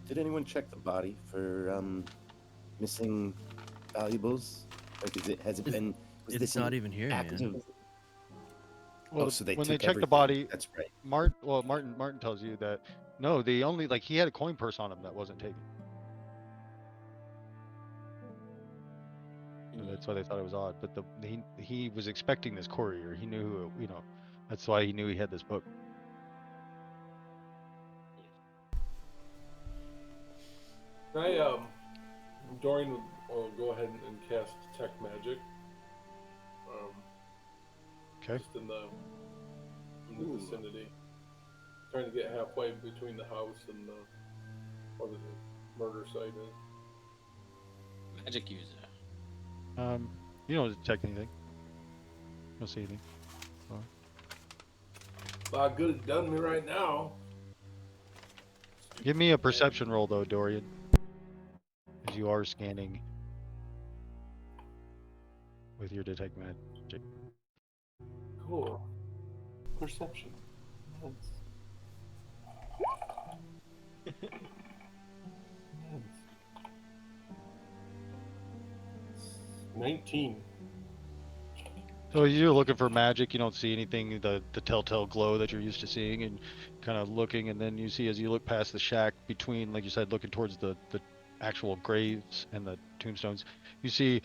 Did anyone check the body for missing valuables? Like, has it been? Was It's this not an even here, active? man. Well, So they when took they check the everything. body, That's right. Martin tells you that no, they only, like, he had a coin purse on him that wasn't taken. And that's why they thought it was odd. But he was expecting this courier. He knew who, that's why he knew he had this book. Dorian will go ahead and cast detect magic. Okay. Just in the vicinity, trying to get halfway between the house and where the murder site is. Magic user. You don't detect anything. You don't see anything. A lot good it's done me right now. Give me a perception roll though, Dorian. As you are scanning with your detect magic. Cool. Perception. Nice. 19. So you're looking for magic, you don't see anything, the telltale glow that you're used to seeing, and kind of looking, and then you see as you look past the shack between, like you said, looking towards the actual graves and the tombstones, you see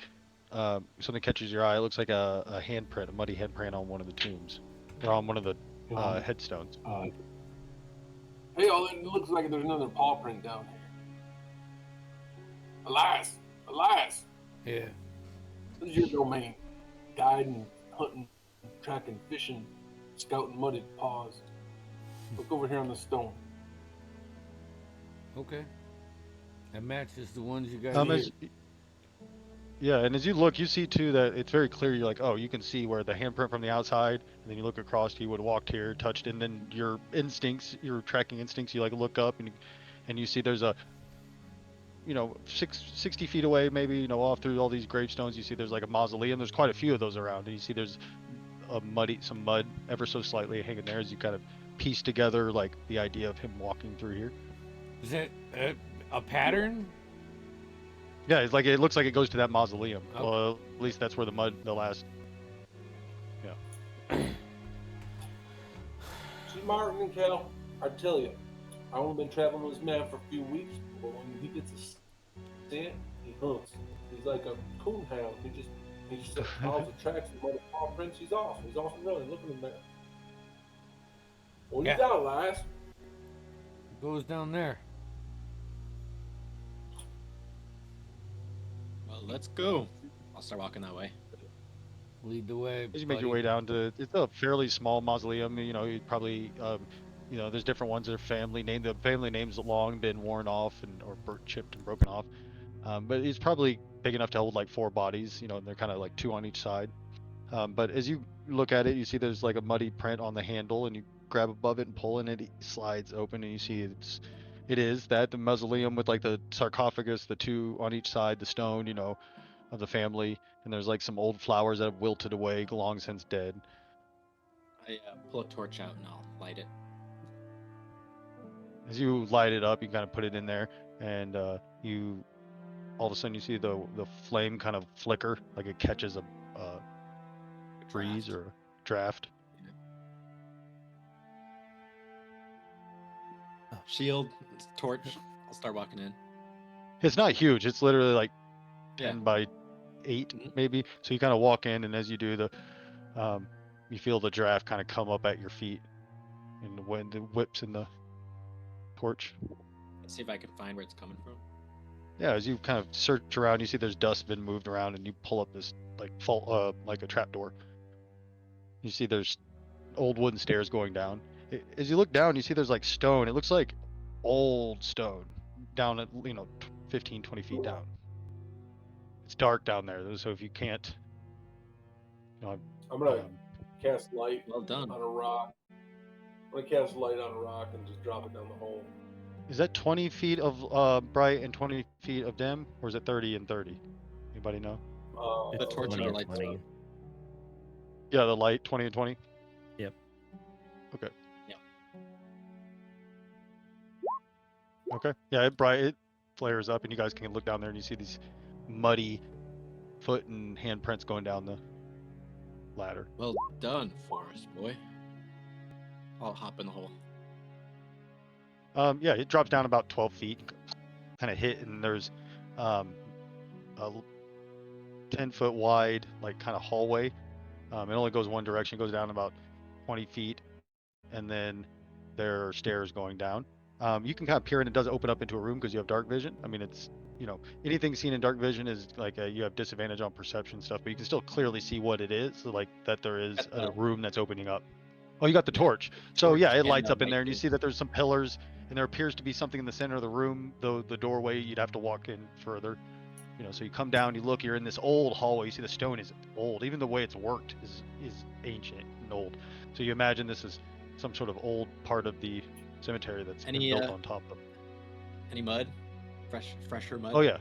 something catches your eye. It looks like a handprint, a muddy handprint on one of the tombs, or on one of the headstones. Hey, it looks like there's another paw print down here. Elias! Yeah. This is your domain. Guiding, hunting, tracking, fishing, scouting muddy paws. Look over here on the stone. Okay. That matches the ones you got Um, here. as Yeah, and as you look, you see too that it's very clear. You're like, oh, you can see where the handprint from the outside, and then you look across. You would have walked here, touched, and then your instincts, your tracking instincts, you like look up and you see there's a 60 feet away, maybe off through all these gravestones. You see there's like a mausoleum. There's quite a few of those around, and you see there's some mud ever so slightly hanging there as you kind of piece together like the idea of him walking through here. Is that a pattern? Yeah, it's like it looks like it goes to that mausoleum. Okay. Well, at least that's where the last. Yeah. See, Martin and Cal, I tell you, I've only been traveling with this man for a few weeks, but when he gets a scent, he hunts. He's like a coon hound. He just follows the tracks of the paw prints. He's off and running. Look at him there. What Yeah. you got, Elias? It goes down there. Well, let's go. I'll start walking that way. Lead the way. As you make your buddy. way down to, it's a fairly small mausoleum. You'd probably, there's different ones that are family named. The family names have long been worn off or chipped and broken off. But it's probably big enough to hold like 4 bodies. And they're kind of like 2 on each side. But as you look at it, you see there's like a muddy print on the handle, and you grab above it and pull, and it slides open, and you see it is that the mausoleum with like the sarcophagus, the 2 on each side, the stone, of the family, and there's like some old flowers that have wilted away, long since dead. I pull a torch out and I'll light it. As you light it up, you kind of put it in there, and you all of a sudden you see the flame kind of flicker, like it catches a breeze or a draft. Shield, torch. I'll start walking in. It's not huge. It's literally like 10 Yeah. by 8 Mhm. maybe. So you kind of walk in, and as you do, you feel the draft kind of come up at your feet, and the wind whips in the torch. Let's see if I can find where it's coming from. Yeah, as you kind of search around, you see there's dust been moved around, and you pull up this like a trap door. You see there's old wooden stairs going down. As you look down, you see there's like stone. It looks like old stone down at 15, 20 feet down. It's dark down there, so if you can't, I'm gonna cast light Well done. on a rock. I'm gonna cast light on a rock and just drop it down the hole. is that 20 feet of bright and 20 feet of dim, or is it 30 and 30? Anybody know? The It's torch 20 and and the light. 20. Yeah, the light 20 and 20. Yep. Okay. Yeah. Okay. Yeah, it flares up, and you guys can look down there, and you see these muddy foot and handprints going down the ladder. Well done, Forest boy. I'll hop in the hole. Yeah, it drops down about 12 feet, kind of hit, and there's a 10-foot wide, like kind of hallway. It only goes one direction. It goes down about 20 feet, and then there are stairs going down. You can kind of peer in. It does open up into a room because you have dark vision. I mean, it's anything seen in dark vision is like you have disadvantage on perception stuff, but you can still clearly see what it is. So like that there is a room that's opening up. Oh, you got the torch. So Torch yeah, it and lights the up in there, and you light see that there's some pillars, and there appears to be something in the center of the room. Though the doorway, you'd have to walk in further. So you come down, you look, you're in this old hallway. You see the stone is old. Even the way it's worked is ancient and old. So you imagine this is some sort of old part of the cemetery that's been built on top of. Any mud? Fresher mud? Oh yeah,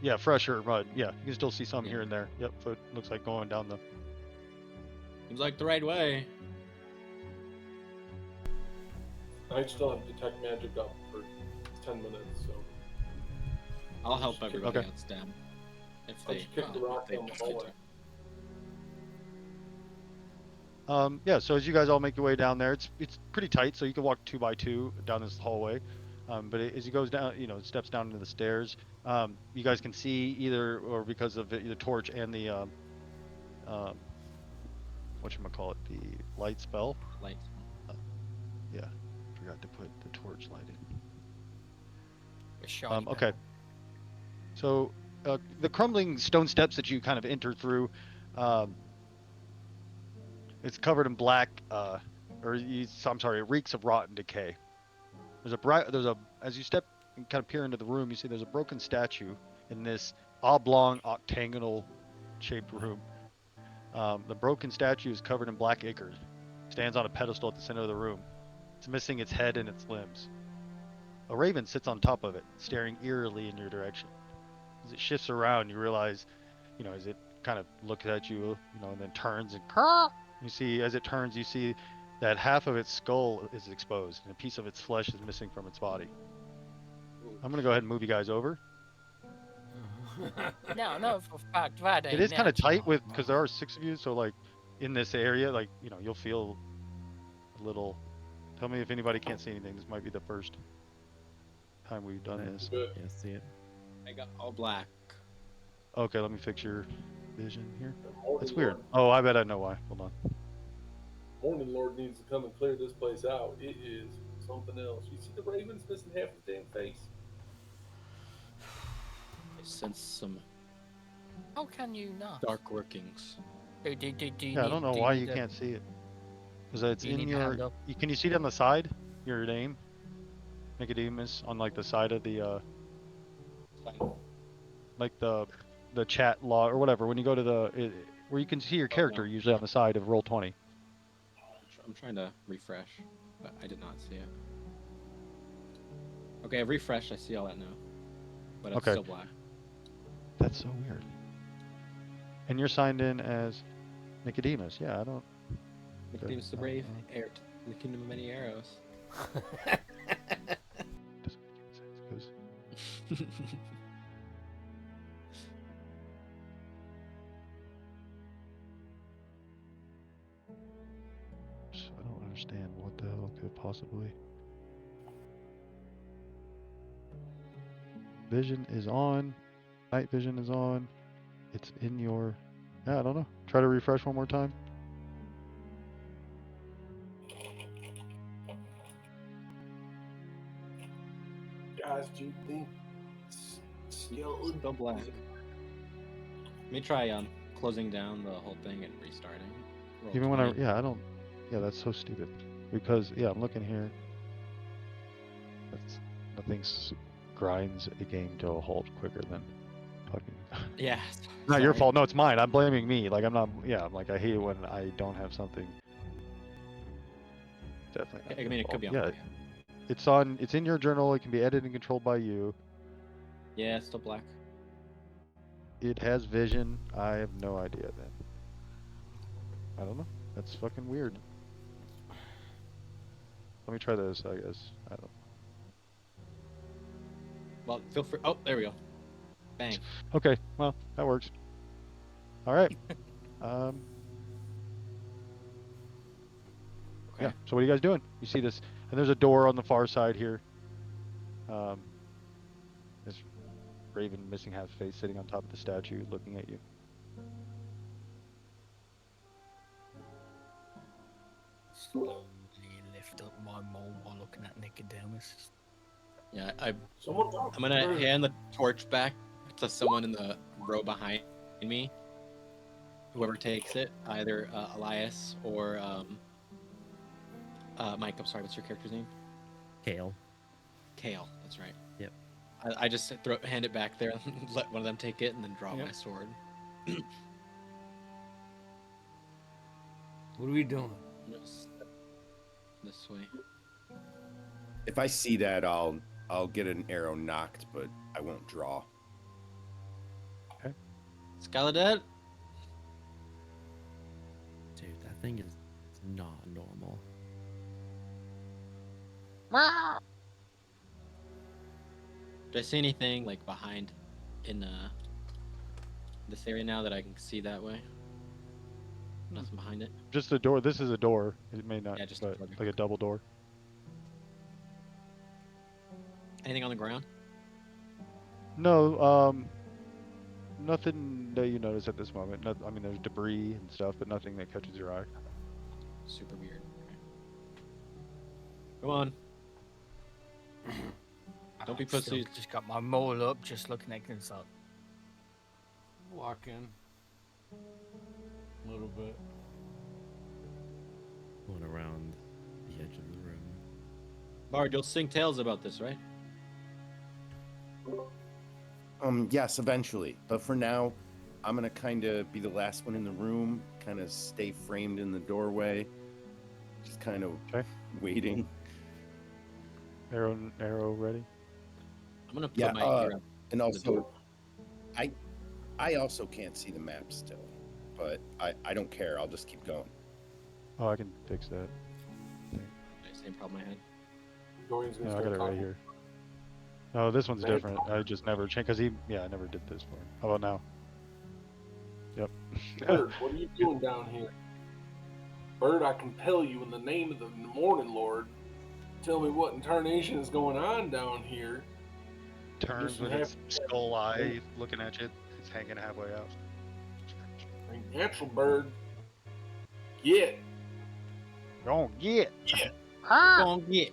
yeah, fresher mud. Yeah, you can still see some Yeah. here and there. Yep, foot looks like going down the. Seems like the right way. I still have detect magic up for 10 minutes, so I'll help Just kick- everybody Okay. else down. If I'll they, just kick the if rock they down the decide hallway. to. Yeah, so as you guys all make your way down there, it's pretty tight, so you can walk 2 by 2 down this hallway. But as you goes down, steps down into the stairs, you guys can see either or because of the torch and the whatchamacallit, the light spell. Light. Yeah, forgot to put the torch light in. A shiny Okay. bell. So the crumbling stone steps that you kind of enter through, it's covered in black, it reeks of rotten decay. As you step, and kind of peer into the room, you see there's a broken statue in this oblong, octagonal shaped room. The broken statue is covered in black ichor, stands on a pedestal at the center of the room. It's missing its head and its limbs. A raven sits on top of it, staring eerily in your direction. As it shifts around, you realize, as it kind of looks at you, and then turns and you see, as it turns, you see that half of its skull is exposed and a piece of its flesh is missing from its body. I'm gonna go ahead and move you guys over. No, for a fact that It ain't is kind of tight natural. because there are 6 of you, so like in this area, like you'll feel a little. Tell me if anybody can't see anything. This might be the first time we've done this. Good. Yeah, see it. I got all black. Okay, let me fix your vision here. Morning That's weird. Lord, Oh, I bet I know why. Hold on. Morning Lord needs to come and clear this place out. It is something else. You see the ravens missing half the damn face. I sense some How can you not? dark workings. Do you Yeah, I don't know do why need you a- can't see it. Because it's do you in need a hand your. up? Can you see it on the side? Your name, Nicodemus, on like the side of the like the chat log or whatever. When you go to the where you can see your character, usually on the side of Roll20. I'm trying to refresh, but I did not see it. Okay, I've refreshed. I see all that now, but it's Okay. still black. That's so weird. And you're signed in as Nicodemus. Yeah, I don't. Nicodemus the Brave, heir to the kingdom of many arrows. Doesn't make any sense because I don't understand what the hell could possibly. Vision is on. Night vision is on. It's in your. Yeah, I don't know. Try to refresh one more time. Guys, do you think skeleton Still black. Let me try closing down the whole thing and restarting. Roll Even 20. when I don't. Yeah, that's so stupid. Because I'm looking here. That's nothing grinds a game to a halt quicker than fucking. Yeah. Not your sorry. fault. No, it's mine. I'm blaming me. Like I'm not. Yeah, I'm like I hate it when I don't have something. Definitely. I not mean, your it could be on. fault. Yeah. Yeah, it's on. It's in your journal. It can be edited and controlled by you. Yeah, it's still black. It has vision. I have no idea then. I don't know. That's fucking weird. Let me try this, I guess. I don't. Well, feel free. Oh, there we go. Bang. Okay, well, that works. All right. Um. Okay. Yeah. So what are you guys doing? You see this, and there's a door on the far side here. This raven missing half face sitting on top of the statue, looking at you. Slowly lift up my mole while looking at Nicodemus. Yeah, Someone talk I'm gonna to her. hand the torch back to someone in the row behind me. Whoever takes it, either Elias or Mike. I'm sorry. What's your character's name? Kale. Kale. That's right. Yep. I just hand it back there, and let one of them take it, and then draw Yep. my sword. What are we doing? Just this way. If I see that, I'll get an arrow knocked, but I won't draw. Skeleton. Dude, that thing is not normal. Do I see anything like behind in this area now that I can see that way? Nothing behind it. Just a door. This is a door. It may not, Yeah, just a but door. like a double door. Anything on the ground? No, nothing that you notice at this moment. I mean, there's debris and stuff, but nothing that catches your eye. Super weird. Okay. Come on. Don't be Still pussies. just got my mole up, just looking at it. Like, Walk in. A little bit. Going around the edge of the room. Bard, you'll sing tales about this, right? Yes, eventually. But for now, I'm gonna kind of be the last one in the room, kind of stay framed in the doorway, just kind of Okay. waiting. Arrow ready. I'm gonna put Yeah. my ear up. And to the door. also, I also can't see the map still, but I don't care. I'll just keep going. Oh, I can fix that. Same problem I had. Dorian's gonna No, I start got it right talking. here. No, this one's Man. different. I just never changed because I never did this for him. How about now? Yep. Bird, what are you doing down here? Bird, I compel you in the name of the Morning Lord. Tell me what incarnation is going on down here. Turns Listen, with its skull eye looking at you. It's hanging halfway out. Ain't natural, Bird. Get. Go on, get. Go on, get.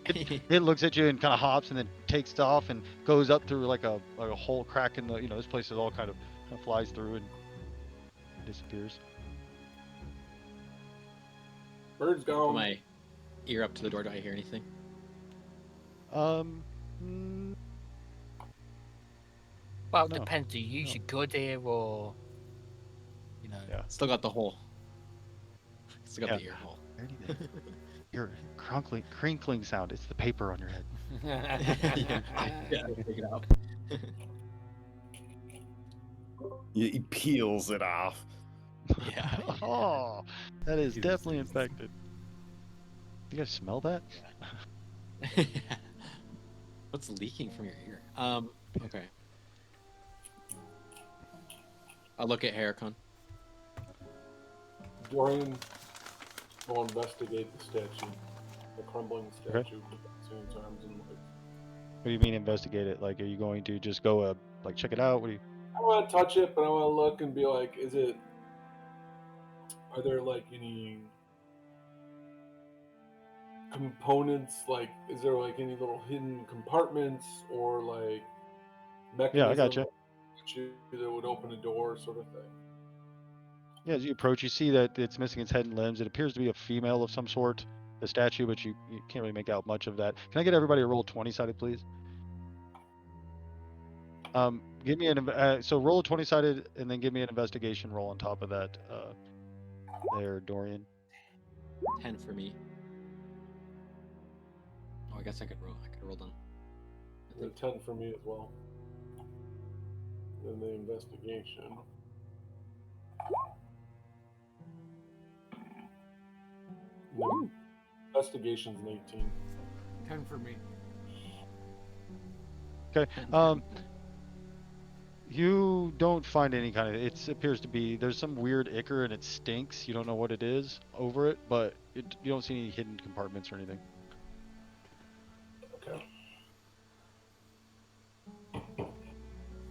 It looks at you and kind of hops and then takes off and goes up through like a whole crack in the this place is all kind of flies through and disappears. Bird's Put gone. my ear up to the door. Do I hear anything? Mm, Well, No. depends. Do you use your good ear or, Yeah. Still got the hole. Still got Yeah. the ear hole. Your crinkling sound. It's the paper on your head. Yeah, take it out. He peels it off. Yeah. Oh, that is He was definitely infected. You guys smell that? What's leaking from your ear? Okay. I'll look at Heracon. Dorian, go investigate the statue. The crumbling Okay. statue with its arms and legs. What do you mean investigate it? Like, are you going to just go check it out? What do you? I don't want to touch it, but I want to look and be like, are there like any components, like, is there like any little hidden compartments or like mechanism Yeah, I gotcha. that would open a door sort of thing? Yeah, as you approach, you see that it's missing its head and limbs. It appears to be a female of some sort, the statue, but you can't really make out much of that. Can I get everybody to roll 20-sided, please? Give me so roll a 20-sided and then give me an investigation roll on top of that. There, Dorian. 10 for me. Oh, I guess I could roll them. A 10 for me as well. Then the investigation. No. Investigation's an 18. 10 for me. Okay. You don't find any kind of. It appears to be there's some weird ichor and it stinks. You don't know what it is over it, but you don't see any hidden compartments or anything. Okay.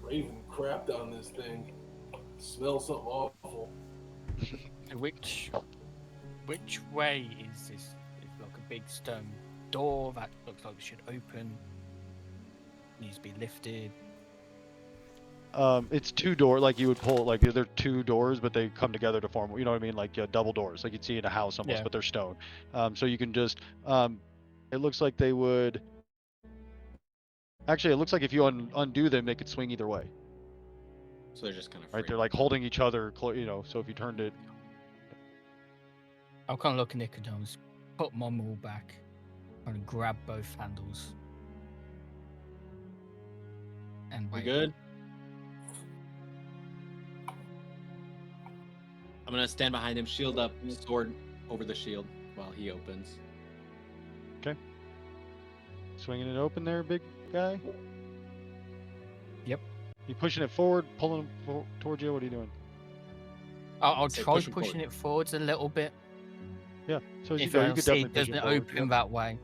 Raven crapped on this thing. Smells something awful. which way is this? It's like a big stone door that looks like it should open. Needs to be lifted. It's two door, like you would pull, like they're two doors, but they come together to form, you know what I mean? Like double doors, like you'd see in a house almost, Yeah. but they're stone. So you can just, it looks like they would, actually, it looks like if you undo them, they could swing either way, So they're just kind of right? They're like holding each other, so if you turned it, I'll kind of look at Nicodemus, put my maul back, kind of grab both handles. And We wait. good? I'm gonna stand behind him, shield up, sword over the shield while he opens. swinging it open there, big guy? Yep. You pushing it forward, pulling it towards you, what are you doing? I'll Say try push 'em pushing forward. it forwards a little bit. Yeah, so as you If go, I you could see definitely it push it doesn't forward. open that way.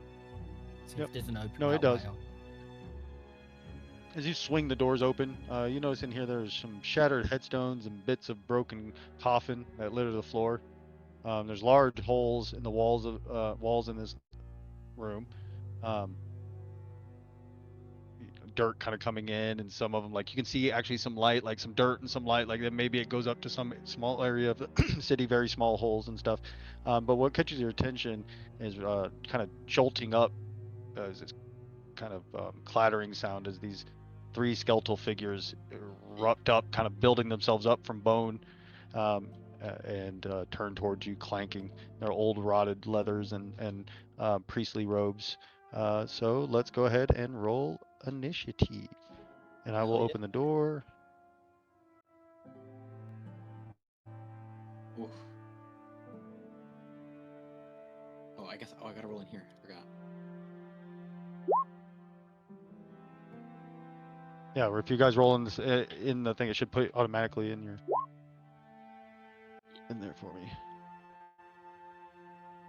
So Yep. if it doesn't open No, that it does. way, As you swing the doors open, you notice in here there's some shattered headstones and bits of broken coffin that litter the floor. There's large holes in the walls in this room. Dirt kind of coming in, and some of them, like you can see actually some light, like some dirt and some light, like that maybe it goes up to some small area of the city, very small holes and stuff. But what catches your attention is kind of jolting up, as this kind of clattering sound as these 3 skeletal figures erupt up, kind of building themselves up from bone, and turn towards you, clanking their old rotted leathers and priestly robes. So let's go ahead and roll initiative. And I will Hell yeah. open the door. Oof. Oh, I guess. Oh, I gotta roll in here. Forgot. Yeah, or if you guys roll in this in the thing, it should put automatically in there for me,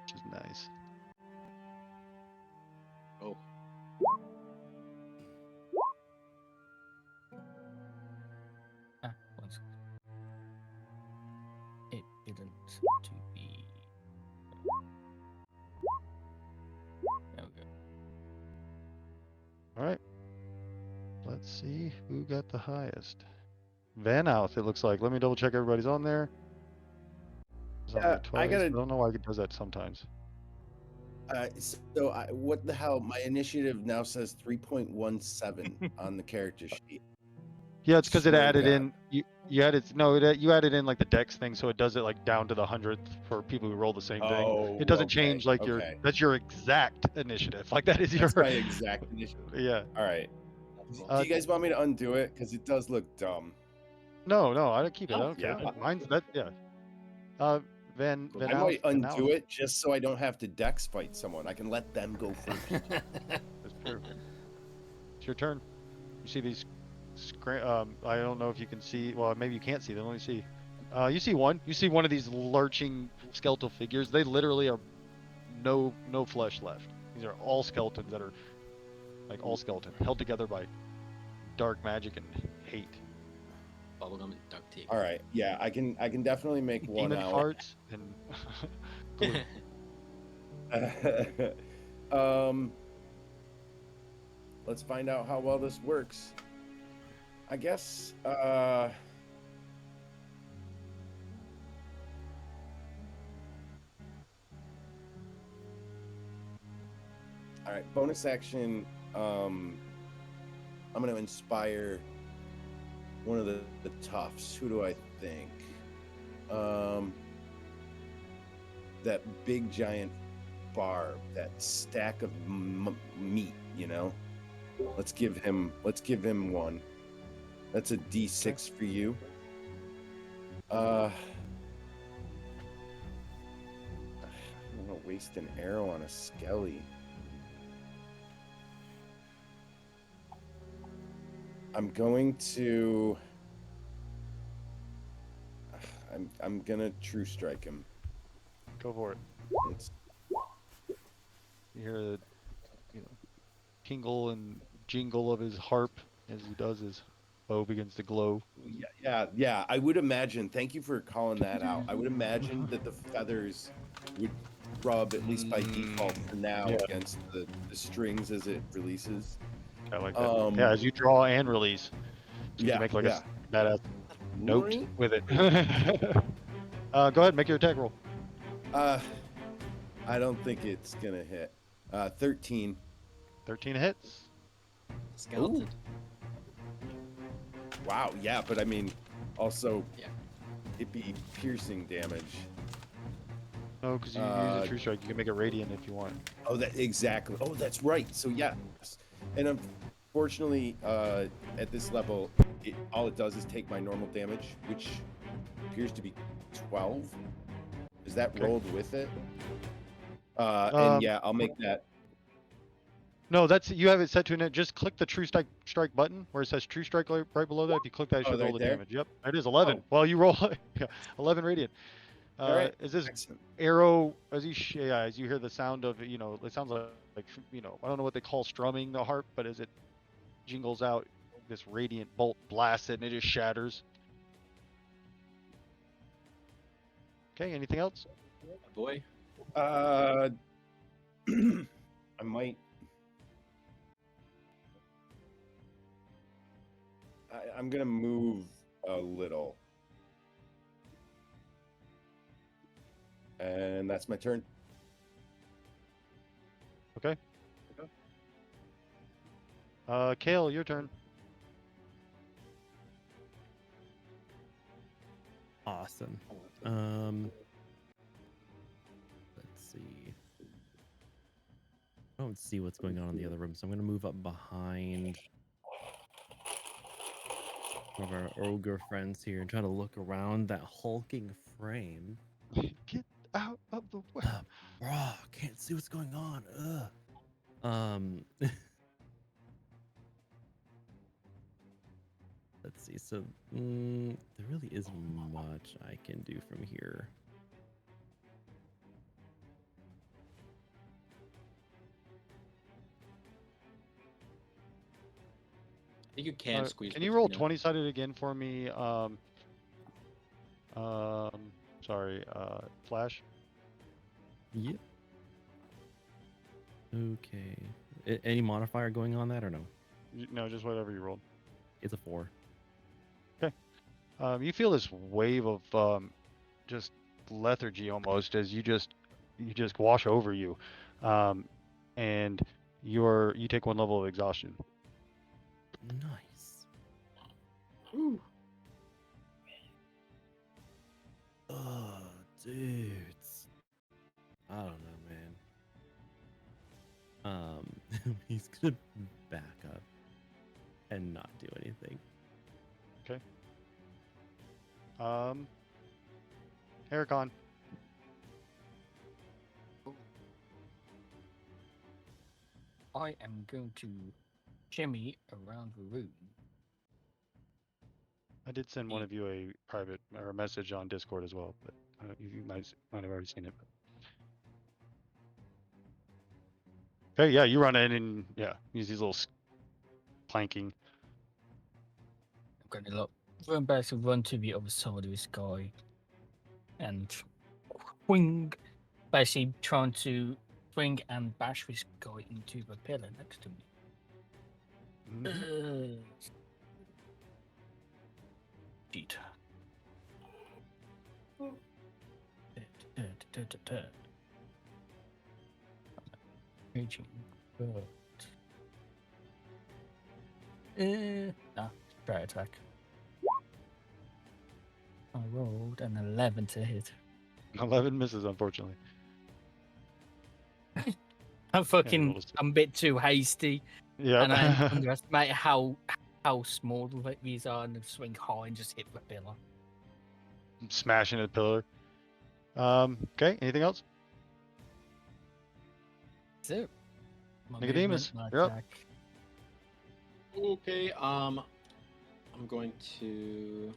which is nice. Oh. Was it didn't to be. There we go. All right. Let's see who got the highest. Van Outh, it looks like. Let me double check everybody's on there. It's on there I twice. gotta. I don't know why it does that sometimes. So what the hell? My initiative now says 3.17 on the character sheet. Yeah, it's because it Swear to added God. in you added you added in like the dex thing, so it does it like down to the 100th for people who roll the same thing. Oh, It doesn't okay, change like okay. that's your exact initiative. Like that is your That's my exact initiative. yeah. All right. Cool. Do you guys want me to undo it? Because it does look dumb. No, I don't keep it. I No, don't care. yeah. Mine's that yeah. Van Cool. Van I might Outh, Van undo Outh. it just so I don't have to dex fight someone. I can let them go first. That's true. It's your turn. You see these I don't know if you can see. Well, maybe you can't see them. Let me see. You see one. You see one of these lurching skeletal figures. They literally are no flesh left. These are all skeletons that are like all skeleton, held together by dark magic and hate. Bubblegum and duct tape. All right. Yeah, I can definitely make one Demon out. farts and glue. Let's find out how well this works. I guess all right, bonus action. I'm going to inspire one of the toughs. Who do I think? That big giant barb, that stack of meat, you know. Let's give him one. That's a D6 for you. I don't want to waste an arrow on a skelly. I'm going to. I'm gonna true strike him. Go for it. It's, You hear the tingle and jingle of his harp as he does his bow begins to glow. yeah. I would imagine. Thank you for calling that out. I would imagine that the feathers would rub at least by default for now against the strings as it releases. I like that. Yeah, as you draw and release. So you Yeah, can make like yeah. a badass note with it. Go ahead, make your attack roll. I don't think it's gonna hit. 13. 13 hits. Skeleton. Ooh. Wow, yeah, but I mean, also, Yeah. it'd be piercing damage. No, because you use a true strike. You can make it radiant if you want. Oh, that exactly. Oh, that's right. So yes, and unfortunately, at this level, all it does is take my normal damage, which appears to be 12. Is that rolled with it? And yeah, I'll make that. No, that's you have it set to an. Just click the true strike button where it says true strike right below that. If you click that, it should roll right the there? damage. Yep, it is 11. Oh. Well, you roll 11 radiant. All right. Is this Excellent. arrow as you hear the sound of it sounds like I don't know what they call strumming the harp, but as it jingles out, this radiant bolt blasts it and it just shatters. Okay, anything else? Boy. I might. I'm gonna move a little, and that's my turn. Okay. Kale, your turn. Awesome. Let's see. I don't see what's going on in the other room, so I'm gonna move up behind one of our ogre friends here and try to look around that hulking frame. Get out of the way. Bro, can't see what's going on. Ugh. Let's see. So there really isn't much I can do from here. I think you can squeeze. Can you roll 20-sided again for me? Sorry, Flash. Yep. Okay. Any modifier going on that or no? No, just whatever you rolled. It's a 4. Okay. You feel this wave of just lethargy almost as you just wash over you, and you take 1 level of exhaustion. Nice. Ooh. Oh, dudes. I don't know, man. He's gonna back up and not do anything. Okay. Ericon. I am going to shimmy around the room. I did send one of you a private or a message on Discord as well, but you might have already seen it. Okay, yeah, you run in and use these little planking. I'm going to run to the other side of this guy and swing, basically trying to swing and bash this guy into the pillar next to me. Mm-hmm. Cheat. Raging. Nah, straight attack. I rolled an 11 to hit. 11 misses, unfortunately. I'm a bit too hasty. Yeah. And I underestimate how small these are and swing high and just hit the pillar. Smashing a pillar. Okay, anything else? That's it. Nicodemus, you're up. Okay, I'm going to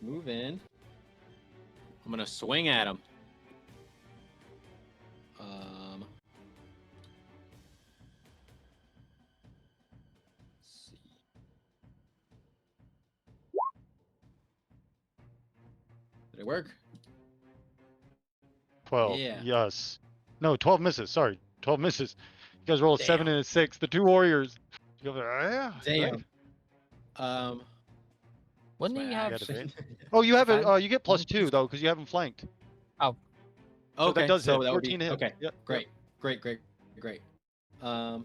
move in. I'm gonna swing at him. Let's see. Did it work? 12. Yeah. Yes. No, 12 misses. Sorry, 12 misses. You guys roll a 7 Damn. and a 6. The 2 warriors. You go there. Yeah. Damn. Right. Wouldn't he have? Oh, you have a. You get +2 though because you haven't flanked. Oh. So Okay. that does so hit. that 14 hit. Okay. Yep. Great. Great. So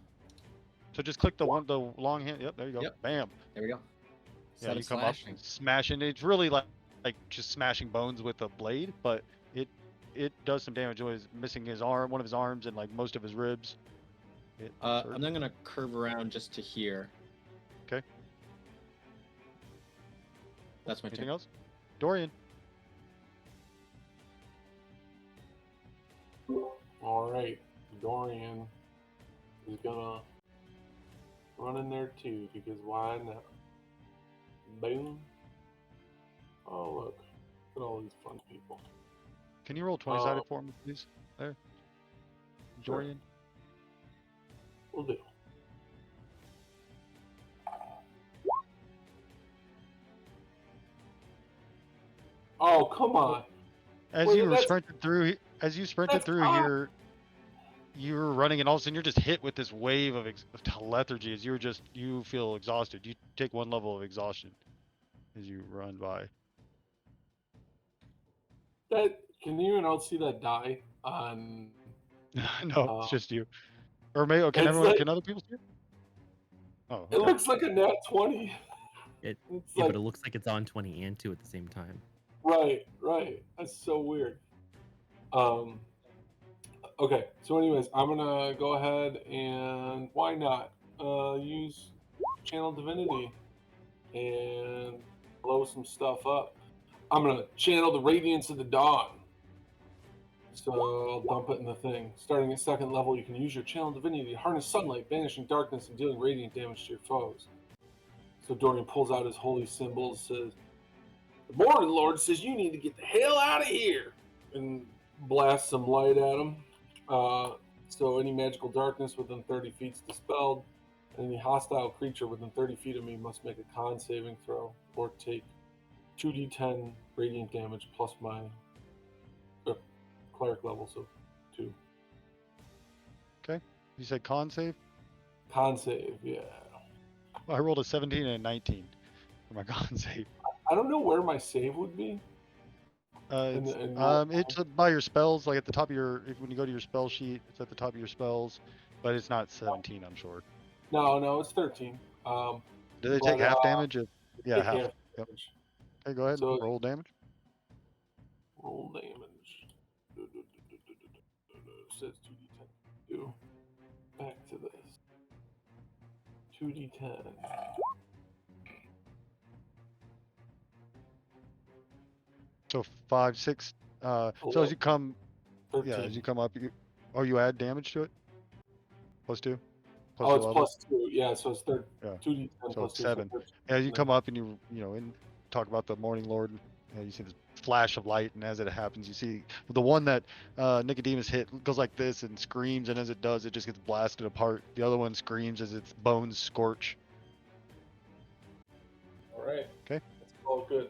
just click the long hand. Yep. There you go. Yep. Bam. There we go. Yeah, you come up and smashing. It's really like just smashing bones with a blade, but it does some damage. It was missing his arm, one of his arms, and like most of his ribs. I'm then gonna curve around just to here. Okay. That's my Anything turn. else? Dorian. All right, Dorian is gonna run in there too because why not? Boom. Oh look at all these fun people. Can you roll 20-sided for me, please? There. Dorian. We'll do. Oh, come on. As Wait, you that's- sprinted through here, you were running, and all of a sudden you're just hit with this wave of lethargy as you feel exhausted. You take 1 level of exhaustion as you run by. Can anyone else see that die on? No, it's just you. Or maybe can It's everyone? like- Can other people see it? Oh, It okay. looks like a nat 20. It It's yeah, like but it looks like it's on 20 and 2 at the same time. right. That's so weird. Um. Okay. So, anyways, I'm gonna go ahead and why not use Channel Divinity and blow some stuff up. I'm gonna channel the radiance of the dawn. So I'll dump it in the thing. Starting at second level, you can use your channel divinity to harness sunlight, banishing darkness, and dealing radiant damage to your foes. So Dorian pulls out his holy symbol, says, "The Morning Lord says you need to get the hell out of here," and blasts some light at him. So any magical darkness within 30 feet is dispelled, and any hostile creature within 30 feet of me must make a con saving throw or take 2d10 radiant damage plus my cleric level, so 2. Okay. You said con save? Con save, yeah. Well, I rolled a 17 and a 19 for my con save. I don't know where my save would be. It's by your spells, like at the top of when you go to your spell sheet, it's at the top of your spells, but it's not 17, I'm sure. No, it's 13. Do they take half damage? Yeah, take half. half Yep. damage. Okay, go ahead. So- Roll damage. Roll damage. Says 2d10. Do. Back to this. 2d10. So 5, 6. So as you come, 13. yeah, as you come up, you add damage to it. +2. Plus Oh, your it's level. +2. Yeah, so it's Yeah. 2d10 So plus it's 2. 7. So 13. As you come up and and talk about the Morning Lord, you see this flash of light, and as it happens, you see the one that Nicodemus hit goes like this and screams, and as it does, it just gets blasted apart. The other one screams as its bones scorch. All right. Okay. That's all good.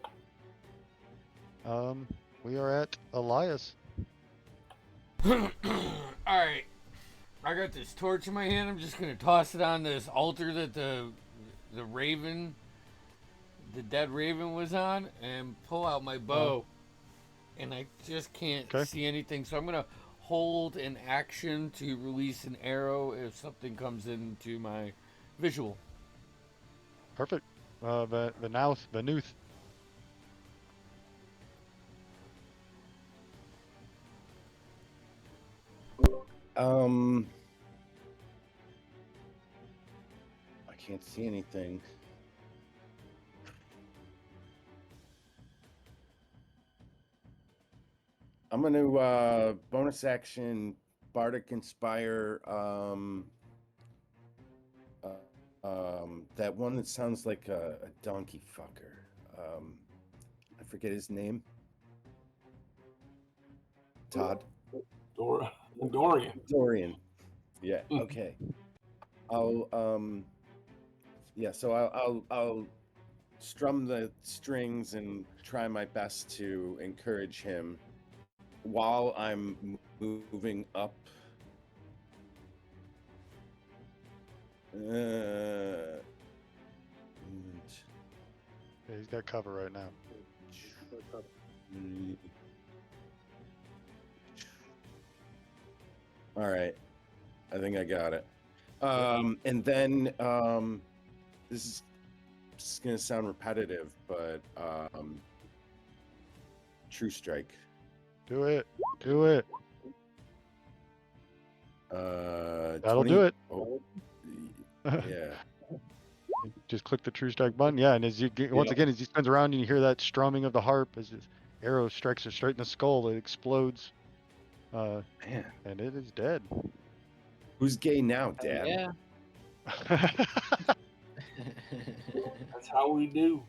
We are at Elias. Alright. I got this torch in my hand. I'm just gonna toss it on this altar that the raven, the dead raven was on, and pull out my bow. And I just can't see anything, so I'm gonna hold an action to release an arrow if something comes into my visual. Perfect. Venuth. I can't see anything. I'm gonna bonus action Bardic Inspire that one that sounds like a donkey fucker. I forget his name. Todd. Dorian. Yeah. Okay. I'll so I'll strum the strings and try my best to encourage him while I'm moving up. Yeah, he's got cover right now. All right, I think I got it. And then this is gonna sound repetitive, but True Strike. Do it. Do it. That'll 20, do it. Oh, yeah. Just click the True Strike button. Yeah, and as you once again, as he spins around and you hear that strumming of the harp as his arrow strikes her straight in the skull, it explodes. Man. And it is dead. Who's gay now, Dad? Yeah. That's how we do.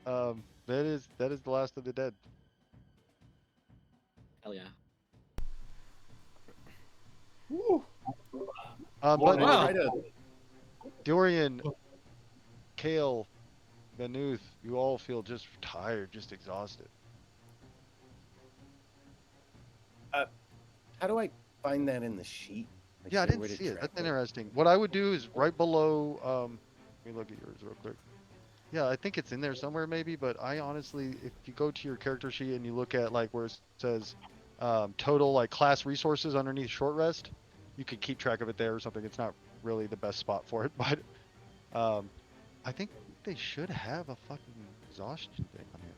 That is the last of the dead. Hell yeah. Woo. But Wow. Dorian, Kale, Venuth, you all feel just tired, just exhausted. How do I find that in the sheet? Like, Yeah, I is there a didn't way to see it. track That's interesting. What I would do is right below. Let me look at yours real quick. Yeah, I think it's in there somewhere maybe, but I honestly, if you go to your character sheet and you look at like where it says total like class resources underneath short rest, you could keep track of it there or something. It's not really the best spot for it, but I think they should have a fucking exhaustion thing on here.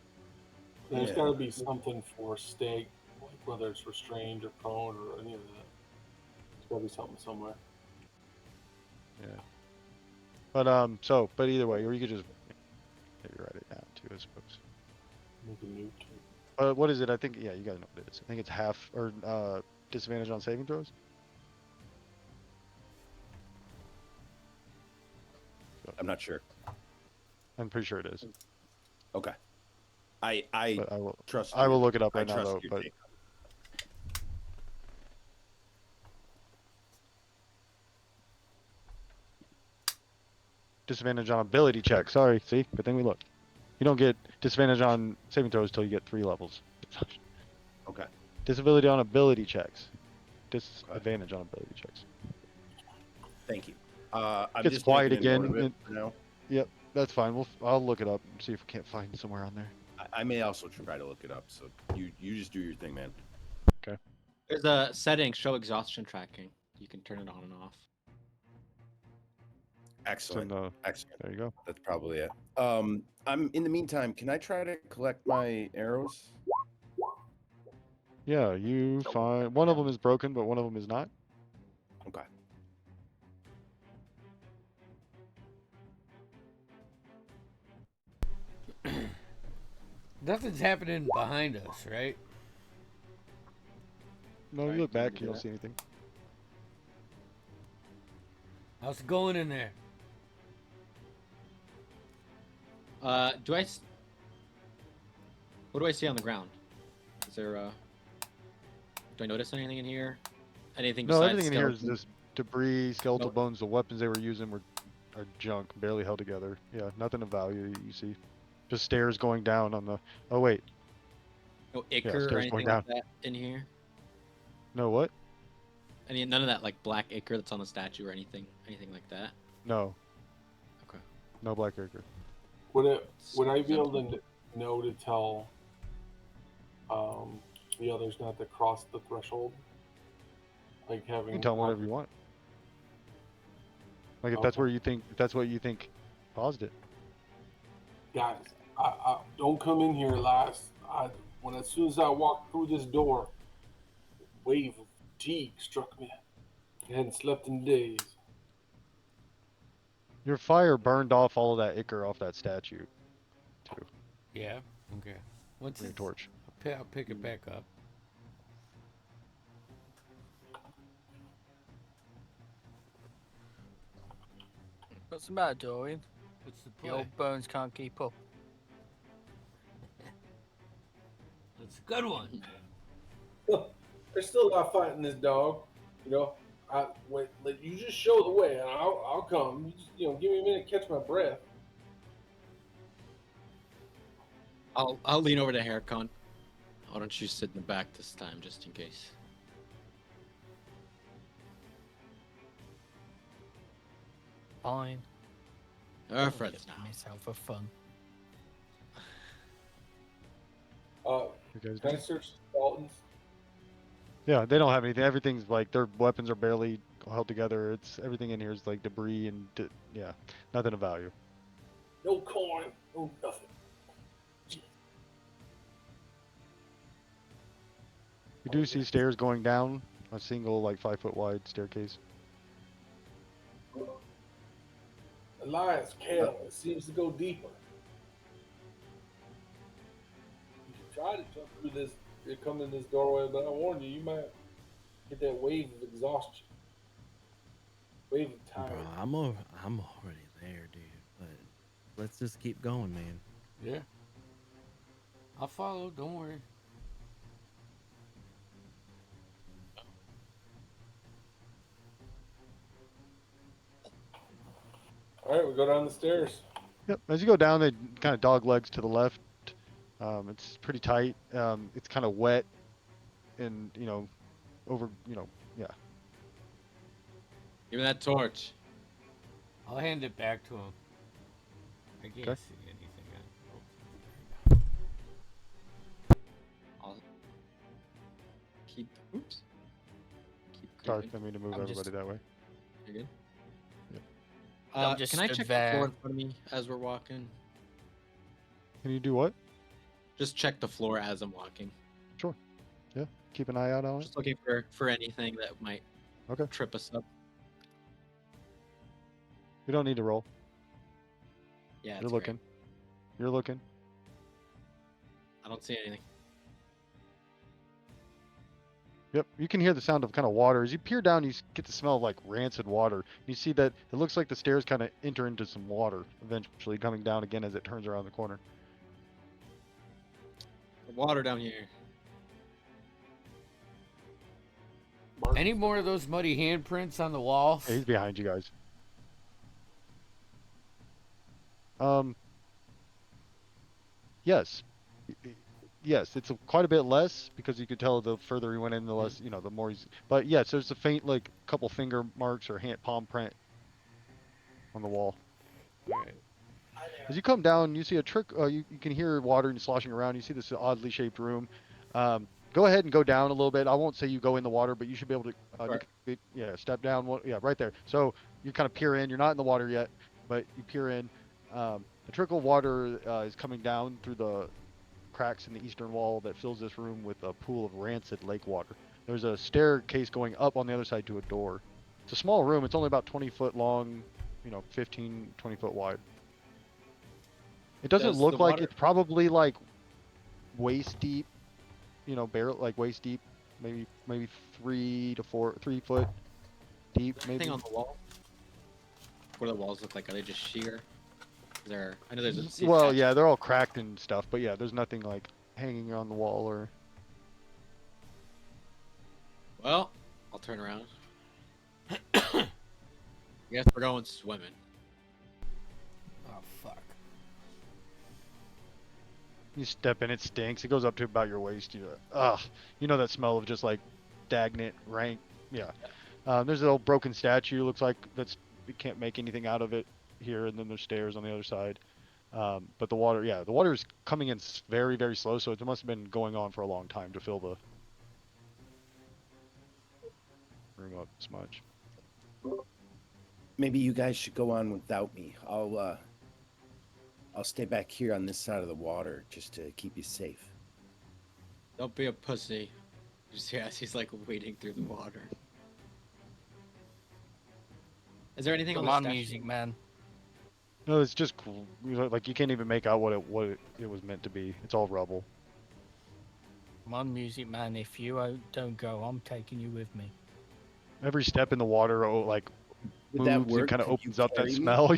There's Yeah. got to be something for stake, like whether it's restrained or prone or any of that. There's got to be something somewhere. Yeah. But but either way, or you could just maybe write it down too, I suppose. Make a new key. But what is it? I think yeah, you guys know what it is. I think it's half or disadvantage on saving throws. I'm not sure. I'm pretty sure it is. Okay. I But I will trust. I will your- look it up I right now trust though. your But take. disadvantage on ability check. Sorry, see, good thing we looked. You don't get disadvantage on saving throws till you get 3 levels. Okay. Disability on ability checks. Disadvantage on ability checks. Thank you. I'm Gets just quiet making a note again. of it for now. Yep, that's fine. I'll look it up and see if we can't find it somewhere on there. I may also try to look it up. So you just do your thing, man. Okay. There's a setting, show exhaustion tracking. You can turn it on and off. Excellent. Excellent. There you go. That's probably it. I'm in the meantime. Can I try to collect my arrows? Yeah, you find one of them is broken, but one of them is not. Okay. Nothing's happening behind us, right? No, Alright, you look can we back, do you don't that? see anything. How's it going in there? Do I? What do I see on the ground? Is there? Do I notice anything in here? Anything No, besides everything in here is skeleton? just debris, skeletal Nope. bones. The weapons they were using are junk, barely held together. Yeah, nothing of value you see. Just stairs going down on the. Oh wait, No ichor or stairs going anything like that in here? no what? None of that like black ichor that's on the statue or anything like that. No, Okay. no black ichor. Would I be able to know to tell the others not to cross the threshold? Like having. You can tell them whatever you want. Like if that's Okay. where you think, if that's what you think caused it. Guys, I don't come in here last. As soon as I walked through this door, a wave of fatigue struck me. I hadn't slept in days. Your fire burned off all of that ichor off that statue, too. Yeah. Okay. What's With your this? torch. I'll pick it back up. What's the matter, Dorian? What's the The play? old bones can't keep up. That's a good one. There's still a lot of fighting this dog. You know, you just show the way, and I'll come. You just, give me a minute to catch my breath. I'll lean over to Haircon. Why don't you sit in the back this time, just in case? Fine. Our friends now. Myself for fun. You guys Can I do? search the skeletons? Yeah, they don't have anything. Everything's like their weapons are barely held together. It's everything in here is like debris and yeah, nothing of value. No coin, no nothing. You do see stairs going down, a single like 5-foot wide staircase. Elias, Kale, it seems to go deeper. You should try to jump through this, come in this doorway, but I warn you, you might get that wave of exhaustion. Wave of Bro, tired. I'm already there, dude. But let's just keep going, man. Yeah. I'll follow. Don't worry. All right, we go down the stairs. Yep. As you go down, they kind of dog legs to the left. It's pretty tight. It's kind of wet, and over. Yeah. Give me that torch. I'll hand it back to him. I can't Okay. see anything. I'll keep. Oops. Keep Sorry, creeping. I mean to move I'm everybody just- that way. You're good. I'm just Can I stood check the there. floor in front of me as we're walking? Can you do what? Just check the floor as I'm walking. Sure. Yeah. Keep an eye out on it. Just looking for anything that might Okay. trip us up. You don't need to roll. Yeah, You're it's looking. great. You're looking. I don't see anything. Yep, you can hear the sound of kind of water. As you peer down, you get the smell of like rancid water. You see that it looks like the stairs kind of enter into some water, eventually coming down again as it turns around the corner. The water down here. Any more of those muddy handprints on the walls? Hey, he's behind you guys. Yes. Yes, it's quite a bit less because you could tell the further he went in, the less, the more he's. But yes, there's a faint, like, couple finger marks or palm print on the wall. Right. As you come down, you see a trick. You can hear water sloshing around. You see this oddly shaped room. Go ahead and go down a little bit. I won't say you go in the water, but you should be able to. Sure. Step down. Yeah, right there. So you kind of peer in. You're not in the water yet, but you peer in. A trickle of water is coming down through the cracks in the eastern wall that fills this room with a pool of rancid lake water. There's a staircase going up on the other side to a door. It's a small room. It's only about 20 foot long, 15, 20 foot wide. It doesn't look like it's probably like waist deep, barrel like waist deep, maybe 3 foot deep, maybe. Anything on the wall? What do the walls look like? Are they just sheer? I know there's a Well, yeah, they're all cracked and stuff, but yeah, there's nothing like hanging on the wall or. Well, I'll turn around. Guess we're going swimming. Oh, fuck. You step in, it stinks. It goes up to about your waist. You know that smell of just like stagnant, rank. Yeah. There's an old broken statue. Looks like we can't make anything out of it here, and then there's stairs on the other side. But the water is coming in very, very slow, so it must have been going on for a long time to fill the room up this much. Maybe you guys should go on without me. I'll stay back here on this side of the water just to keep you safe. Don't be a pussy. You see as he's like wading through the water. Is there anything Come on on, the statue? music man. No, it's just cool. Like you can't even make out what it was meant to be. It's all rubble. Come on, music man. If you don't go, I'm taking you with me. Every step in the water, Would moves that and work? kind of Could you opens up that carry me? smell.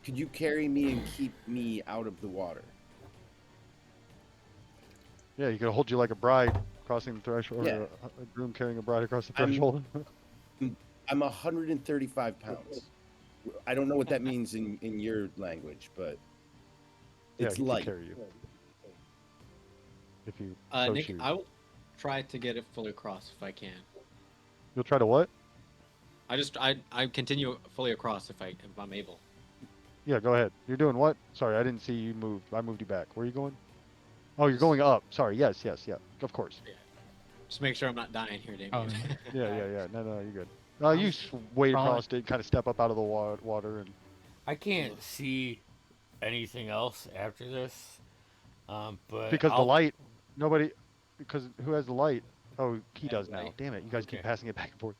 Could you carry me and keep me out of the water? Yeah, you could hold you like a bride crossing the threshold, Yeah. or a groom carrying a bride across the threshold. I'm 135 pounds. I don't know what that means in your language, but Yeah, it's he could light. carry you. If you so Nick, choose. I will try to get it fully across if I can. You'll try to what? I continue fully across if I'm able. Yeah, go ahead. You're doing what? Sorry, I didn't see you move. I moved you back. Where are you going? Oh, you're going up. Sorry. Yes. Of course. Just make sure I'm not dying here, Damien. Oh, Yeah. No, you're good. You wade across it, kind of step up out of the water, and I can't see anything else after this. But because the light, because who has the light? Oh, he does now. light. Damn it! You guys keep Okay. passing it back and forth.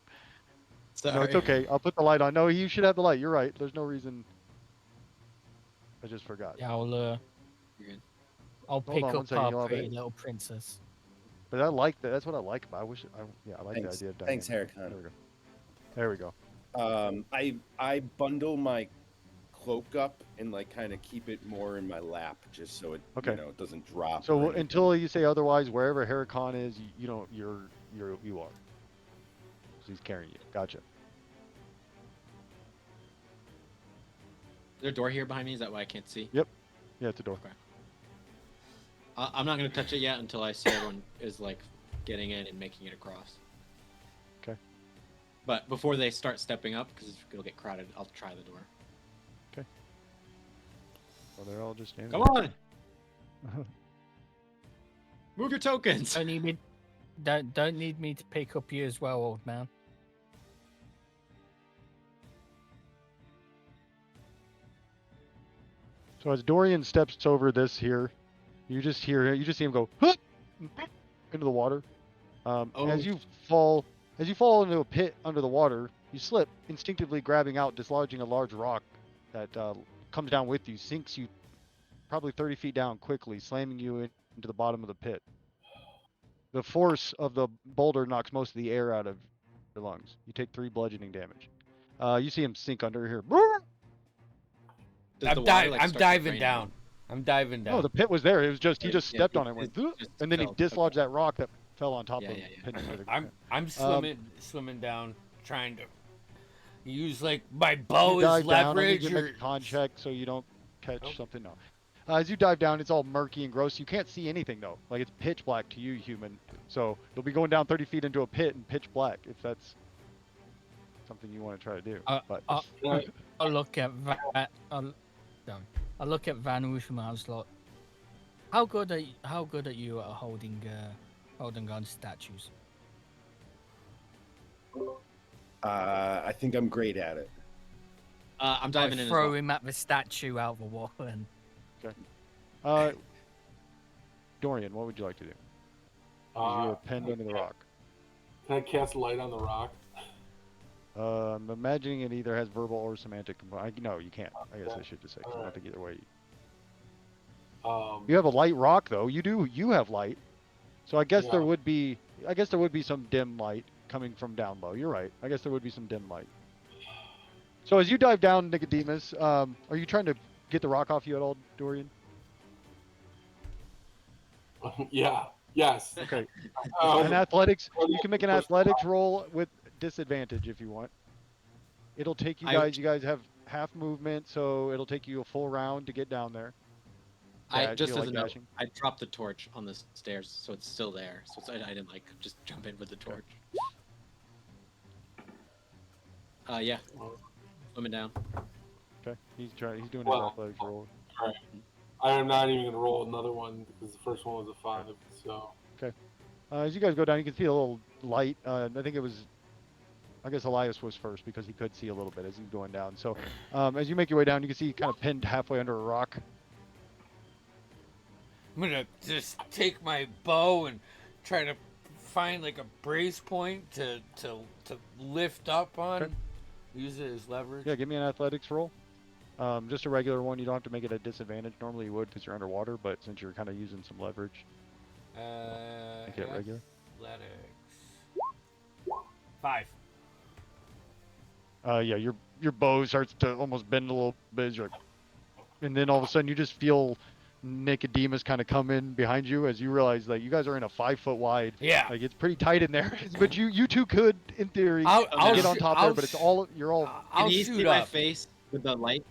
Sorry. No, it's okay. I'll put the light on. No, you should have the light. You're right. There's no reason. I just forgot. Yeah, You're good. I'll Hold pick on one up second, our you'll have pretty it. little princess. But I like that. That's what I like about. I like Thanks. the idea of Thanks, Diane. Harricon. There we go. I bundle my cloak up and like kind of keep it more in my lap just so it it doesn't drop. So or anything. until you say otherwise, wherever Harricon is, you are. So he's carrying you. Gotcha. Is there a door here behind me? Is that why I can't see? Yep. Yeah, it's a door. Okay. I'm not gonna touch it yet until I see everyone is like getting in and making it across. Okay. But before they start stepping up, because it'll get crowded, I'll try the door. Okay. Well, they're all just standing. Come on! Move your tokens! Don't need me. Don't need me to pick up you as well, old man. So as Dorian steps over this here, you just see him go "Hup!" into the water. Oh. As you fall into a pit under the water, you slip, instinctively grabbing out, dislodging a large rock that comes down with you, sinks you probably 30 feet down quickly, slamming you into the bottom of the pit. The force of the boulder knocks most of the air out of your lungs. You take 3 bludgeoning damage. You see him sink under here. Does the water, like, I'm start to diving drain down. out? I'm diving down. No, the pit was there. It was just he Right, just yeah, stepped it- on it, and went, it "Ugh," just and then he fell. dislodged Okay. that rock that fell on top Yeah, of yeah, yeah. pinned him to the I'm ground. swimming down, trying to use like my bow You as dive down. I need leverage. you to make a con check so you don't catch something. No. As you dive down, it's all murky and gross. You can't see anything though. Like it's pitch black to you, human. So you'll be going down 30 feet into a pit in pitch black if that's something you want to try to do. But I look at Van. I look at Van Roosmans like, how good are you at holding on statues? I think I'm great at it. I'm diving in as Throw well. him at the statue out the wall and Dorian, what would you like to do? You Uh, are pinned under the rock. can I cast light on the rock? I'm imagining it either has verbal or semantic component. No, you can't. I guess I should just say. 'Cause I don't think either way. You have a light rock though. You do. You have light. So I guess there Yeah. would be. I guess there would be some dim light coming from down low. You're right. I guess there would be some dim light. So as you dive down, Nicodemus, are you trying to get the rock off you at all, Dorian? Yeah. Yes. Okay. Um, An athletics. You can make an athletics roll with disadvantage if you want. It'll take you guys. You guys have half movement, so it'll take you a full round to get down there. I just feel as like a note, dashing? I dropped the torch on the stairs, so it's still there. So it's, I didn't like just jump in with the torch. Yeah, swimming down. Okay. He's doing his Well, athletics roll. Alright. I am not even going to roll another one because the first one was a 5. So As you guys go down, you can see a little light. I think it was. I guess Elias was first because he could see a little bit as he's going down. So, as you make your way down, you can see kind of pinned halfway under a rock. I'm gonna just take my bow and try to find like a brace point to lift up on. Okay. Use it as leverage. Yeah, give me an athletics roll. Just a regular one. You don't have to make it a disadvantage. Normally you would because you're underwater, but since you're kind of using some leverage, make it regular. Athletics. 5. Yeah, your bow starts to almost bend a little bit, as you're like, and then all of a sudden you just feel Nicodemus kind of come in behind you as you realize that you guys are in a 5 foot wide. Yeah. Like it's pretty tight in there, but you two could, in theory, I'll get on sh- top I'll there. But it's sh- all you're all I'll Can you shoot see my up. face with the light?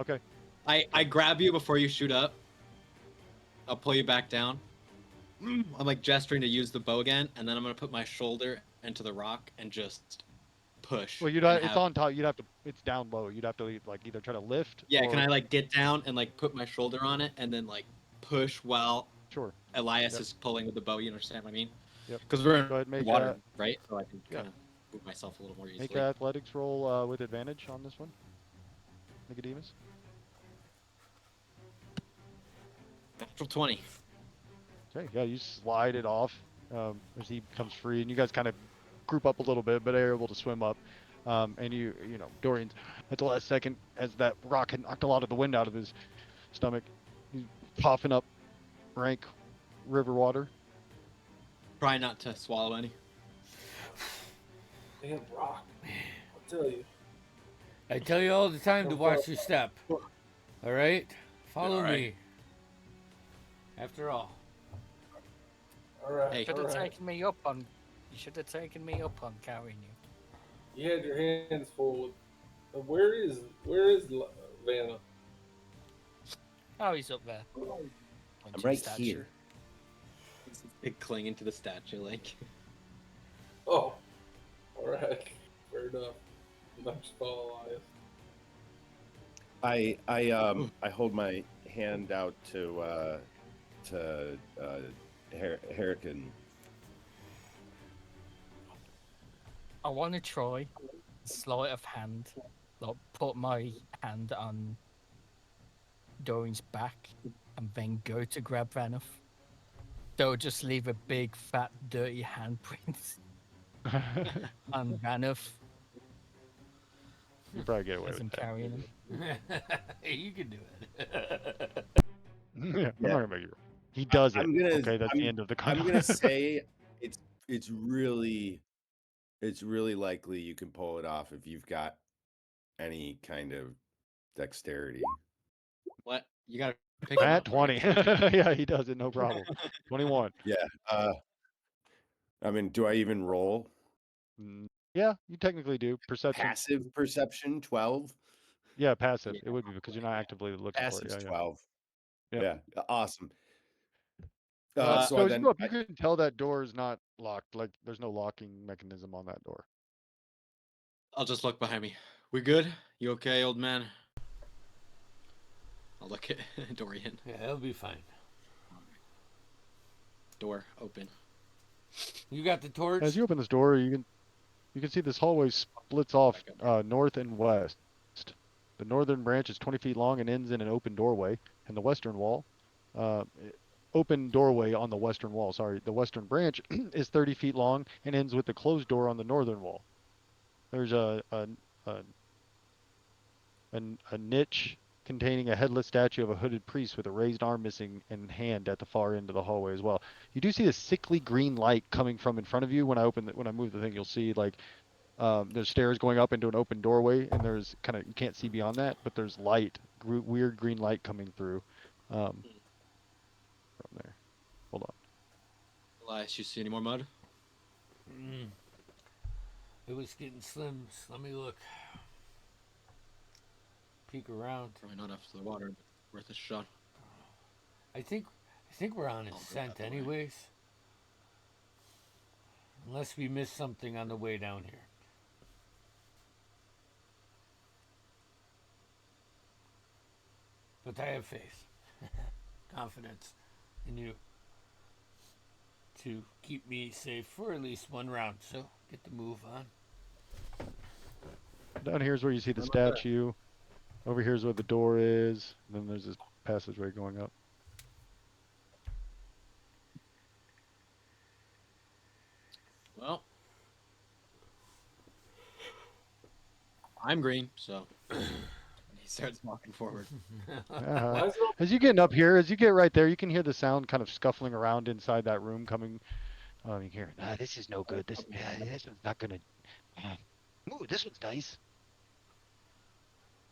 okay. I grab you before you shoot up. I'll pull you back down. I'm like gesturing to use the bow again, and then I'm gonna put my shoulder into the rock and just push. Well, and it's have- on top. You'd have to. It's down low. You'd have to like either try to lift. Yeah, or, can I like get down and like put my shoulder on it and then like push while Sure. Elias Yep. is pulling with the bow? You understand what I mean? Yep. Because we're in Go ahead, make water, that. right? So I can Yeah. kind of move myself a little more easily. Make an athletics roll with advantage on this one, Nicodemus. Natural 20. Okay, yeah, you slide it off as he comes free, and you guys kind of group up a little bit, but are able to swim up. And you know, Dorian's at the last second, as that rock had knocked a lot of the wind out of his stomach, he's coughing up rank river water. Try not to swallow any. damn rock. I'll tell you. I tell you all the time to watch your step. All right? Follow All right. me. After all. All right. Hey. Should all have right. taken me up on. You should have taken me up on carrying you. You had your hands full. Where is Vanna? Oh, he's up there. I'm right here. It clinging to the statue, like. Oh, all right. Fair enough. I'm just follow Elias. I hold my hand out to Hurricane. I want to try sleight of hand, like put my hand on Dorian's back and then go to grab Ranulf, they'll just leave a big, fat, dirty handprint on Ranulf You probably get away as with I'm that. carrying him. You can do it. Yeah, I'm not Yeah. gonna make you. He does it. I'm gonna. Okay, that's the I'm, end of the I'm contract. gonna say it's really likely you can pull it off if you've got any kind of dexterity. What? You gotta pick him At up. 20. Yeah, he does it, no problem. 21. Yeah. I mean, do I even roll? Yeah, you technically do. Perception. Passive perception 12. Yeah, passive. Yeah. It would be because you're not actively looking for it. Passive's Yeah, 12. yeah. Yeah. Awesome. So as you Then go up, you can tell that door is not locked. Like there's no locking mechanism on that door. I'll just look behind me. We good? You okay, old man? I'll look at Dorian. Yeah, it'll be fine. Door open. You got the torch? As you open this door, you can see this hallway splits off north and west. The northern branch is 20 feet long and ends in an open doorway, and the western wall, open doorway on the western wall. Sorry, the western branch is 30 feet long and ends with the closed door on the northern wall. There's a niche containing a headless statue of a hooded priest with a raised arm missing and hand at the far end of the hallway as well. You do see a sickly green light coming from in front of you. When I move the thing, you'll see like there's stairs going up into an open doorway, and there's you can't see beyond that, but there's light, weird green light coming through from there. Hold on. Elias, you see any more mud? It was getting slim. Let me look. Peek around. Probably not after the water, but worth a shot. I think we're on his I'll go scent that way. anyways. Unless we missed something on the way down here. But I have faith, confidence in you to keep me safe for at least one round. So get the move on. Down here is where you see the statue. Over here is where the door is. And then there's this passageway going up. Well, I'm green, so he starts walking forward. As you get up here, as you get right there, you can hear the sound kind of scuffling around inside that room coming. You can hear, this is no good. This one's not gonna. Ooh, this one's nice.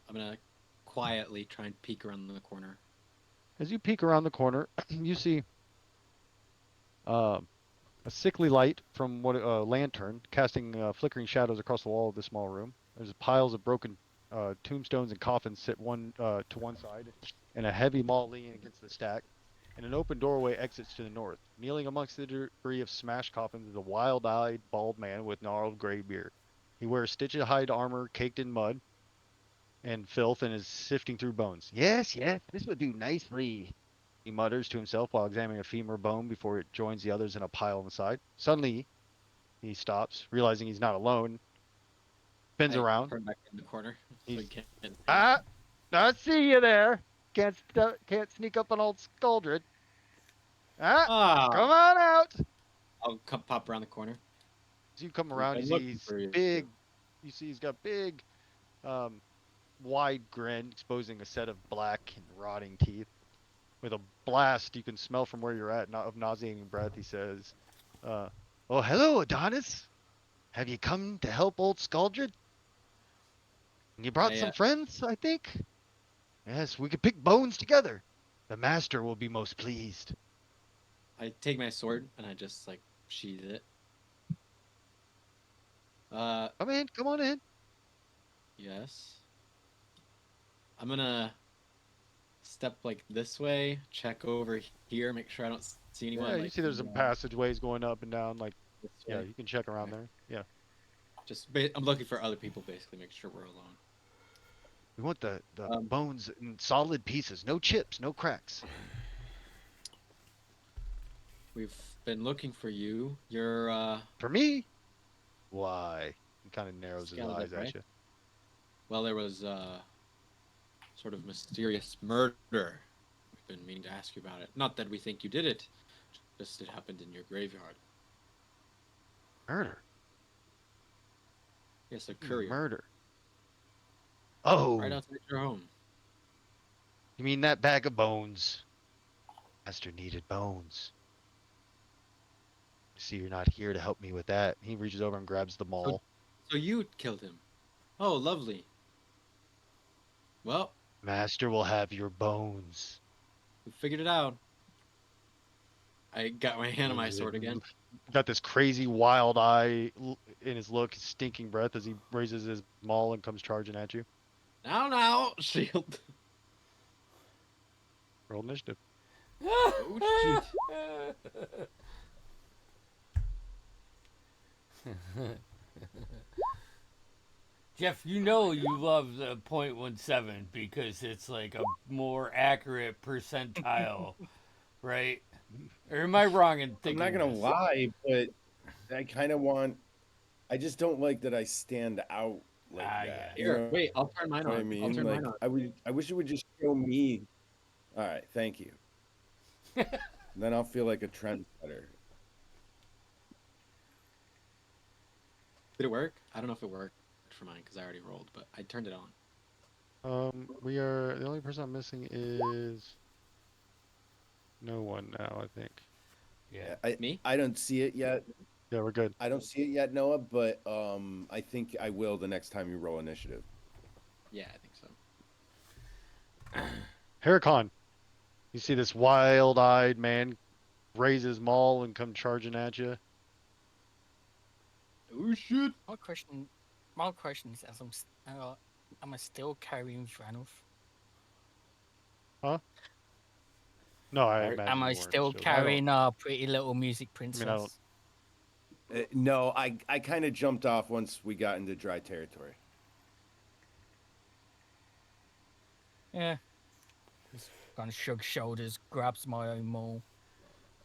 I'm gonna quietly try and peek around the corner. As you peek around the corner, you see a sickly light from a lantern casting flickering shadows across the wall of the small room. There's piles of broken tombstones and coffins sit to one side, and a heavy maul leaning against the stack. And an open doorway exits to the north. Kneeling amongst the debris of smashed coffins is a wild-eyed, bald man with gnarled gray beard. He wears stitch-hide armor caked in mud and filth and is sifting through bones. Yes, this would do nicely, he mutters to himself while examining a femur bone before it joins the others in a pile on the side. Suddenly, he stops, realizing he's not alone. Spins around. Turn back in the corner. So he can't. I see you there. Can't sneak up on old Skuldred. Come on out. I'll pop around the corner. As you come around, I'm you see looking he's for you. big. You see he's got big, wide grin, exposing a set of black and rotting teeth. With a blast you can smell from where you're at of nauseating breath, he says, "Oh, hello, Adonis. Have you come to help old Skuldred? You brought some friends, I think? Yes, we could pick bones together. The master will be most pleased." I take my sword and I just sheath it. Come on in. Yes. I'm gonna step this way, check over here, make sure I don't see anyone. Yeah, you see there's some passageways going up and down. Yeah, you can check around there. Yeah. I'm looking for other people, basically, make sure we're alone. We want the bones in solid pieces, no chips, no cracks. We've been looking for you. You're For me? Why? He kind of narrows his Skeleton, eyes at right? you. Well, there was sort of mysterious murder. We've been meaning to ask you about it. Not that we think you did it, just it happened in your graveyard. Murder. Yes, a courier. Murder. Right Oh, outside your home. you mean that bag of bones? Master needed bones. See, you're not here to help me with that. He reaches over and grabs the maul. So you killed him. Oh, lovely. Well, Master will have your bones. we figured it out. I got my hand on my sword again. Got this crazy wild eye in his look, his stinking breath as he raises his maul and comes charging at you. Now, shield. Roll initiative. Oh, Jeff, you know you love the .17 because it's like a more accurate percentile, right? Or am I wrong in I'm thinking not gonna this? lie, but I kind of want. I just don't like that I stand out like Ah, that. yeah. You Here, know wait, I'll turn mine what I on. I'll mean? turn Like mine on. I wish it would just show me. All right, thank you. Then I'll feel like a trendsetter. Did it work? I don't know if it worked for mine because I already rolled, but I turned it on. We are the only person I'm missing is no one now, I think. Yeah. Me? I don't see it yet. Yeah, we're good. I don't see it yet, Noah. But I think I will the next time you roll initiative. Yeah, I think so. Heracon, you see this wild-eyed man raise his maul and come charging at you. Oh shit! My question is, am I still carrying Vranov? No, I Are- imagine Am I you weren't. still So carrying our pretty little music I princess? don't- No, I kind of jumped off once we got into dry territory. Yeah. Just kind of shrugs shoulders, grabs my own maul,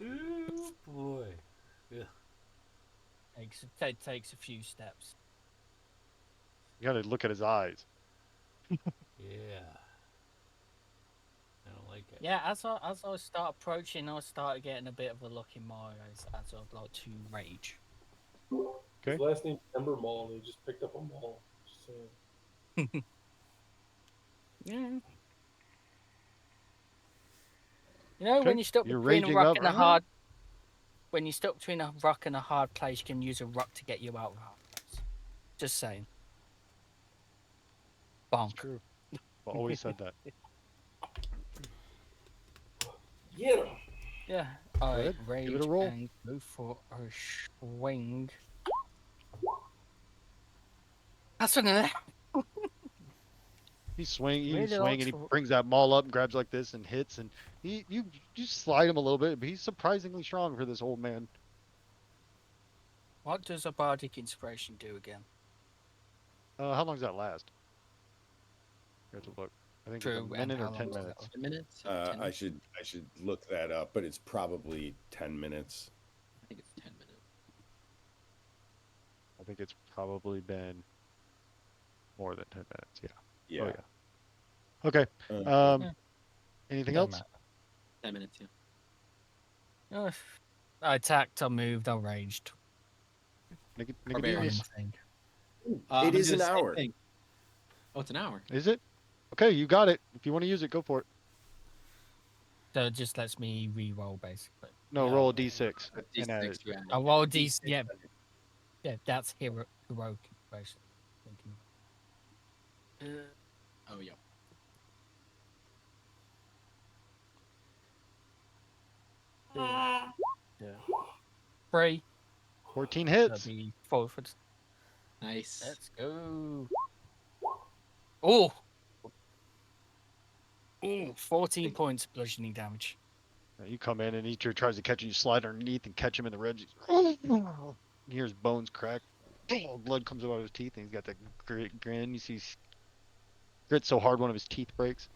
Oh boy. takes a few steps. You gotta look at his eyes. Yeah. I don't like it. Yeah, as I start approaching, I start getting a bit of a look in my eyes as I'd like to rage. Okay. His last name's Ember Mall, and he just picked up a mall. Just saying. Yeah. You know, Okay, when you're stuck you're between a raging rock up. and a hard, when you're stuck between a rock and a hard place, you can use a rock to get you out of a hard place. Just saying. It's Bonk. true. I've always said that. Get him. Yeah. I Good. rage Give it a roll. and go for a swing. That's an You swing, you Really swing, and he likes- brings that maul up, grabs like this, and hits. And you slide him a little bit, but he's surprisingly strong for this old man. What does a bardic inspiration do again? How long does that last? You have to look. I think True, it's a and minute how or long 10 does that minutes. 10 minutes? I should look that up, but it's probably 10 minutes. I think it's 10 minutes. I think it's probably been more than 10 minutes. Yeah. Yeah. Oh, yeah. Okay. Uh, Anything Don't else? matter. 10 minutes, yeah. Oh, I attacked, I moved, I raged. Barbarian. Nicodemus. Thing. It I'm gonna is do an the same hour. thing. Oh, it's an hour. Is it? Okay, you got it. If you want to use it, go for it. So it just lets me re-roll basically. No, Yeah. roll a d6 and add D6 it. you add. I roll these. Yeah, that's heroic basically. Oh, yeah. Yeah. 3. 14 That'll hits. be 4 for. Nice. Let's go. Oh. Ooh, 14 points bludgeoning damage. You come in and Eater tries to catch you, you slide underneath and catch him in the ribs. You hear his bones crack. Blood comes out of his teeth and he's got that great grin. You see grit so hard one of his teeth breaks.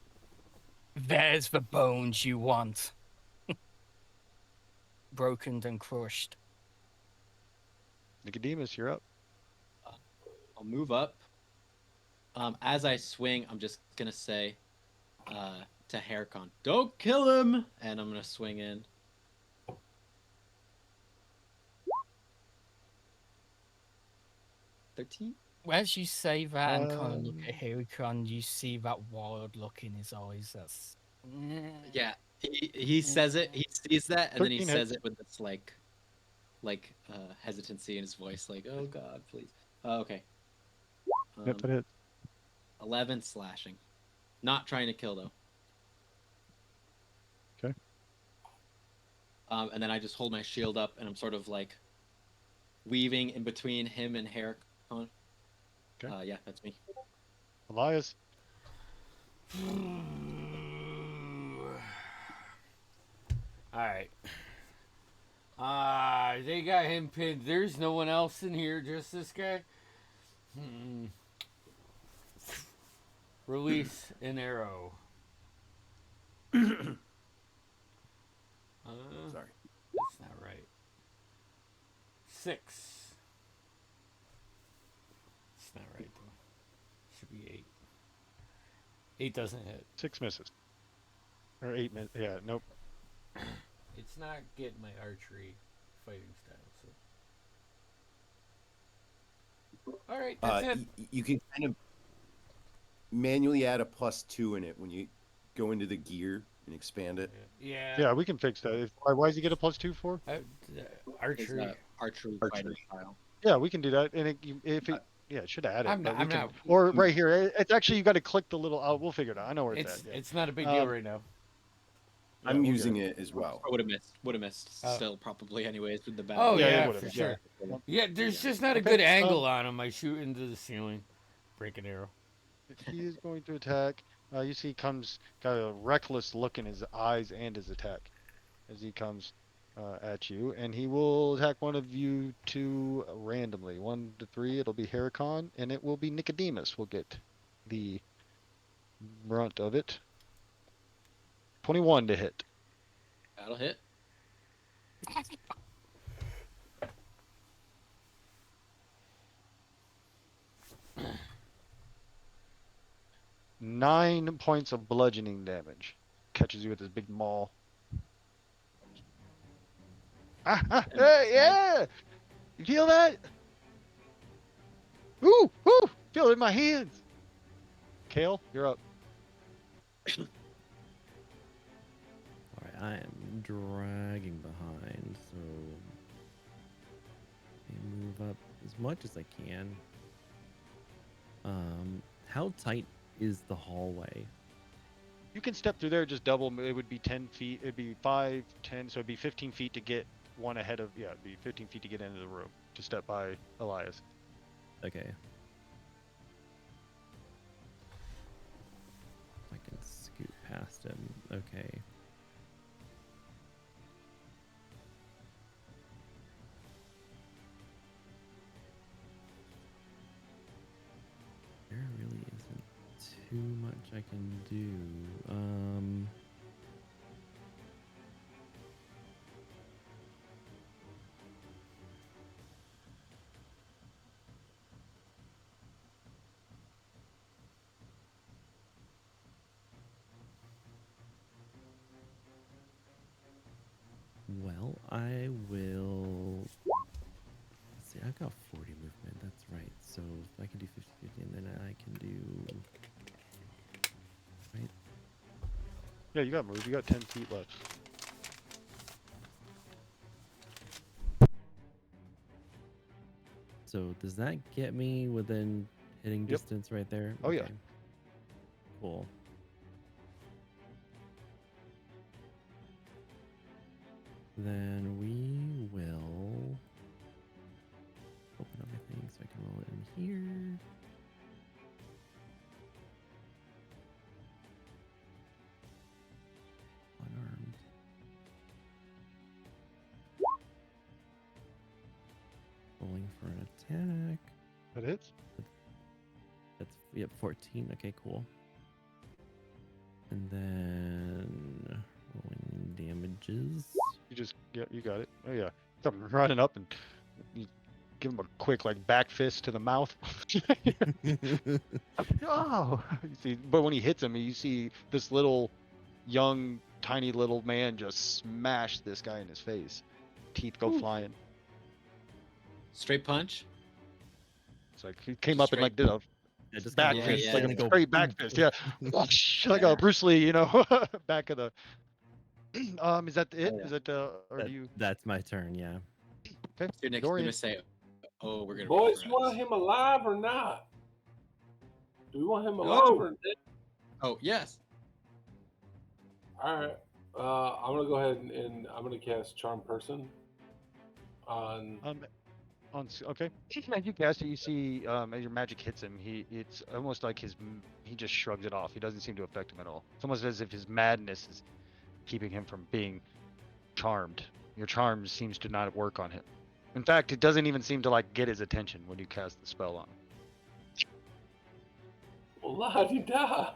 There's the bones you want. Broken and crushed. Nicodemus, you're up. I'll move up. As I swing, I'm just gonna say, to Haircon. Don't kill him! And I'm gonna swing in. 13? As you say that and kind of look at Um, Hirikon, you see that wild look in his eyes. That's Yeah, he says it. He sees that, and then he 13 says hits. it with this hesitancy in his voice, like, "Oh God, please." Okay. Yep, that hits. 11 slashing. Not trying to kill though. Okay. And then I just hold my shield up, and I'm sort of like weaving in between him and Haircon. Okay. Yeah, that's me. Elias. All right. They got him pinned. There's no one else in here, just this guy. Release an arrow. Sorry. That's not right. 6. It's not right though. Should be 8. 8 doesn't hit. 6 misses. Or 8 misses. Yeah, nope. It's not getting my archery fighting style. So. All right, that's it. You can kind of manually add a +2 in it when you go into the gear and expand it. Yeah. Yeah, we can fix that. Why does he get a +2 for? Archery. Archery fighter style. Yeah, we can do that. And it should add it. I'm but not- Or right here. It's actually you got to click the little. We'll figure it out. I know where it's at. Yeah. It's not a big deal right now. I'm using it as well. I would have missed. Still probably anyways with the battle. Oh Yeah, yeah, it would've, for yeah. sure. Yeah, there's just not a Okay, good angle on him. I shoot into the ceiling, break an arrow. He is going to attack. You see, he comes got a reckless look in his eyes and his attack as he comes at you, and he will attack one of you two randomly. 1 to 3, it'll be Heracon, and it will be Nicodemus. Will get the brunt of it. 21 to hit. That'll hit. Nine points of bludgeoning damage. Catches you with his big maul. Hey, yeah! You feel that? Woo! Woo! Feel it in my hands. Kale, you're up. All right, I am dragging behind, so I move up as much as I can. How tight is the hallway? You can step through there, just double. It would be 10 feet. It'd be 5, 10, so it'd be 15 feet to get one ahead of. Yeah, it'd be 15 feet to get into the room to step by Elias. Okay. I can scoot past him. Okay. There really isn't too much I can do. Well, I will. Let's see, I've got 40 movement. That's right. So if I can do 50-50, and then I can do. Right. Yeah, you got moved. You got 10 feet left. So does that get me within hitting Yep. distance right there? Oh, yeah. Cool. Then we will open up my thing so I can roll it in here. Unarmed. Rolling for an attack. That hits. That's, yep, 14. Okay, cool. And then rolling damages. You just, yeah, you got it. Oh, yeah. Come running up and you give him a quick like back fist to the mouth. Oh, you see, but when he hits him, you see this little, young, tiny little man just smash this guy in his face. Teeth go flying. Straight punch. It's like he came up and like did a Yeah, just back kinda Yeah, fist, yeah, like and a then go straight back boom. fist. Yeah, like a Bruce Lee, you know, back of the. Is that it? Oh, yeah. Is it or do you? That's my turn. Yeah. Okay, You're next Dorian. gonna say, "Oh, we're gonna." Boys, you want reprise. him alive or not? Do we want him alive No. or dead? Oh yes. All right. I'm gonna go ahead and I'm gonna cast Charm Person on. Okay. As you cast it, you see as your magic hits him, it's almost like he just shrugs it off. He doesn't seem to affect him at all. It's almost as if his madness is keeping him from being charmed. Your charm seems to not work on him. In fact, it doesn't even seem to like get his attention when you cast the spell on him. La di da.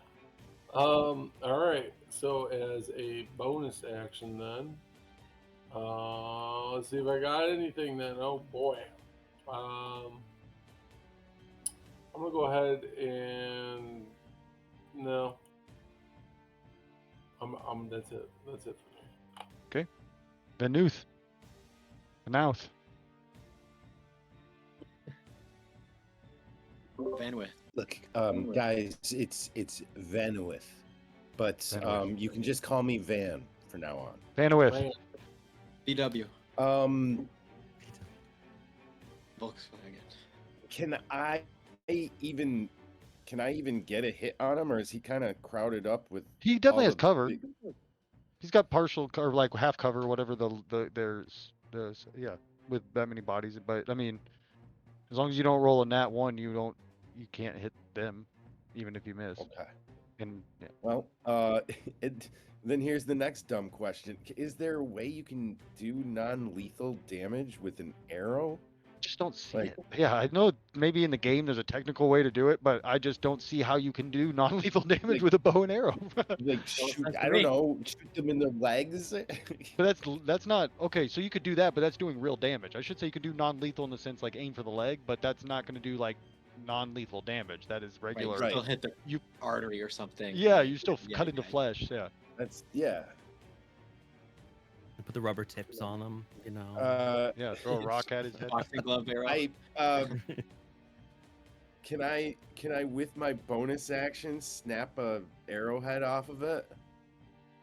All right. So as a bonus action, then, let's see if I got anything. Then, oh boy. I'm gonna go ahead and no. That's it. That's it for me. Okay. Venuth. Venouth. Vanwith. Look, guys, it's Vanuith, but Vanuith. you can just call me Van from now on. Vanowith. Man, VW. Volkswagen. Can I even get a hit on him, or is he kind of crowded up with? He definitely all has the cover. big- He's got partial cover, like half cover, whatever there's yeah, with that many bodies. But I mean, as long as you don't roll a nat 1, you can't hit them, even if you miss. Okay. And yeah. Well, then here's the next dumb question: is there a way you can do non-lethal damage with an arrow? Just don't see Like- it. Yeah, I know maybe in the game there's a technical way to do it, but I just don't see how you can do non-lethal damage Like- with a bow and arrow. Like shoot, that's I don't great. know, shoot them in the legs. But that's not okay. So you could do that, but that's doing real damage. I should say you could do non-lethal in the sense like aim for the leg, but that's not going to do like non-lethal damage. That is Right, regular. you still hit the You- artery or something. Yeah, like- you still yeah, cut into yeah. flesh. Yeah. That's yeah. Put the rubber tips on them. You know. Yeah. Throw a rock at his head. Boxing glove arrow. I can I with my bonus action snap a arrowhead off of it?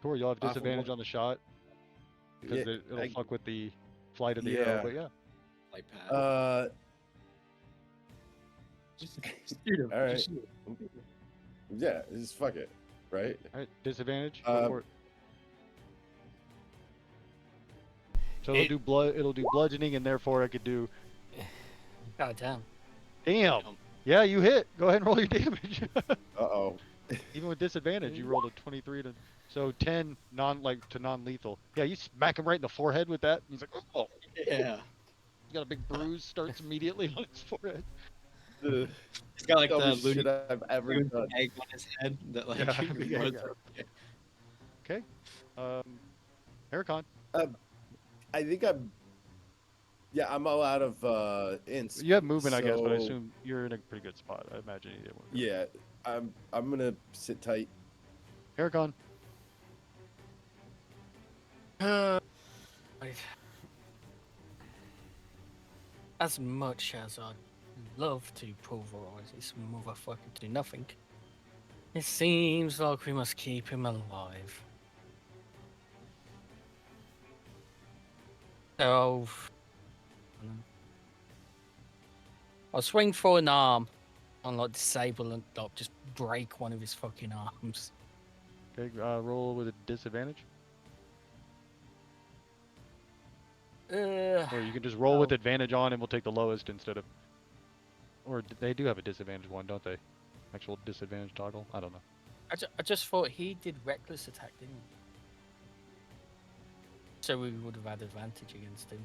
Tor, you'll have Off of disadvantage what? on the shot because Yeah, it'll I- fuck with the flight of the arrow. Yeah. But yeah. Light pad. Just shoot him. all right. Just shoot him. Yeah, just fuck it, right? All right. Disadvantage. Go Uh, for it. So it'll do blood. It'll do bludgeoning, and therefore I could do. God damn. Damn. Yeah, you hit. Go ahead and roll your damage. Uh-oh. Even with disadvantage, you rolled a 23 to. So 10 non-lethal. Yeah, you smack him right in the forehead with that. And he's like, oh. Yeah. He's got a big bruise. Starts immediately on his forehead. The He's got like the dumbest Looney shit I've ever Tunes done. egg on his head that like Yeah, big egg, goes yeah. through. Okay. Heracon. I think I'm all out of ints. You have movement, I guess, but I so- assume you're in a pretty good spot. I imagine you did one. Yeah, I'm gonna sit tight. Heracon. Right. As much as I'd love to pulverize this motherfucker to nothing, it seems like we must keep him alive. So I'll swing for an arm and like disable and like, just break one of his fucking arms. Okay, roll with a disadvantage. Or you can just roll with Oh. advantage on and we'll take the lowest instead of... Or they do have a disadvantage one, don't they? Actual disadvantage toggle? I don't know. I just thought he did reckless attack, didn't he? So we would have had advantage against him.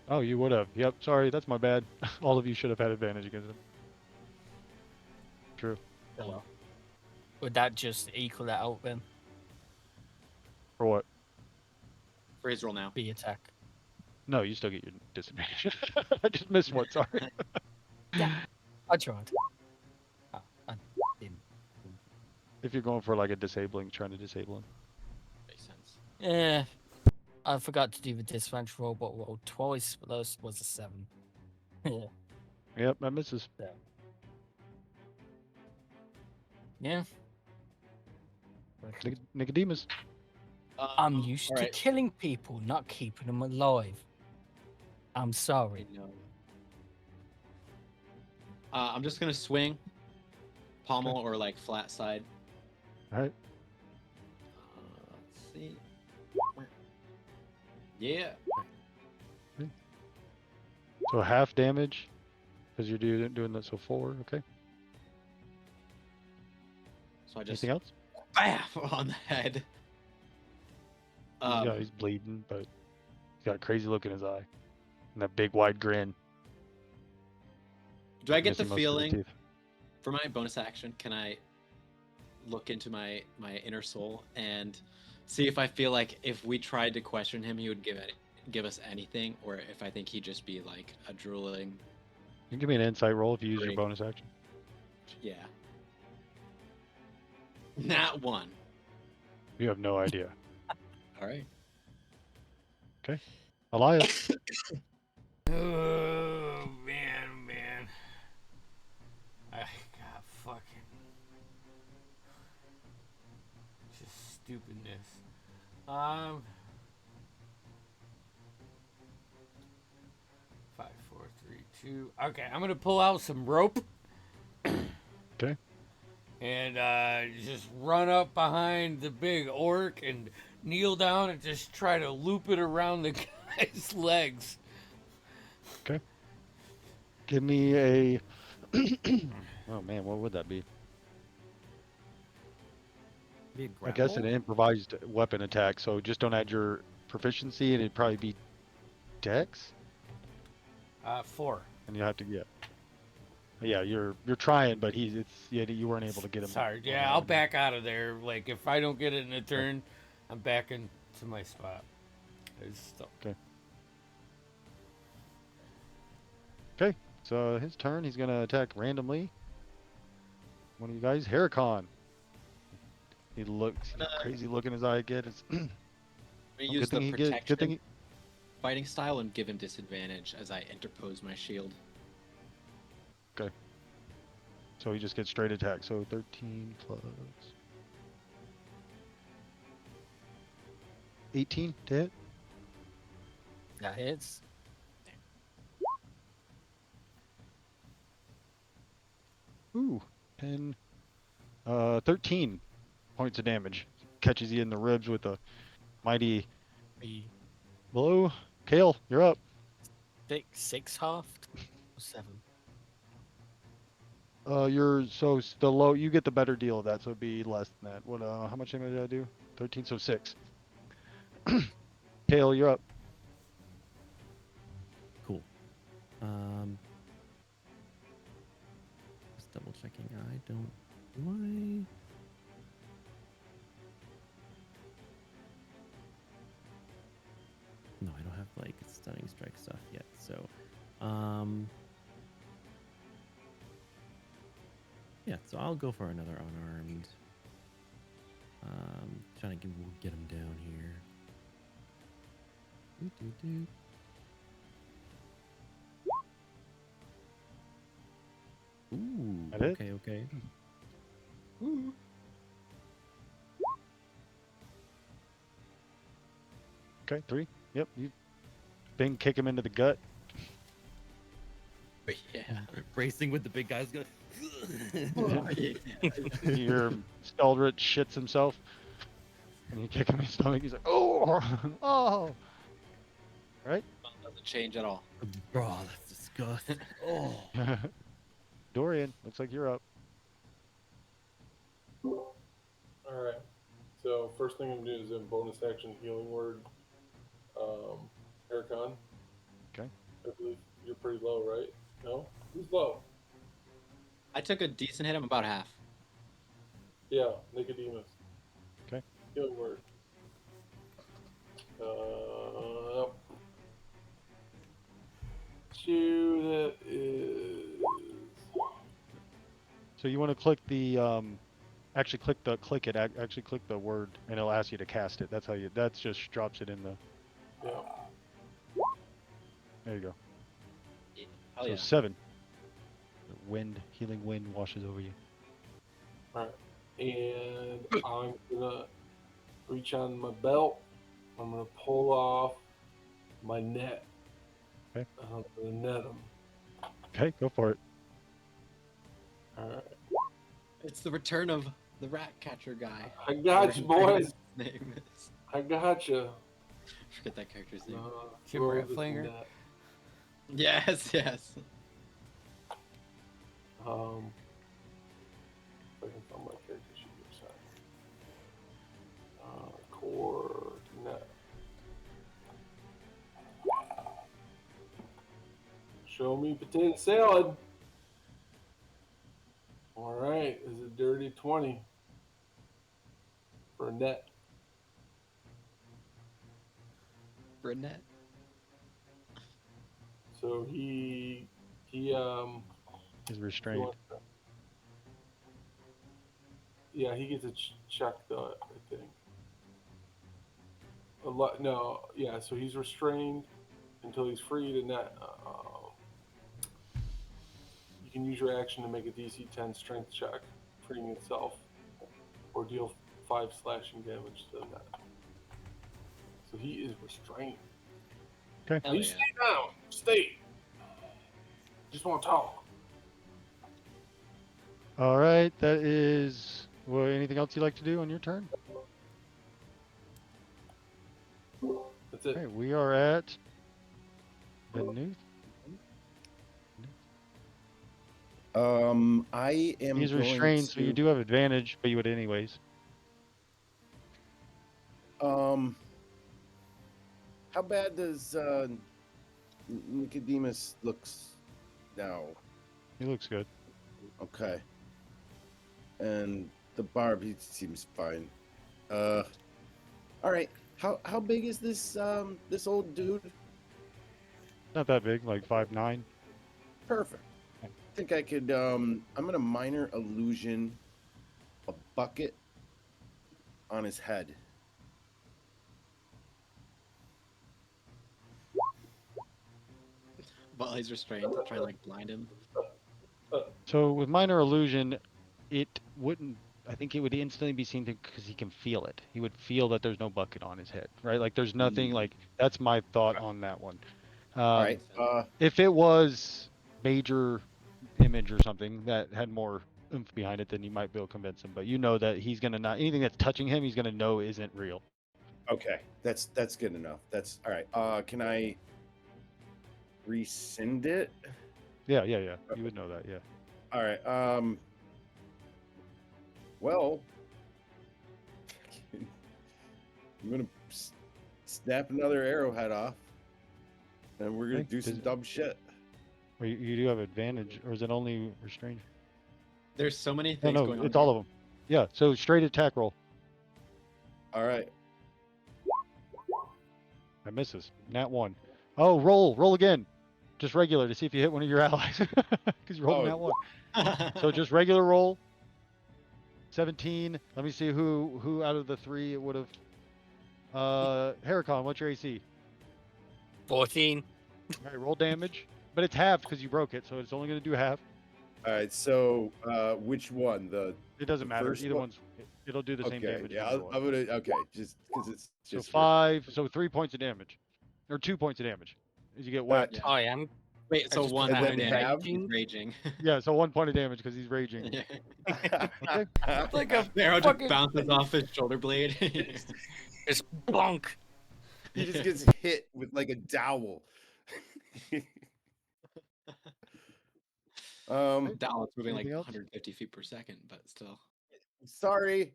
Oh, you would have. Yep, sorry, that's my bad. All of you should have had advantage against him. True. So, would that just equal that out then? For what? For his roll now. The attack. No, you still get your disadvantage. I just missed one. Sorry. I tried. I didn't. If you're going for like a disabling, trying to disable him. Makes sense. Yeah, I forgot to do the disadvantage roll, but rolled twice, but those was a 7. Yeah. Yep, that misses. Yeah. Nicodemus. I'm used all to right. killing people, not keeping them alive. I'm sorry. I know. I'm just gonna swing, pommel or like flat side. All right. Let's see. Yeah. So half damage because you're doing that. So 4. Okay. So I just Anything else? bam on the head. He's bleeding, but he's got a crazy look in his eye and that big wide grin. Do I get the Missing most of the feeling teeth. for my bonus action? Can I look into my inner soul and see if I feel like if we tried to question him, he would give us anything, or if I think he'd just be like a drooling. You can give me an insight roll if you use your Great. bonus action. Yeah. Not one. You have no idea. All right. Okay. Elias. Oh man. I got fucking just stupidness. 5, 4, 3, 2. Okay, I'm gonna pull out some rope. Okay. And just run up behind the big orc and kneel down and just try to loop it around the guy's legs. Okay. Give me a. Oh man, what would that be? Be a I guess an grapple? improvised weapon attack. So just don't add your proficiency, and it'd probably be Dex, 4. and you have to get. Yeah, you're trying, but you weren't able to get him. Sorry, yeah, I'll back out of there. Like if I don't get it in a turn, I'm back into my spot. Okay, so his turn. He's gonna attack randomly. One of you guys, Heracon. He looks crazy look in his eye again. It's We use the good protection thing he, fighting style and give him disadvantage as I interpose my shield. Okay. So he just gets straight attack. So 13 plus 18 to hit. That hits. Ooh, 10, 13 points of damage. Catches you in the ribs with a mighty blow. Kale, you're up. 6 halved? 7. The low. You get the better deal of that, so it'd be less than that. What? How much damage did I do? 13, so 6. Kale, you're up. Cool. Just double checking. I don't. Do I? No, I don't have like stunning strike stuff yet. So, yeah. So I'll go for another unarmed. Trying to get him down here. Doo-doo-doo. Ooh. That it? Okay. Ooh. Okay, 3. Yep, you bing kick him into the gut. Yeah. Racing with the big guys going. Your Eldritch shits himself. And you kick him in the stomach, he's like, oh, oh. Right? Doesn't change at all. Bro, that's disgusting. Oh. Dorian, looks like you're up. All right. So first thing I'm doing is a bonus action healing word. Ericon. Okay. I believe you're pretty low, right? No? Who's low? I took a decent hit. I'm about half. Yeah, Nicodemus. Okay. Healing word. So you want to click the actually actually click the word, and it'll ask you to cast it. That's how you. That just drops it in the. Yeah. There you go. Oh So yeah. 7. The wind, healing wind washes over you. All right. And I'm gonna reach on my belt. I'm gonna pull off my net. Okay. I'm gonna net him. Okay, go for it. All right. It's the return of the rat catcher guy. I got you, Whatever boys. his name is. I got you. Forget that character's name. Jim Throw this Ratflinger? net. Yes, yes. If I can find my character sheet here, sorry. Core net. Show me potato salad. All right, is a dirty 20 for a net. Brunette. So he Is he restrained. wants to- yeah, he gets a check though, I think. A lot, no, yeah. So he's restrained until he's free to net. You can use your action to make a DC 10 strength check, freeing itself, or deal 5 slashing damage to the net. So he is restrained. Okay. Now Hell you yeah. stay down. Stay. Just want to talk. All right. That is. Well, anything else you'd like to do on your turn? That's it. Okay, we are at the new. I am He's going restrained, so you to, do have advantage, but you would anyways. how bad does Nicodemus looks now? He looks good. Okay. And the barb, he seems fine. All right. How big is this this old dude? Not that big, like 5'9". Perfect. I think I could I'm gonna minor illusion a bucket on his head. While he's restrained, try and like blind him. So with minor illusion, it wouldn't. I think it would instantly be seen because he can feel it. He would feel that there's no bucket on his head, right? Like there's nothing. Like that's my thought on that one. All right. If it was major image or something that had more oomph behind it, then you might be able to convince him. But you know that he's gonna not anything that's touching him, he's gonna know isn't real. Okay. That's good enough. That's all right. Can I rescind it? Yeah. You would know that. Yeah. All right. Well, I'm gonna snap another arrowhead off, and we're gonna Okay, do some does- dumb shit. Or you do have advantage, or is it only restrained? There's so many No, things no, going on. it's all of them. Yeah. So straight attack roll. All right. That misses. Nat 1. Oh, roll again. Just regular to see if you hit one of your allies, because you rolled a nat 1. So just regular roll. 17. Let me see who out of the 3 it would have. Heracon, what's your AC? 14. All right, roll damage, but it's halved because you broke it, so it's only going to do half. All right. So, which one? It doesn't The matter. first Either one? one's. It'll do the same Okay. damage. Yeah. either one. I'm gonna. Okay. Just because it's So just 5. So 3 points of damage, or 2 points of damage, as you get whacked. Yeah. I am. Wait, I so just one and then point half? damage. He's raging. Yeah, so 1 point of damage because he's raging. Yeah. Okay. It's like a The arrow just fucking bounces off his shoulder blade. It's bonk. He just gets hit with like a dowel. Dallas moving like Anything else? 150 feet per second, but still. Sorry.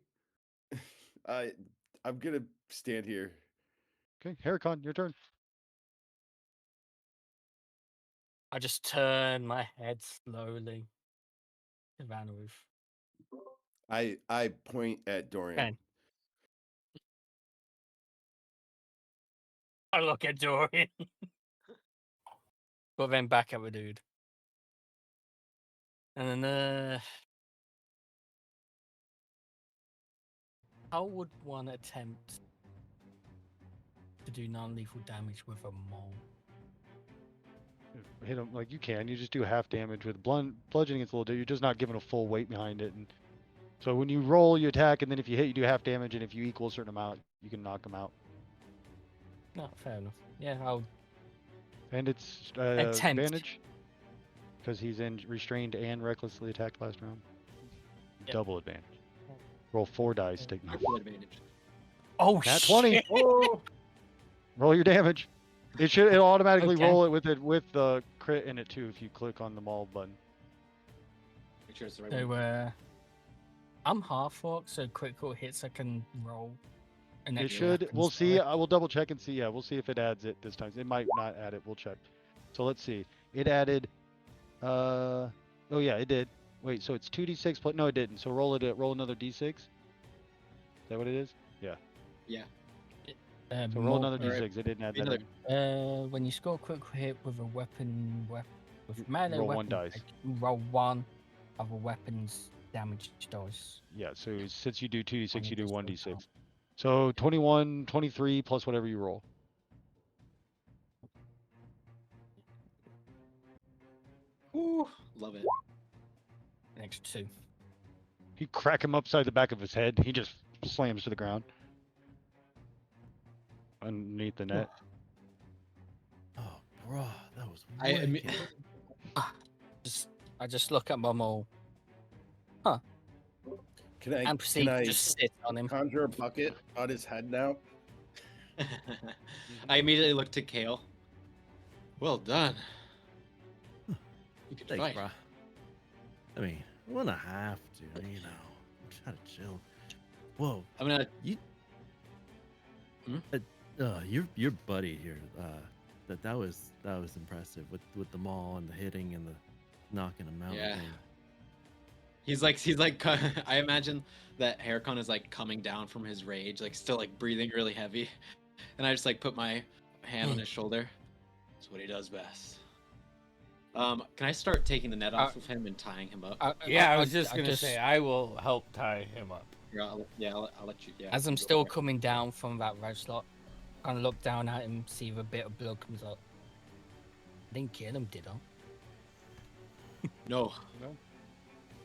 I'm gonna stand here. Okay, Heracon, your turn. I just turn my head slowly to Vanroof. I point at Dorian. Okay. I look at Dorian. But then back at the dude. And then How would one attempt to do non-lethal damage with a mole? Hit him like you can. You just do half damage with bludgeoning. It's a little. You're just not giving a full weight behind it. And so when you roll, you attack, and then if you hit, you do half damage. And if you equal a certain amount, you can knock them out. No, fair enough. Yeah, I'll And it's attempt. advantage because he's in restrained and recklessly attacked last round. Yep. Double advantage. Roll 4 dice. Take Triple advantage. Oh Nat shit! 20. Roll your damage. It'll automatically Okay. roll it with the crit in it too if you click on the maul button. Make sure it's the right So one. I'm half orc, so critical hits I can roll. An It extra should. weapon We'll see. spell. I will double check and see. Yeah, we'll see if it adds it this time. It might not add it. We'll check. So let's see. It added. Oh yeah, it did. Wait. So it's 2d6 plus. No, it didn't. So roll it. Roll another d6. Is that what it is? Yeah. Yeah. So roll more- another Alright. d6. It didn't add that. Another- In. When you score a critical hit with a weapon with melee roll weapon, one dice. roll one of a weapon's damage dice. Yeah. So since you do 2d6, you do just 1d6. count. So 21, 23 plus whatever you roll. Ooh, love it. An extra 2. You crack him upside the back of his head. He just slams to the ground. Underneath the net. Oh, bro, that was I admi- wicked. I just look at my mole Can I and proceed can to I just sit on him. conjure a bucket on his head now? I immediately looked to Kale. Well done. You can Thanks, fight. bro. I mean, we're gonna have to, you know. Try to chill. Whoa, I'm gonna. you. Your buddy here. That was impressive with the maul and the hitting and the knocking him out. Yeah. thing. He's like. I imagine that Haircon is like coming down from his rage, like still like breathing really heavy, and I just like put my hand on his shoulder. That's what he does best. Can I start taking the net off of him and tying him up? Yeah, I was just gonna say I will help tie him up. I'll let you. Yeah. As I'm you go still for it. coming down from that red slot, kind of look down at him, see if a bit of blood comes up. I didn't kill him, did I? No. No.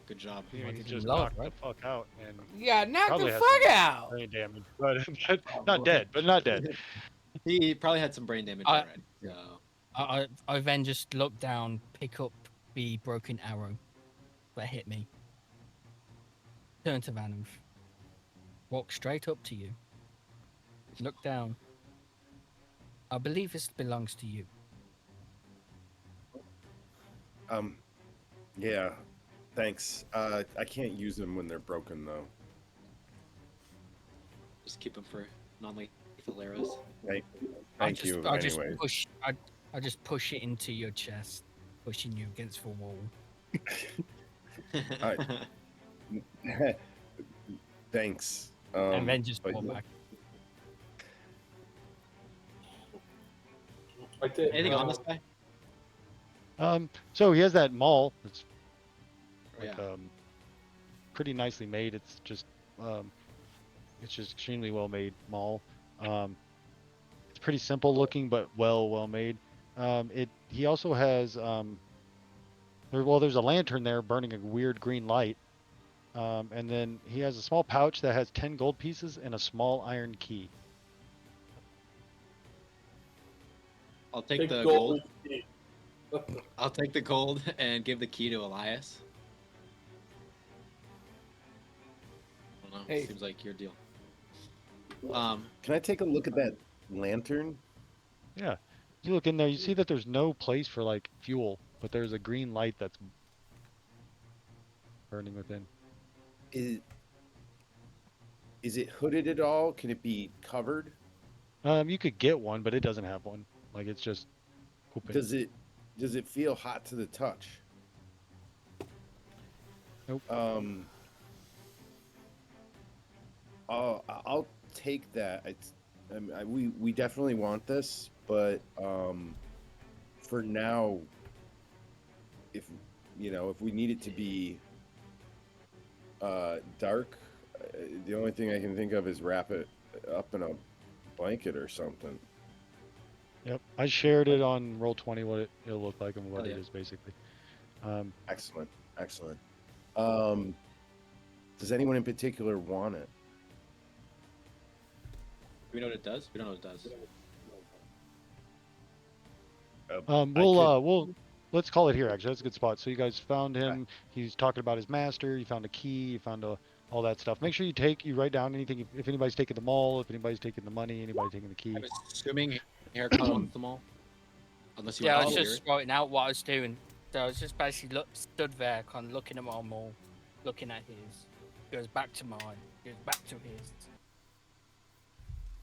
Good job. You know, he Fucking just love, knocked right? the fuck out and Yeah, knock Probably the has fuck some out. brain damage, but not dead. But not dead. He probably had some brain damage I- already. So. I then just look down, pick up the broken arrow that hit me, turn to Vanoof, walk straight up to you, look down. I believe this belongs to you. Yeah. Thanks. I can't use them when they're broken though. Just keep him for non-lethal arrows. Thank you. Anyway. I just push it into your chest, pushing you against the wall. Thanks. And then just but walk back. I did. Anything on this guy? So he has that maul. It's like, Yeah. pretty nicely made. It's just extremely well made maul. It's pretty simple looking, but well made. He also has there's a lantern there burning a weird green light. And then he has a small pouch that has 10 gold pieces and a small iron key. I'll take Big the gold. gold. I'll take the gold and give the key to Elias. I don't know. Hey. Seems like your deal. Can I take a look at that lantern? Yeah. You look in there, you see that there's no place for like fuel, but there's a green light that's burning within. Is it hooded at all? Can it be covered? You could get one, but it doesn't have one. Like it's just open. Does it feel hot to the touch? Nope. I'll take that. We definitely want this, but for now, if we need it to be dark, The only thing I can think of is wrap it up in a blanket or something. Yep. I shared it on Roll20 what it'll look like and what Oh, it yeah. is basically. Excellent, excellent. Does anyone in particular want it? Do we know what it does? We don't know what it does. We'll let's call it here. Actually, that's a good spot. So you guys found him. He's talking about his master. You found a key. You found all that stuff. Make sure you write down anything. If anybody's taking the mall, if anybody's taking the money, anybody taking the key. I'm assuming Haircut owns them all. Unless you Yeah, I want was to just writing out what I was doing. So I was just basically stood there, kind of looking at my mall, looking at his. Goes back to mine. Goes back to his.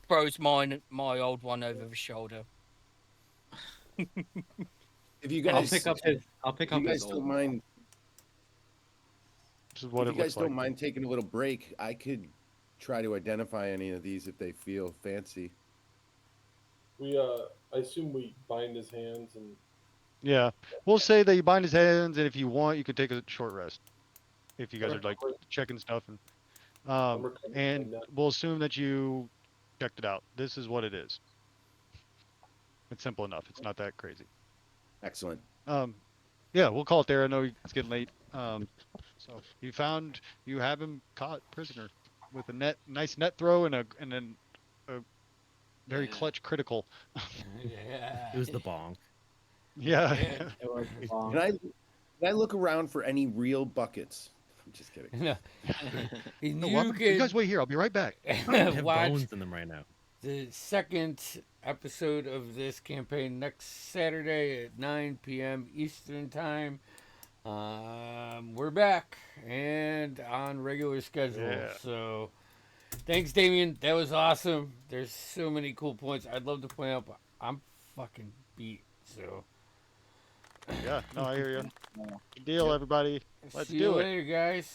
Throws my old one over the shoulder. If you I'll guys, pick up his. I'll pick if you up his guys don't old. mind, This is what if it you guys looks like. don't mind taking a little break, I could try to identify any of these if they feel fancy. We I assume we bind his hands and Yeah, we'll say that you bind his hands, and if you want, you could take a short rest. If you guys are like checking stuff and we'll assume that you checked it out. This is what it is. It's simple enough. It's not that crazy. Excellent. Yeah, we'll call it there. I know it's getting late. So you have him caught prisoner with a nice net throw and then a very clutch critical. Yeah. It was the bonk. Yeah. Can I look around for any real buckets? I'm just kidding. No. No, You you guys wait here. I'll be right back. They have watch bones in them right now. the second episode of this campaign next Saturday at 9 p.m. Eastern Time. We're back and on regular schedule. Yeah. So thanks, Damien. That was awesome. There's so many cool points I'd love to point out, but I'm fucking beat. So Yeah, no, I hear you. Good deal, everybody. Let's see do you it. later, guys.